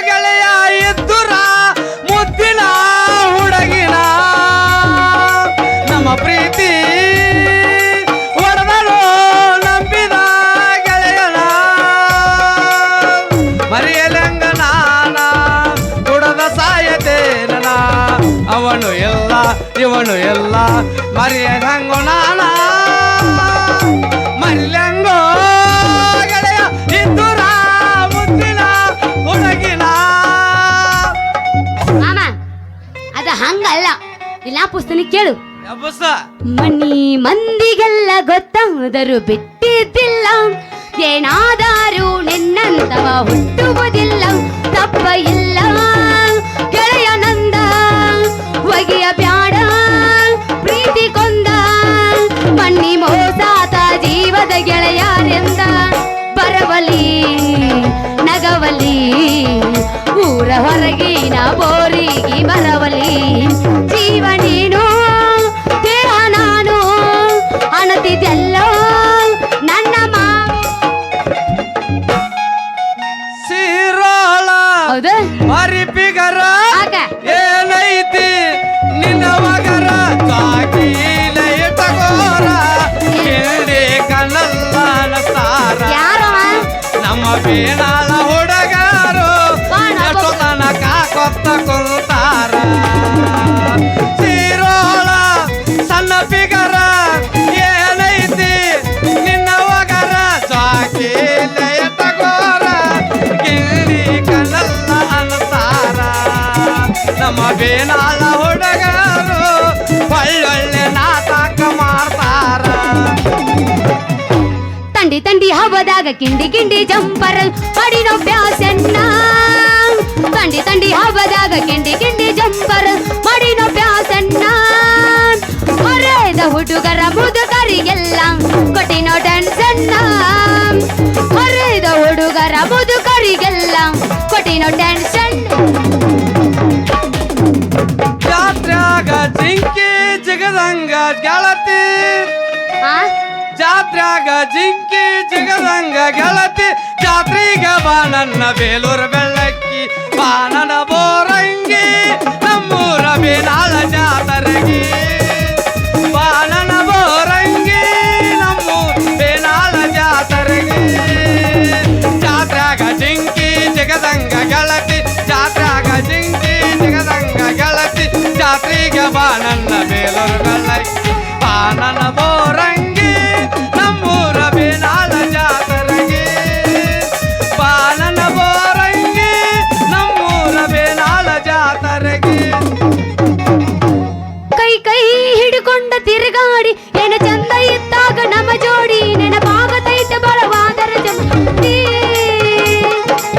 ಗೆಳೆಯ ಎದ್ದುರ ಮುದ್ದಿನ ಹುಡುಗಿನ ನಮ್ಮ ಪ್ರೀತಿ ಒಡದಳು ನಂಬಿದ ಗೆಳೆಯನ ಮರೆಯಲಂಗ ನಾನ ತುಡದ ಸಾಯತೇನ ಅವನು ಎಲ್ಲ ಇವನು ಎಲ್ಲ ಮರೆಯದಂಗು ನಾನ ಮಲ್ಯಂಗೋ ಗೆಳೆಯ ಇದ್ದುರ ಮುದ್ದಿನ ಹುಡುಗಿನ. ಮಾಮ ಅದ ಹಂಗಲ್ಲ, ಇಲ್ಲ ಪುಸ್ತಕ ಕೇಳು. ಯಬ್ಬಸ ಮನಿ ಮಂದಿಗೆಲ್ಲ ಗೊತ್ತಾದರೂ ಬಿಟ್ಟಿದ್ದಿಲ್ಲ, ಏನಾದರೂ ನಿನ್ನಂತವ ಹುಟ್ಟುವುದಿಲ್ಲ. ತಪ್ಪ ಇಲ್ಲ ಗೆಳೆಯ ನಂದ, ಒಗೆಯ ಬ್ಯಾಡ ಪ್ರೀತಿ ಕೊಂದ. ಮಣ್ಣಿ ಮೋಸಾತ ಜೀವದ ಗೆಳೆಯರೆಂದ, ಬರವಲಿ ನಗವಲಿ ಊರ ಹೊರಗಿನ ಬೋರಿಗೆ ಬರವಲಿ. ಜೀವ ನೀನು ದೇಹ ನಾನು ಅಣತಿದ್ದೆಲ್ಲ ನನ್ನ ಸೀರೋಳ ಹೌದು ಮರಿ ಬಿಗರ ಆಗ ಏನೈತಿ ನಿನ್ನ ಮಗರ ಸಾಕಿಲ ಇಟ್ಟಗೋರ ಕಿಂಡಿ ಕಣ್ಣಲ್ಲ ಸಾರ ಯಾರವ ನಮ್ಮ ಬೇನಾಳ ಹುಡುಗರು ಎಷ್ಟೋ ತನಕ ಕೊತ್ತ ಕುಂತಾರ. ಸೀರೋಳ ಸಣ್ಣ ಬಿಗರ ಏನೈತಿ ನಿನ್ನ ಮಗರ ಸಾಕಿಲ ಇಟ್ಟಗೋರ ಕಿಂಡಿ ಕಣ್ಣಲ್ಲ ಅನ್ಸಾರ. ನಮ್ಮ ಬೇನಾಳ ಹುಡುಗರು ಒಳ್ಳೊಳ್ಳೆ ನಾಟಕ ಮಾಡ್ತಾರ. ತಂಡಿ ತಂಡಿ ಹಬ್ಬದಾಗ ಕಿಂಡಿ ಕಿಂಡಿ ಜಂಪರ್ ಮಾಡಿನೋ ಪ್ಯಾಸನ್ನ. ತಂಡಿ ತಂಡಿ ಹಬ್ಬದಾಗ ಕಿಂಡಿ ಕಿಂಡಿ ಜಂಪರ್ ಮಾಡಿನೋ ಪ್ಯಾಸನ್ನ. ಹೊರೆದ ಹುಡುಗರ ಮುದುಕರಿಗೆಲ್ಲ ಕೊಟ್ಟಿನೋ ಟೆನ್ಷನ್ನ. ಹೊರೆದ ಹುಡುಗರ ಮುದುಕರಿಗೆಲ್ಲ ಕೊಟ್ಟಿನೋ ಟೆನ್ಷನ್. ಜಾತ್ರ್ಯಾಗ ಜಿಂಕಿ ಜಿಗದಂಗ ಗೆಳತಿ, ಜಾತ್ರ್ಯಾಗ ಜಿಂಕಿ ಜಿಗದಂಗ ಗೆಳತಿ. ಜಾತ್ರೆಗೆ ಬಾ ನನ್ನ ಬೇಲೂರು ಬೆಳ್ಳಕ್ಕಿ, ಬಾ ನನ್ನ ಬೋರಂಗಿ ನಮ್ಮೂರ ಬೇನಾಳ ಜಾತರಗಿ. ಬಾ ನನ್ನ ಬೋರಂಗಿ ನಮ್ಮೂರ ಬೇನಾಳ ಜಾತರಗಿ. ಜಾತ್ರ್ಯಾಗ ಜಿಂಕಿ ಜಿಗದಂಗ ಗೆಳತಿ, ಜಾತ್ರ್ಯಾಗ ಜಿಂಕಿ ಜಿಗದಂಗ ಗೆಳತಿ. ಜಾತ್ರೆಗೆ ಬಾ ನನ್ನ ಬೇಲೂರು ಬೆಳ್ಳಕ್ಕಿ, ಬಾ ನನ್ನ ಬೋರಂಗಿ ನಮ್ಮೂರ ಬೇನಾಳ ಜಾತರಗಿ. ಬಾ ನನ್ನ ಬೋರಂಗಿ ನಮ್ಮೂರ ಬೇನಾಳ ಜಾತರಗಿ. ಕೈ ಕೈ ಹಿಡ್ಕೊಂಡ ತಿರುಗಾಡಿ ಏನ ಚಂದ ಇದ್ದಾಗ ನಮ್ಮ ಜೋಡಿ ನೆನಪಾಗತೈತೆ ಬಲವಾದರ ಜಂಟಿ.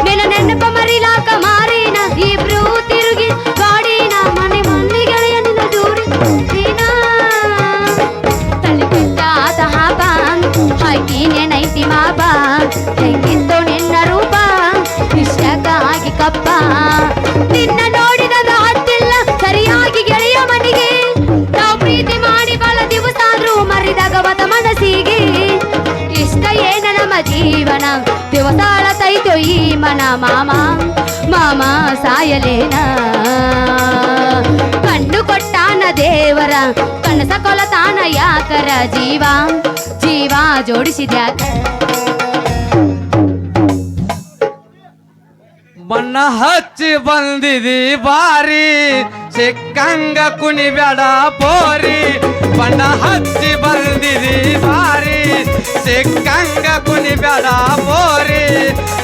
ನಿನ್ನ ನೆನಪ ಮರಿಲಾಕ ಮಾರಿನ ಇಬ್ರು ತಿರುಗಿ ಗಾಡಿನ ಮನೆ ಮಂದಿ ಗೆಳೆಯ ನಿನ್ನ ದೂರಿ ದಿನ. ತಲೆ ಕೆಟ್ಟಾತ ಹಾಪ ಹಾಕಿ ನೆನೈತಿ ಮಾಪ, ಹೆಂಗಿತ್ತು ನಿನ್ನ ರೂಪ ಇಷ್ಟಕ್ಕಾಗಿ ಕಪ್ಪ. ನಿನ್ನ ನೋಡಿದ ಹತ್ತಿಲ್ಲ ಸರಿಯಾಗಿ ಗೆಳೆಯ ಮನೆಗೆ, ನಾವು ಪ್ರೀತಿ ಮಾಡಿ ಬಹಳ ದಿವಸ ಆದ್ರೂ ಮರಿದಾಗ ಮತ ಮನಸ್ಸಿಗೆ. ಇಷ್ಟ ಏನ ನಮ್ಮ ಜೀವನ ದಿವಸ ಅಳತೈತು ಈ ಮನ. ಮಾಮ ಮಾಮ ಸಾಯಲೇನ, ಕಣ್ಣು ಕೊಟ್ಟಾನ ದೇವರ ಕನಸ ಕೊಲತಾನ ಯಾಕರ. ಜೀವ ಜೀವ ಜೋಡಿಸಿದ್ಯಾಕ. ಬಣ್ಣ ಹಚ್ಚಿ ಬಂದಿದಿ ಬಾರಿ, ಸಿಕ್ಕಂಗ ಕುಣಿಬೇಡ ಪೋರಿ. ಬಣ್ಣ ಹಚ್ಚಿ ಬಂದಿದಿ ಬಾರಿ, ಸಿಕ್ಕಂಗ ಕುಣಿಬೇಡ ಪೋರಿ.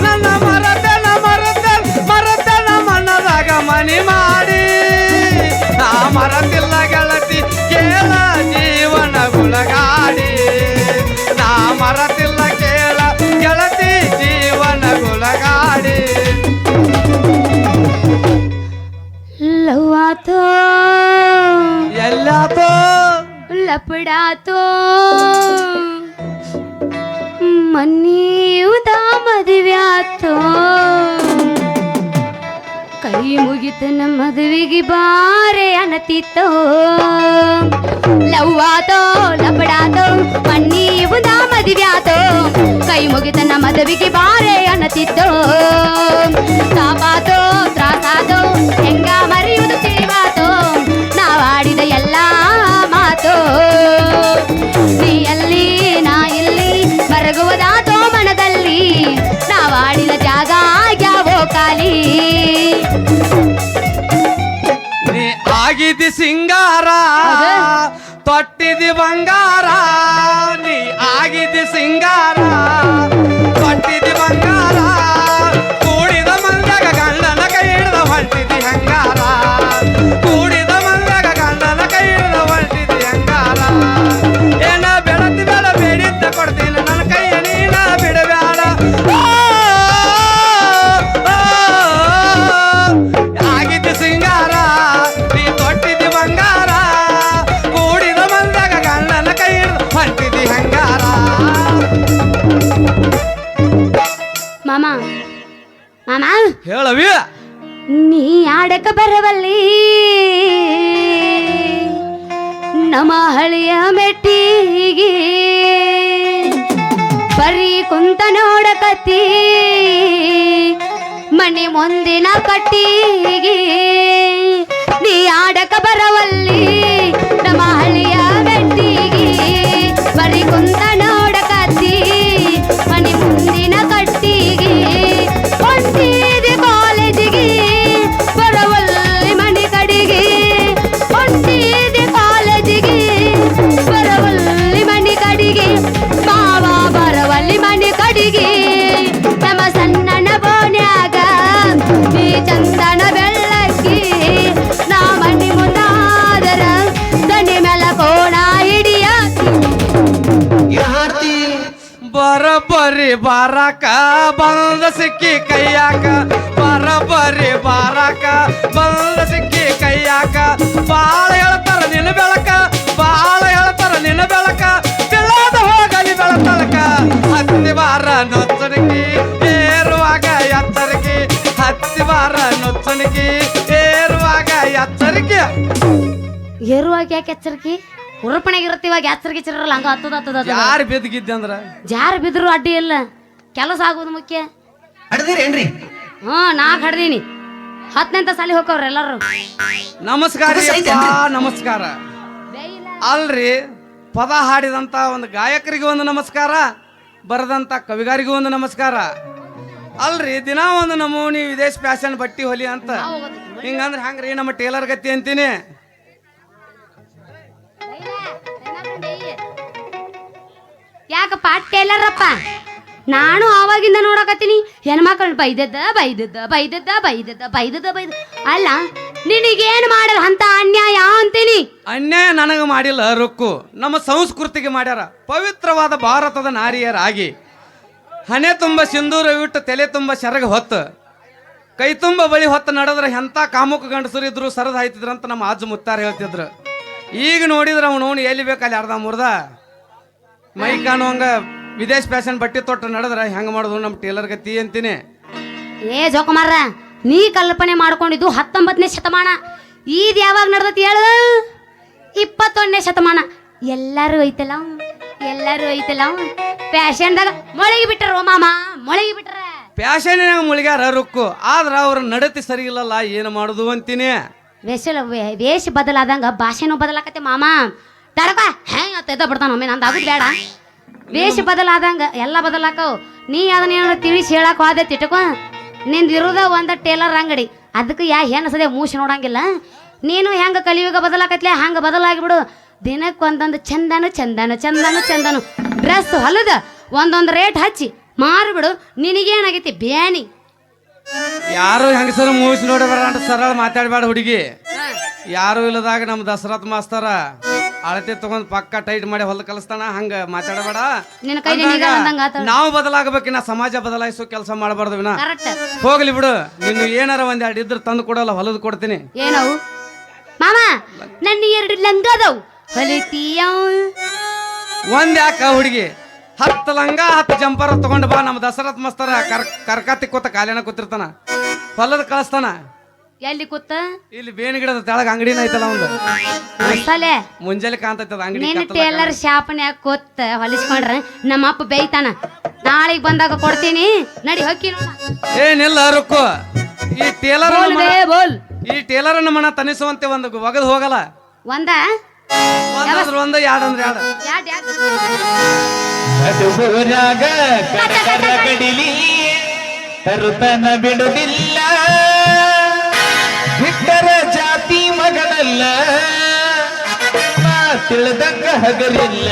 ನನ್ನ ಮರತನ ಮರತನ ಮರತನ ಮನದಾಗ ಮನಿ ಮಾಡಿ, ನಾ ಮರತಿಲ್ಲ ಗೆಳತಿ ಕೇಳ ಜೀವನ ಗುಣಗಾಡಿ. ನಾ ಈತನ ಮದುವೆಗೆ ಬಾರೆ ಅನ್ನತಿತ್ತೋ ಲವ್ವಾತೋ ಲಪಡಾತೋ ಮಣ್ಣಿ ಬುದ ಮದುವ್ಯಾತೋ ಕೈ ಮುಗಿತನ ಮದುವೆಗೆ ಬಾರೆ ಅನ್ನತಿತ್ತೋ ತಾಪಾತೋ ತ್ರಾಸಾತೋ ಹೆಂಗ ಮರೆಯುವುದು ತಿಳಿವಾತೋ ನಾವಾಡಿದ ಎಲ್ಲ ಮಾತೋ ನೀ ಅಲ್ಲಿ ನಾ ಇಲ್ಲಿ ಮರಗುವುದಾತೋ ಮನದಲ್ಲಿ ನಾವಾಡಿದ ಜಾಗ ಆಗ್ಯಾವೋ ಖಾಲಿ ನೀ ಆಗಿದ್ದಿ ಸಿಂಗಾರ ತೊಟ್ಟಿದಿ ಬಂಗಾರ ನೀ ಆಗಿದ್ದಿ ಸಿಂಗಾರ ತೊಟ್ಟಿದಿ ಬಂಗಾರ ಕೂಡಿದ ಮಂದಾಗ ಗಂಡನ ಕೈ ಹಿಡಿದ ಹೊಂಟಿದಿ ಹಂಗಾರ ಕೂಡಿದ ಮಂದಾಗ ಗಂಡನ ಕೈ ಹಿಡಿದ ಹೊಂಟಿದಿ ಹಂಗಾರ ಏನ ಬೆಳತಿ ಬೆಳ ಬೇಡಿದ್ದ ಕೊಡ್ತೀನಿ ನನ್ನ ಕೈಯ ನೀನ ಬಿಡಬೇಡ ಆಗಿದ್ದಿ ಸಿಂಗಾರ ನೀ ತೊಟ್ಟಿದಿ ಬಂಗಾರ ಕೂಡಿದ ಮಂದಾಗ ಗಂಡನ ಕೈ ಹಿಡಿದು ಹೊಂಟಿದಿ ಹಂಗಾರ ಮಾಮ ಮಾಮ ಹೇಳವಿ ನೀ ಆಡಕ ಬರವಲ್ಲಿ ನಮ್ಮ ಹಳಿಯ ಮೆಟ್ಟಿಗೆ ಬರೀ ಕುಂತ ನೋಡಕತ್ತಿ ಮನೆ ಮುಂದಿನ ಕಟ್ಟಿಗೆ ನೀ ಆಡಕ ಬರವಲ್ಲಿ ನಮ್ಮ ಹಳಿಯ ಮೆಟ್ಟಿಗೆ ಬರೀ ಕುಂತ ನೋಡಕತ್ತಿ ಮನೆ ಮುಂದಿನ ಕಟ್ಟಿಗೆ ಹೊಂಟಿದೆ ಕಾಲೇಜಿಗೆ ಬರವಲ್ಲಿ ಮನೆ ಕಡೆಗೆ ಹೊಂಟಿದೆ ಕಾಲೇಜಿಗೆ ಬರವಲ್ಲಿ ಮನೆ ಕಡೆಗೆ ಮಾವ ಬರವಲ್ಲಿ ಮನೆ ಕಡೆಗೆ ನಮ್ಮ ಸಣ್ಣನ ಬೋನ್ಯಾಗ ನೀ ಚಂದನ ಬೆಳ್ಳಕ್ಕಿ ನಾ ಮನೆ ಮುಂದಾದರ ದನಿ ಮೇಲ ಕೋಣ ಹಿಡಿಯ ಬರಬರಿ ಬಾರಕ ಬಂದ ಸಿಕ್ಕಿ ಕೈಯಾಕ ಬರಬರಿ ಬಾರಕ ಬಂದ ಸಿಕ್ಕಿ ಕೈಯಾಕ ಬಾಳ ಹೇಳ್ತಾರ ನಿನ್ನ ಬೆಳಕ ಬಾಳ ಹೇಳ್ತಾರ ನಿನ್ನ ಬೆಳಕ ಬೆಳದ ಹೋಗಲಿ ಬೆಳತಳಕ ಹತ್ತಿ ಬಾರ ನೊಚ್ಚಣಿಕಿ ಏರುವಾಗ ಎಚ್ಚರಿಕೆ ಹತ್ತಿ ಬಾರ ನೊಚ್ಚಣಿಕಿ ಏರುವಾಗ ಎಚ್ಚರಿಕೆ ಏರುವಾಗ ಯಾಕೆ ಎಚ್ಚರಿಕೆ ಉರುಪಣೆಗಿರುತ್ತೆ ಇವಾಗ ಎಚ್ಚರಿಕೆ ಚಿರಲ್ಲ ಹಂಗ ಹತ್ತದ ಯಾರು ಬಿದ್ದಿದ್ದೆ ಅಂದ್ರ ಜಾರು ಬಿದ್ರು ಅಡ್ಡಿ ಇಲ್ಲ ಕೆಲಸ ಆಗೋದು ಮುಖ್ಯ ಅಡ್ದಿರೇನ್ರಿ ನಾ ಕಡ್ದೀನಿ 10ನೇ ಸಾಲಿ ಹೋಗವ್ರ ಎಲ್ಲಾರು ನಮಸ್ಕಾರ ರೀ ನಮಸ್ಕಾರ ಅಲ್ರಿ ಪದ ಹಾಡಿದಂತ ಒಂದು ಗಾಯಕರಿಗೆ ಒಂದು ನಮಸ್ಕಾರ ಬರೆದಂತ ಕವಿಗಾರಿಗೂ ಒಂದು ನಮಸ್ಕಾರ ಅಲ್ರಿ ದಿನ ಒಂದು ನಮೂನಿ ವಿದೇಶ್ ಫ್ಯಾಷನ್ ಬಟ್ಟಿ ಹೊಲಿ ಅಂತ ಹಿಂಗಂದ್ರೆ ಹಂಗ್ರಿ ನಮ್ಮ ಟೇಲರ್ ಗತಿ ಅಂತೀನಿ ಯಾಕಪ್ಪ ಟೇಲರಪ್ಪ ನಾನು ಆವಾಗಿಂದ ನೋಡಕತ್ತೀನಿ ಹೆಣ್ಮಕ್ಳು ಬೈದದ್ದ ಬೈದದ್ದ ಬೈದದ್ದ ಬೈದದ್ದ ಬೈದದ್ದ ಬೈದ ಅಲ್ಲ ನಿನಗೇನು ಮಾಡಲ್ಲ ಅಂತ ಅನ್ಯಾಯ ಅಂತೀನಿ ಅನ್ಯಾಯ ನನಗೆ ಮಾಡಿಲ್ಲ ರೊಕ್ಕು ನಮ್ಮ ಸಂಸ್ಕೃತಿಗೆ ಮಾಡ್ಯಾರ ಪವಿತ್ರವಾದ ಭಾರತದ ನಾರಿಯರಾಗಿ ಹಣೆ ತುಂಬ ಸಿಂಧೂರವಿಟ್ಟು ತಲೆ ತುಂಬ ಸೆರಗ ಹೊತ್ತು ಕೈ ತುಂಬ ಬಳಿ ಹೊತ್ತು ನಡೆದ್ರೆ ಎಂಥ ಕಾಮುಕ ಗಂಡಸರು ಇದ್ರು ಸರದ್ ಹಾಯ್ತಿದ್ರಂತ ನಮ್ಮ ಅಜ್ಜ ಮುತ್ತಾರ ಹೇಳ್ತಿದ್ರು ಈಗ ನೋಡಿದ್ರೆ ಅವನು ಎಲ್ಲಿ ಬೇಕಲ್ಲಿ ಅರ್ಧ ಮುರ್ದ ಮೈ ಕಾಣುವಂಗ ವಿದೇಶ ಫ್ಯಾಷನ್ ಬಟ್ಟೆ ತೊಟ್ಟು ನಡೆದ್ರೆ ಹೆಂಗೆ ಮಾಡೋದು ನಮ್ಮ ಟೇಲರ್ ಗತಿ ಅಂತೀನಿ ಏ ಜೋಕುಮಾರ ನೀ ಕಲ್ಪನೆ ಮಾಡ್ಕೊಂಡಿದ್ದು 19ನೇ ಶತಮಾನ ಈದ್ ಯಾವಾಗ ನಡೆದತಿ ಹೇಳು 21ನೇ ಶತಮಾನ ಎಲ್ಲರೂ ಐತಲ್ಲ ಫ್ಯಾಷನ್ದಾಗ ಮೊಳಗಿ ಬಿಟ್ಟರು ಮಾಮ ಮೊಳಗಿ ಬಿಟ್ರ ಫ್ಯಾಷನ್ನಾಗ ಮುಳುಗ್ಯಾರ ರೊಕ್ಕು ಆದ್ರೆ ಅವ್ರ ನಡತಿ ಸರಿ ಇಲ್ಲಲ್ಲ ಏನು ಮಾಡೋದು ಅಂತೀನಿ ವೇಷ ಬದಲಾದಂಗ ಭಾಷೆನೂ ಬದಲಾಕತ್ತೆ ಮಾಮ ತಡಕ ಹೆಂಗ ತೆದ್ದ ಬಿಡ್ತಾನ ಒಮ್ಮೆ ನಂದು ಆಗುದು ಬೇಡ ವೇಷ ಬದಲಾದಂಗ ಎಲ್ಲ ಬದಲಾಕವು ನೀ ಅದನ್ನ ಏನಾರ ತಿಳಿಸಿ ಹೇಳಕ್ ಹೋದೆ ತಿಟ್ಕೊ ನಿಂದು ಇರೋದ ಒಂದು ಟೇಲರ್ ಅಂಗಡಿ ಅದಕ್ಕೆ ಹೆಣ್ಣು ಸದೇ ಮೂಸಿ ನೋಡಂಗಿಲ್ಲ ನೀನು ಹೆಂಗೆ ಕಲಿಯುಗ ಬದಲಾಕತ್ಲೆ ಹಂಗೆ ಬದಲಾಗಿಬಿಡು ದಿನಕ್ಕೆ ಒಂದೊಂದು ಚಂದನು ಡ್ರೆಸ್ ಹೊಲದ ಒಂದೊಂದು ರೇಟ್ ಹಚ್ಚಿ ಮಾರಿಬಿಡು ನಿನಗೇನಾಗೈತಿ ಬ್ಯಾನಿ ಯಾರು ಹೆಂಗಸರು ಮೂವಿಸ್ ನೋಡಿ ಬರ ಅಂತ ಸರಳ ಮಾತಾಡಬೇಡ ಹುಡುಗಿ ಯಾರು ಇಲ್ಲದಾಗ ನಮ್ಮ ದಸರತ್ ಮಾಸ್ತರ ಅಳತೆ ತಗೊಂಡ್ ಪಕ್ಕ ಟೈಟ್ ಮಾಡಿ ಹೊಲ ಕಲಿಸ್ತಾನ ಹಂಗ ಮಾತಾಡಬೇಡ ನಾವು ಬದಲಾಗಬೇಕಿನ ಸಮಾಜ ಬದಲಾಯಿಸೋ ಕೆಲಸ ಮಾಡಬಾರ್ದು ವಿನ ಹೋಗ್ಲಿ ಬಿಡು ನಿನ್ನ ಏನಾರ ಒಂದೆರಡು ಇದ್ರ ತಂದು ಕೊಡಲ್ಲ ಹೊಲದ್ ಕೊಡ್ತೀನಿ ಏನವು ಮಾಮ ನನ್ನ 2 ಲಂಗ ಅದಾವು ಹೊಲಿತೀಯ ಒಂದ್ ಯಾಕ ಹುಡುಗಿ 10 ಲಂಗ 10 ಜಂಪರ್ ತಗೊಂಡ್ ಬಾ ನಮ್ಮ ದಸರತ್ ಮಸ್ತರ ಕರ್ಕಾತಿ ಕೂತ ಕಾಲೇನ ಕೂತಿರ್ತಾನ ಹೊಲದ ಕಳಿಸ್ತಾನ ಎಲ್ಲಿ ಕೂತ ಇಲ್ಲಿ ಬೇವಿನ ಗಿಡದ ತೆಳಗ ಅಂಗಡಿನ ಐತಲ್ಲ ಒಂದು ಮಸಾಲೆ ಮುಂಜಾನೆ ಕಾಣ್ತೈತದ ಅಂಗಡಿ ನಿನ್ನ ಟೇಲರ್ ಶಾಪನ್ಯಾಗ ಕೂತ್ ಹೊಲಿಸ್ಕೊಂಡ್ರ ನಮ್ಮ ಅಪ್ಪ ಬೇಯ್ತಾನ. ನಾಳೆಗ್ ಬಂದಾಗ ಕೊಡ್ತೀನಿ, ನಡಿ ಹೊಕ್ಕಿ ನೋಡ. ಏನಿಲ್ಲ ರುಕ್ಕು, ಈ ಟೇಲರ್ ಬೋಲ್ ಈ ಟೇಲರ್ ಮನ ತನಿಸುವಂತೆ ಒಂದು ಒಗದ್ ಹೋಗಲ್ಲ. ಒಂದ ಒಂದಂದ್ರ ಒಂದ, ಎರಡಂದ್ರ ಎರಡು. ಯಾಡ್ ಯಾಡ್ ನಡುವರಾಗ ಕಡಕರ ಕಡಿಲಿ ತರುತನ ಬಿಡುವುದಿಲ್ಲ, ಬಿಟ್ಟರ ಜಾತಿ ಮಗನಲ್ಲ, ತಿಳಿದಂಗ ಹಗರಿಲ್ಲ,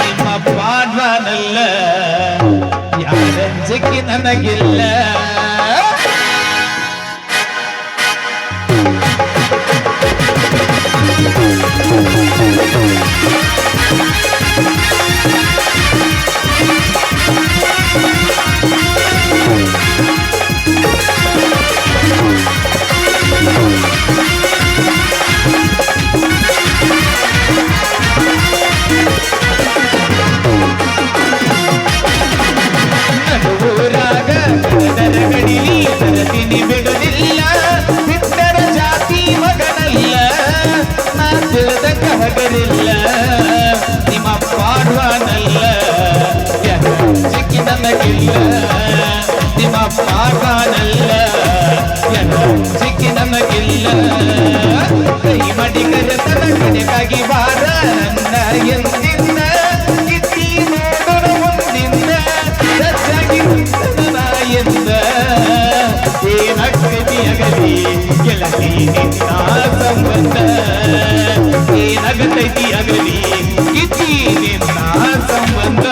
ನಿಮ್ಮ ಪಾಡ್ವಾನಲ್ಲ, ಯಾರಂಜಿಕೆ ನನಗಿಲ್ಲ. ನಡುವರಾಗ ಕಡದರ ಗಡಿಲಿ ತರತಿನಿ ಬಿಡುವುದಿಲ್ಲ, ಬಿಟ್ಟರ ಜಾತಿ ಮಗನಲ್ಲ, ನಾ ತಿಳಿದಂಗ ಹಗರಿಲ್ಲ, ನಿಮ್ಮ ಪಾಡ್ವಾನಲ್ಲ, ಯಾರಂಜಿಕೆ ನನಗಿಲ್ಲ, ನಿಮ್ಮ ಪಾಡ್ವಾನಲ್ಲ, ಯಾರಂಜಿಕೆ ನನಗಿಲ್ಲ. ಕೈ ಮಡಿಗರ ತನ ಕಡೆಗಾಗಿ ಬಾರ ನನ್ನ ಎಂದಿನ ಕಿತ್ತಿ ನೋಡರ ಮುಂದಿನ ಸಚ್ಚಾಗಿ ನಿಂತನ ಎಂದ ಏನಾಗ್ತೈತಿ ಅಗಲಿ ಗೆಳತಿ ನಿನ್ನ ಸಂಬಂಧ, ಏನಾಗತೈತಿ ಅಗಲಿ ಕಿತ್ತಿ ನಿನ್ನ ಸಂಬಂಧ.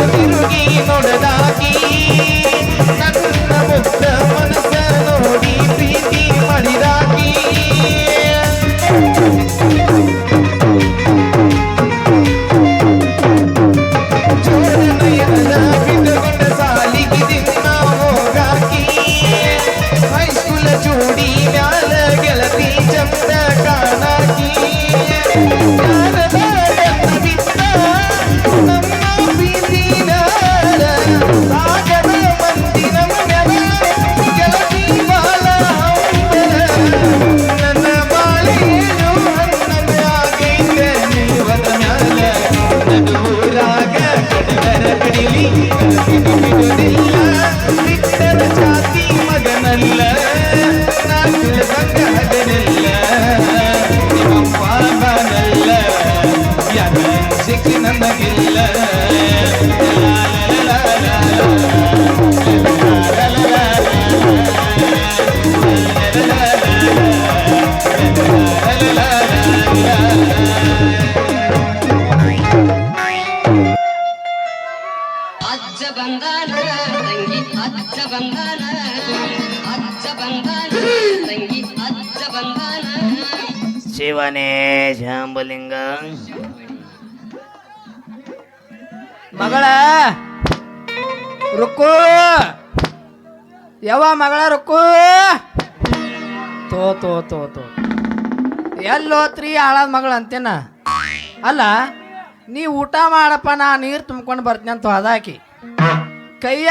ತಿರುಗಿ ನೋಡದಾಗಿ ನನ್ನ ಮುಗ್ಧ ಮನಸ್ಸ ನೋಡಿ ಪ್ರೀತಿ ಮಾಡಿದಾಗಿ, ಚೋರನಯನ ಬಿಟ್ಟುಕೊಂಡ ಸಾಲಿಗೆ ದಿನ ಹೋಗಾಕಿ, ಹೈಸ್ಕೂಲ ಚೂಡಿ ಮ್ಯಾಲ ಗೆಳತಿ ಚಂದ ಕಾಣಾಕಿ, ಸಾಗರ ಮಂದಿನ ಗೆಳತಿ ಬಾಳ ನನ್ನ ಬಾಳೇನು ನನ್ನ ಆಗೈತೆ ನೀವದ ಮ್ಯಾಲ. ನಡುವರಾಗ ಕಡದರ ಕಡಿಲಿ ಬಿಡುವುದಿಲ್ಲ, ಬಿಟ್ಟರ ಜಾತಿ ಮಗನಲ್ಲ, ನಾ ತಿಳಿದಂಗ ಹಗರಿಲ್ಲ, ನಿಮ್ಮ ಪಾಪನಲ್ಲ, ಯಾರಂಜಿಕೆ ನನಗಿಲ್ಲ. ಅಜ್ಜ ಬಂದಾನ ತಂಗಿ ಅಜ್ಜ ಬಂದಾನ, ಅಜ್ಜ ಬಂದಾನ ತಂಗಿ ಅಜ್ಜ ಬಂದಾನ. ಶಿವನೇ ಶಾಂಬಲಿಂಗ ಮಗಳ ರುಕ್ಕು, ಯಾವ ಮಗಳ ರುಕ್ಕು, ತೋ ತೋ ತೋ ತೋ ಎಲ್ಲೋತ್ರಿ ಹಾಳಾದ ಮಗಳು ಅಂತೇನ. ಅಲ್ಲ ನೀ ಊಟ ಮಾಡಪ್ಪ, ನಾ ನೀರು ತುಂಬ್ಕೊಂಡು ಬರ್ತೀನಿ ಅಂತ ಅದಾಕಿ ಕೈಯ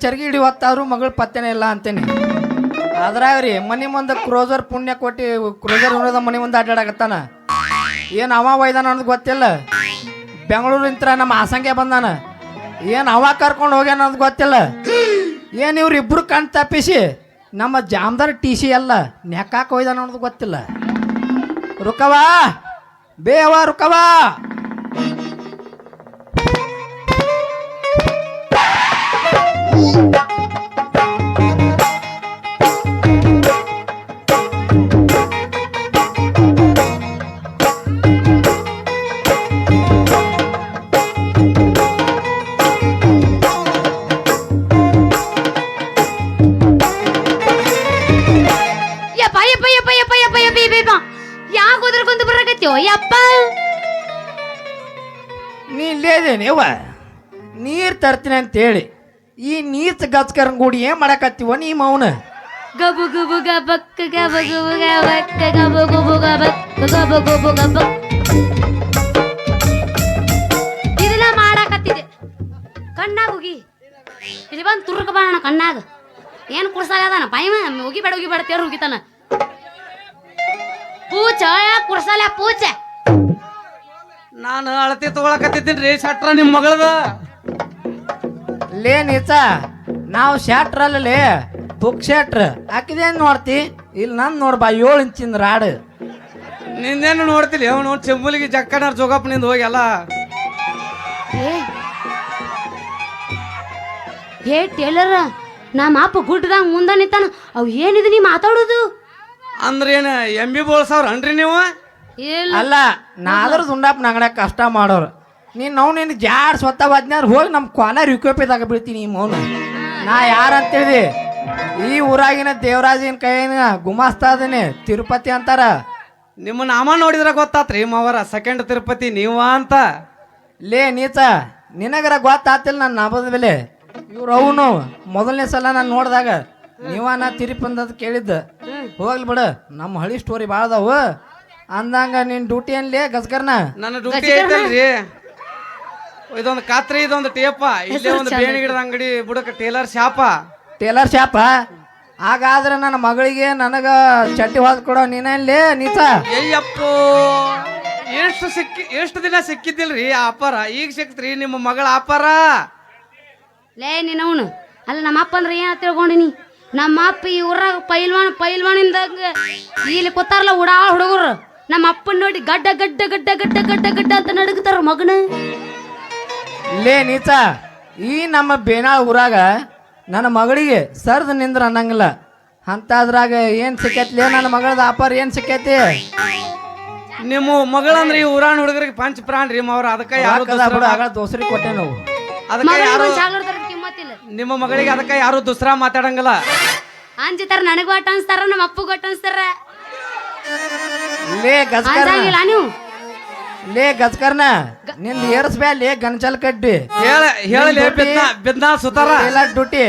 ಚರ್ಗಿ ಹಿಡಿ ಹೊತ್ತಾದ್ರು ಮಗಳು ಪತ್ತೆನೇ ಇಲ್ಲ ಅಂತೇನಿ. ಅದ್ರಾಗ ರೀ ಮನೆ ಮುಂದೆ ಕ್ರೋಸರ್ ಪುಣ್ಯ ಕೊಟ್ಟು ಕ್ರೋಸರ್ ಉಣ್ಣದ ಮನೆ ಮುಂದೆ ಅಡ್ಡಾಡಕತ್ತಾನ. ಏನು ಅವ ಒಯ್ದಾನ ಅನ್ನೋದು ಗೊತ್ತಿಲ್ಲ. ಬೆಂಗಳೂರಿಂತ್ರ ನಮ್ಮ ಆಸಂಗೆ ಬಂದಾನ, ಏನು ಅವ ಕರ್ಕೊಂಡು ಹೋಗ್ಯಾನ ಅನ್ನೋದು ಗೊತ್ತಿಲ್ಲ. ಏನು ಇವ್ರಿಬ್ರು ಕಣ್ ತಪ್ಪಿಸಿ ನಮ್ಮ ಜಾಮದಾರ್ ಟಿ ಸಿ ಎಲ್ಲ ನೆಕ್ಕಾಕ ಹೋಯ್ದಾನ ಅನ್ನೋದು ಗೊತ್ತಿಲ್ಲ. ರುಕವಾ ಬೇವ ರುಕವಾ. ಇಲ್ಲೇ ಇದೇನೇವ ನೀರು ತರ್ತೀನಿ ಅಂತೇಳಿ ಈ ನೀರ್ಸ್ ಗಚ್ಕರಂಗೂಡಿ ಏನ್ ಮಾಡಕತ್ತೀವ ನೀ ಮೌನ ಗಬು ಗುಬು ಗಬಕ್ ಗಬು ಗುಬು ಗಬಕ್ ಗಬು ಗುಬು ಗಬಕ್ ಗಬು ಗುಬು ಗಬಕ್ ಇದೆಲ್ಲ ಮಾಡಾಕತ್ತಿದ್ದೆ ಕಣ್ಣಾಗ ಹೋಗಿ ಇಲ್ಲಿ ಬಂದು ತುರ್ಕ ಬಾಣ ಕಣ್ಣಾಗ ಏನು ಕುಡ್ಸಾಗದಾನ ಪಾಯಿಮ ಹೋಗಿಬೇಡ ತೇರು ಹೋಗಿತಾನ ಪೂಚ ಕುಡ್ಸಲ್ಲ ಪೂಚ ನಾನು ಅಳತೆ ತಗೊಳಕತ್ತಿದ್ದೀನಿ ರೀ ಶಟ್ರ ನಿಮ್ಮ ಮಗಳದ ಲೇ ನೀಚ ನಾವು ಶಾಟ್ರಲ್ಲೇ ಬುಕ್ ಶಾಟ್ರ್ ಹಾಕಿದೇನ್ ನೋಡ್ತಿ ಇಲ್ಲಿ ನನ್ ನೋಡ್ಬಾ 7 ಇಂಚಿನ ರಾಡ್ ನಿಂದೇನು ನೋಡ್ತಿಲ್ಲ ಅವನು ಚೆಂಬುಲಿಗೆ ಜಕ್ಕನಾರ್ ಜೋಗಪ್ಪನಿಂದ ಹೋಗಿ ಎಲ್ಲ ಏ ಟೇಲರ್ ನಮ್ಮ ಅಪ್ಪ ಗುಡ್ಡದಾಗ ಮುಂದೆ ನಿಂತಾನ ಅವ್ ಏನಿದೆ ನೀ ಮಾತಾಡೋದು ಅಂದ್ರೆ ಏನು MB ಬೋಳ್ಸವ್ರನ್ರಿ ನೀವು ಇಲ್ಲ ಅಲ್ಲ ನಾದ್ರ ದುಂಡಪ್ಪ ನಂಗಡ ಕಷ್ಟ ಮಾಡೋರು ನಿನ್ನ ಜಾಡ್ ಸ್ವತ್ತ ಬದ್ನಾರ ಹೋಗಿ ನಮ್ಮ ಕೋಲಾರ ಯುಕೋಪಿದಾಗ ಬೀಳ್ತೀನಿ ಈ ಮೌನ ನಾ ಯಾರಂತೇಳಿ ಈ ಊರಾಗಿನ ದೇವರಾಜಿನ ಕೈನ ಗುಮಾಸ್ತಾ ಅದೀನಿ ತಿರುಪತಿ ಅಂತಾರ ನಿಮ್ಮ ನಾಮ ನೋಡಿದ್ರೆ ಗೊತ್ತಾತ್ರಿ ಮಾವರ ಸೆಕೆಂಡ್ ತಿರುಪತಿ ನೀವ ಅಂತ ಲೇ ನೀಚ ನಿನಗರ ಗೊತ್ತಾತಿಲ್ಲ ನನ್ನ ನಾಮದ ಬೆಲೆ ಇವ್ರು ಅವನು ಮೊದಲನೇ ಸಲ ನಾನು ನೋಡಿದಾಗ ನೀವಾನ ತಿರುಪಂದದ್ ಕೇಳಿದ್ದ ಹೋಗ್ಲಿ ಬಿಡ ನಮ್ಮ ಹಳಿ ಸ್ಟೋರಿ ಭಾಳ ಅದಾವು ಅಂದಂಗ ನಿನ್ ಡ್ಯೂಟಿ ಅನ್ಲೇ ಗಸ್ಕರ್ನ ನನ್ನ ಡ್ಯೂಟಿ ಐತಲ್ರಿ ಇದೊಂದು ಕಾತ್ರಿ ಇದೊಂದು ಟೇಪ ಇಲ್ಲೇ ಒಂದು ಬೇಣಿ ಗಿಡದ ಅಂಗಡಿ ಬುಡಕ ಟೇಲರ್ ಶಾಪ ಟೇಲರ್ ಶಾಪ ಹಾಗಾದ್ರೆ ನನ್ನ ಮಗಳಿಗೆ ನನಗ ಚಟ್ಟಿ ಹೊದ್ ಕೊಡೋ ನೀನಲ್ಲಿ ನೀಚ ಅಯ್ಯಪ್ಪೋ ಎಷ್ಟು ದಿನ ಸಿಕ್ಕಿದ್ದಿಲ್ರಿ ಆ ಅಪ್ಪಾರ ಈಗ ಸಿಕ್ತ್ರಿ ನಿಮ್ಮ ಮಗಳ ಅಪ್ಪಾರ ಲೇ ನೀನವನು ಅಲ್ಲ ನಮ್ಮ ಅಪ್ಪ ಅಂದ್ರೆ ಏನ ತಿಳ್ಕೊಂಡಿನಿ ನಮ್ಮ ಅಪ್ಪ ಈ ಊರಾಗ ಪೈಲ್ವಾನಿಂದಾಗ ಇಲ್ಲಿ ಕೂತಾರಲ್ಲ ಉಡಾಳ ಹುಡುಗರು ನಮ್ಮ ಅಪ್ಪನ ನೋಡಿ ಗಡ್ಡ ಗಡ್ಡ ಗಡ್ಡ ಗಡ್ಡ ಗಡ್ಡ ಗಡ್ಡ ಅಂತ ನಡುಗ್ತಾರ ಮಗನ ಲೇ ನೀಚ ಈ ನಮ್ಮ ಬೇನಾಳ್ ಊರಾಗ ನನ್ನ ಮಗಳಿಗೆ ಸರ್ದು ನಿಂದ್ರ ಅನ್ನಂಗಿಲ್ಲ ಅಂತದ್ರಾಗ ಏನ್ ಸಿಕ್ಕೈತ್ಲೇ ನನ್ನ ಮಗಳದ ಆಫರ್ ಏನ್ ಸಿಕ್ಕೈತಿ ನಿಮ್ಮ ಮಗಳಂದ್ರೆ ಈ ಊರಾಣ ಹುಡುಗರಿಗೆ ಪಂಚ ಪ್ರಾಣ್ ರೀ ಮಾವ್ರ ಅದಕ್ಕೆ ಯಾರು ದೋಸರಿ ಕೊಟ್ಟೆ ನಾವು ಅದಕ್ಕೆ ಯಾರು ಕಿಮ್ಮತ್ತಿಲ್ಲ ನಿಮ್ಮ ಮಗಳಿಗೆ ಅದಕ್ಕೆ ಯಾರು ದುಸ್ರಾ ಮಾತಾಡಂಗಿಲ್ಲ ಅಂಜತಾರ ನನಗೂ ಒಟ್ಟು ಅನ್ಸ್ತಾರ ನಮ್ಮ ಅಪ್ಪಗೂ ಒಟ್ಟು ಅನ್ಸ್ತಾರ ಲೇ ಗಸ್ಕರ್ನ ಅಂಜಂಗಿಲ್ಲ ನೀವು ಲೇ ಗಸ್ಕರ್ನ ನಿಂದ ಏರ್ಸ್ಬ್ಯಾ ಲೇ ಗಂಚಲ್ ಕಡ್ಡಿ ಹೇಳಿ ಬಿದ್ನಾ ಸುತಾರ ಎಲ್ಲ ಡ್ಯೂಟಿ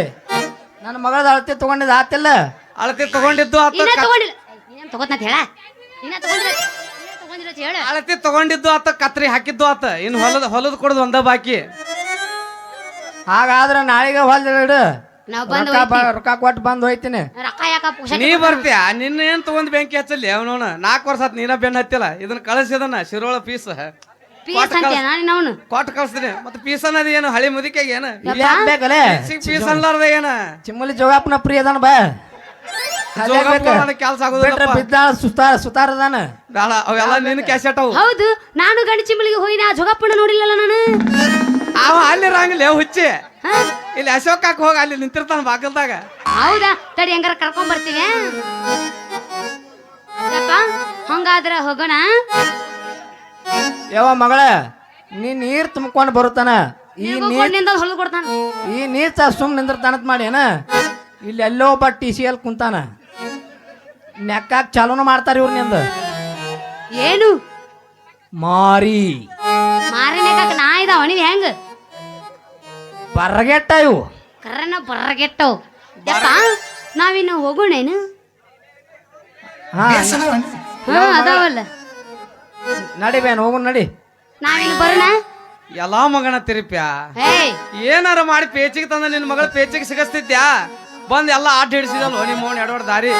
ನನ್ನ ಮಗಳದ ಅಳತೆ ತಗೊಂಡಿದ್ ಆತಿಲ್ಲ ಅಳತೆ ತಗೊಂಡಿದ್ದು ಇನ್ನ ತಗೊಂಡಿಲ್ಲ ಏನ್ ತಗೋತ್ನಂತ ಹೇಳ ಇನ್ನ ತಗೊಂಡಿಲ್ಲ ಹೇಳ ಅಳತೆ ತಗೊಂಡಿದ್ದು ಆತ ಕತ್ರಿ ಹಾಕಿದ್ದು ಆತ ಇನ್ನು ಹೊಲದ ಕೊಡೋದು ಒಂದ ಬಾಕಿ ಹಾಗಾದ್ರೆ ನಾಳೆಗೆ ಹೊಲ್ದಿಡು ನಾವ್ ಬಂದು ರೊಕ್ಕ ಕೊಟ್ಟು ಬಂದು ಹೋಯ್ತೀನಿ ರೊಕ್ಕ ಯಾಕ ಪುಕ್ಷಟೆ ನೀ ಬರ್ತೀಯ ನಿನ್ನ ಏನ್ ತಗೊಂಡ್ ಬೆಂಕಿ ಹಚ್ಚಲಿ ಅವನವನ 4 ವರ್ಷ ಆತ್ ನೀನ ಬೆನ್ನ ಹತ್ತಿಲ್ಲ ಇದನ್ನ ಕಳಿಸಿದನ ಶಿರೋಳ ಪೀಸ್ ಪೀಸ್ ಅಂತ ನಾನು ಕೊಟ್ಟು ಕಳಿಸ್ತೀನಿ ಮತ್ತೆ ಪೀಸ್ ಅನ್ನೋದು ಏನು ಹಳಿ ಮುದಿಕಾಗ ಏನು ಇಲ್ಲಿ ಹಾಕ್ಬೇಕಲ್ಲೇ ಪೀಸ್ ಅನ್ಲಾರ್ದ ಏನ ಚಿಮ್ಮಲಿ ಜೋಗಪ್ಪನ ಪ್ರಿಯ ಅದಾನ ಬಾ ಕೆಲಸ ಬಿಟ್ರೆ ಆಗುದಿಲ್ಲ ಬಿದ್ದಾಳ ಸುತಾರದಾನ ಬೇಡ ಅವೆಲ್ಲ ನಿನ್ನ ಕ್ಯಾಸೆಟ್ ಅವು ಹೌದು ನಾನು ಗಂಡ ಚಿಮ್ಮಲಿಗೆ ಹೋಗಿ ನಾ ಜೋಗಪ್ಪನ ನೋಡಿಲ್ಲಲ್ಲ ನಾನು ಅವ ಅಲ್ಲಿ ರಂಗಿಲ್ಲ ಹುಚ್ಚಿ ಇಲ್ಲಿ ಅಶೋಕಕ್ಕೆ ಹೋಗಿ ಅಲ್ಲಿ ನಿಂತಿರ್ತಾನ ಬಾಗಲ್ದಾಗ ಹೌದಾ ತಡಿ ಹೆಂಗಾರ ಕರ್ಕೊಂಡ್ ಬರ್ತೀವಿ ಹಂಗಾದ್ರ ಹೋಗೋಣ ಯಾವ ಮಗಳ ನೀ ನೀರ್ ತುಂಬ್ಕೊಂಡು ಬರುತ್ತಾನ ಹೊಲದ್ ಕೊಡ್ತಾನ ಈ ನೀರ್ ಸುಮ್ ನಿಂದಿರ್ತಾನತ್ ಮಾಡಿ ಏನ ಇಲ್ಲಿ ಎಲ್ಲೋ ಒಬ್ಬ TCL ಕುಂತಾನ ನೆಕ್ಕಾಕ ಚಾಲೂನು ಮಾಡ್ತಾರ ಇವ್ರ ನಿಂದ ಏನು ಮಾರಿ ಮಾರಿನಾಕ ನಾ ಇದಾವ ನೀವ್ ಹೆಂಗ ಬರಗೆಟ್ಟ ಇವು ಕರ್ರನ ಬರಗೆಟ್ಟವ್ ನಾವಿನ್ನು ಹೋಗೋಣೇನು ಹಾ ಅದಾವಲ್ಲ ನಡಿಬೇನ್ ಹೋಗು ನಡಿ ನಾವಿನ್ನು ಬರೋಣ ಎಲ್ಲಾ ಮಗನ ತಿರುಪ್ಯ ಏಯ್ ಏನಾರ ಮಾಡಿ ಪೇಚಿಗೆ ತಂದ ನಿನ್ನ ಮಗಳ ಪೇಚಿಗೆ ಸಿಗಸ್ತಿದ್ಯಾ ಬಂದ್ ಎಲ್ಲ ಆಟ ಹಿಡಿಸಿದಲ್ವ ನಿಮ್ಮ ಮೌನ್ ಎಡವಡ್ ದಾರಿ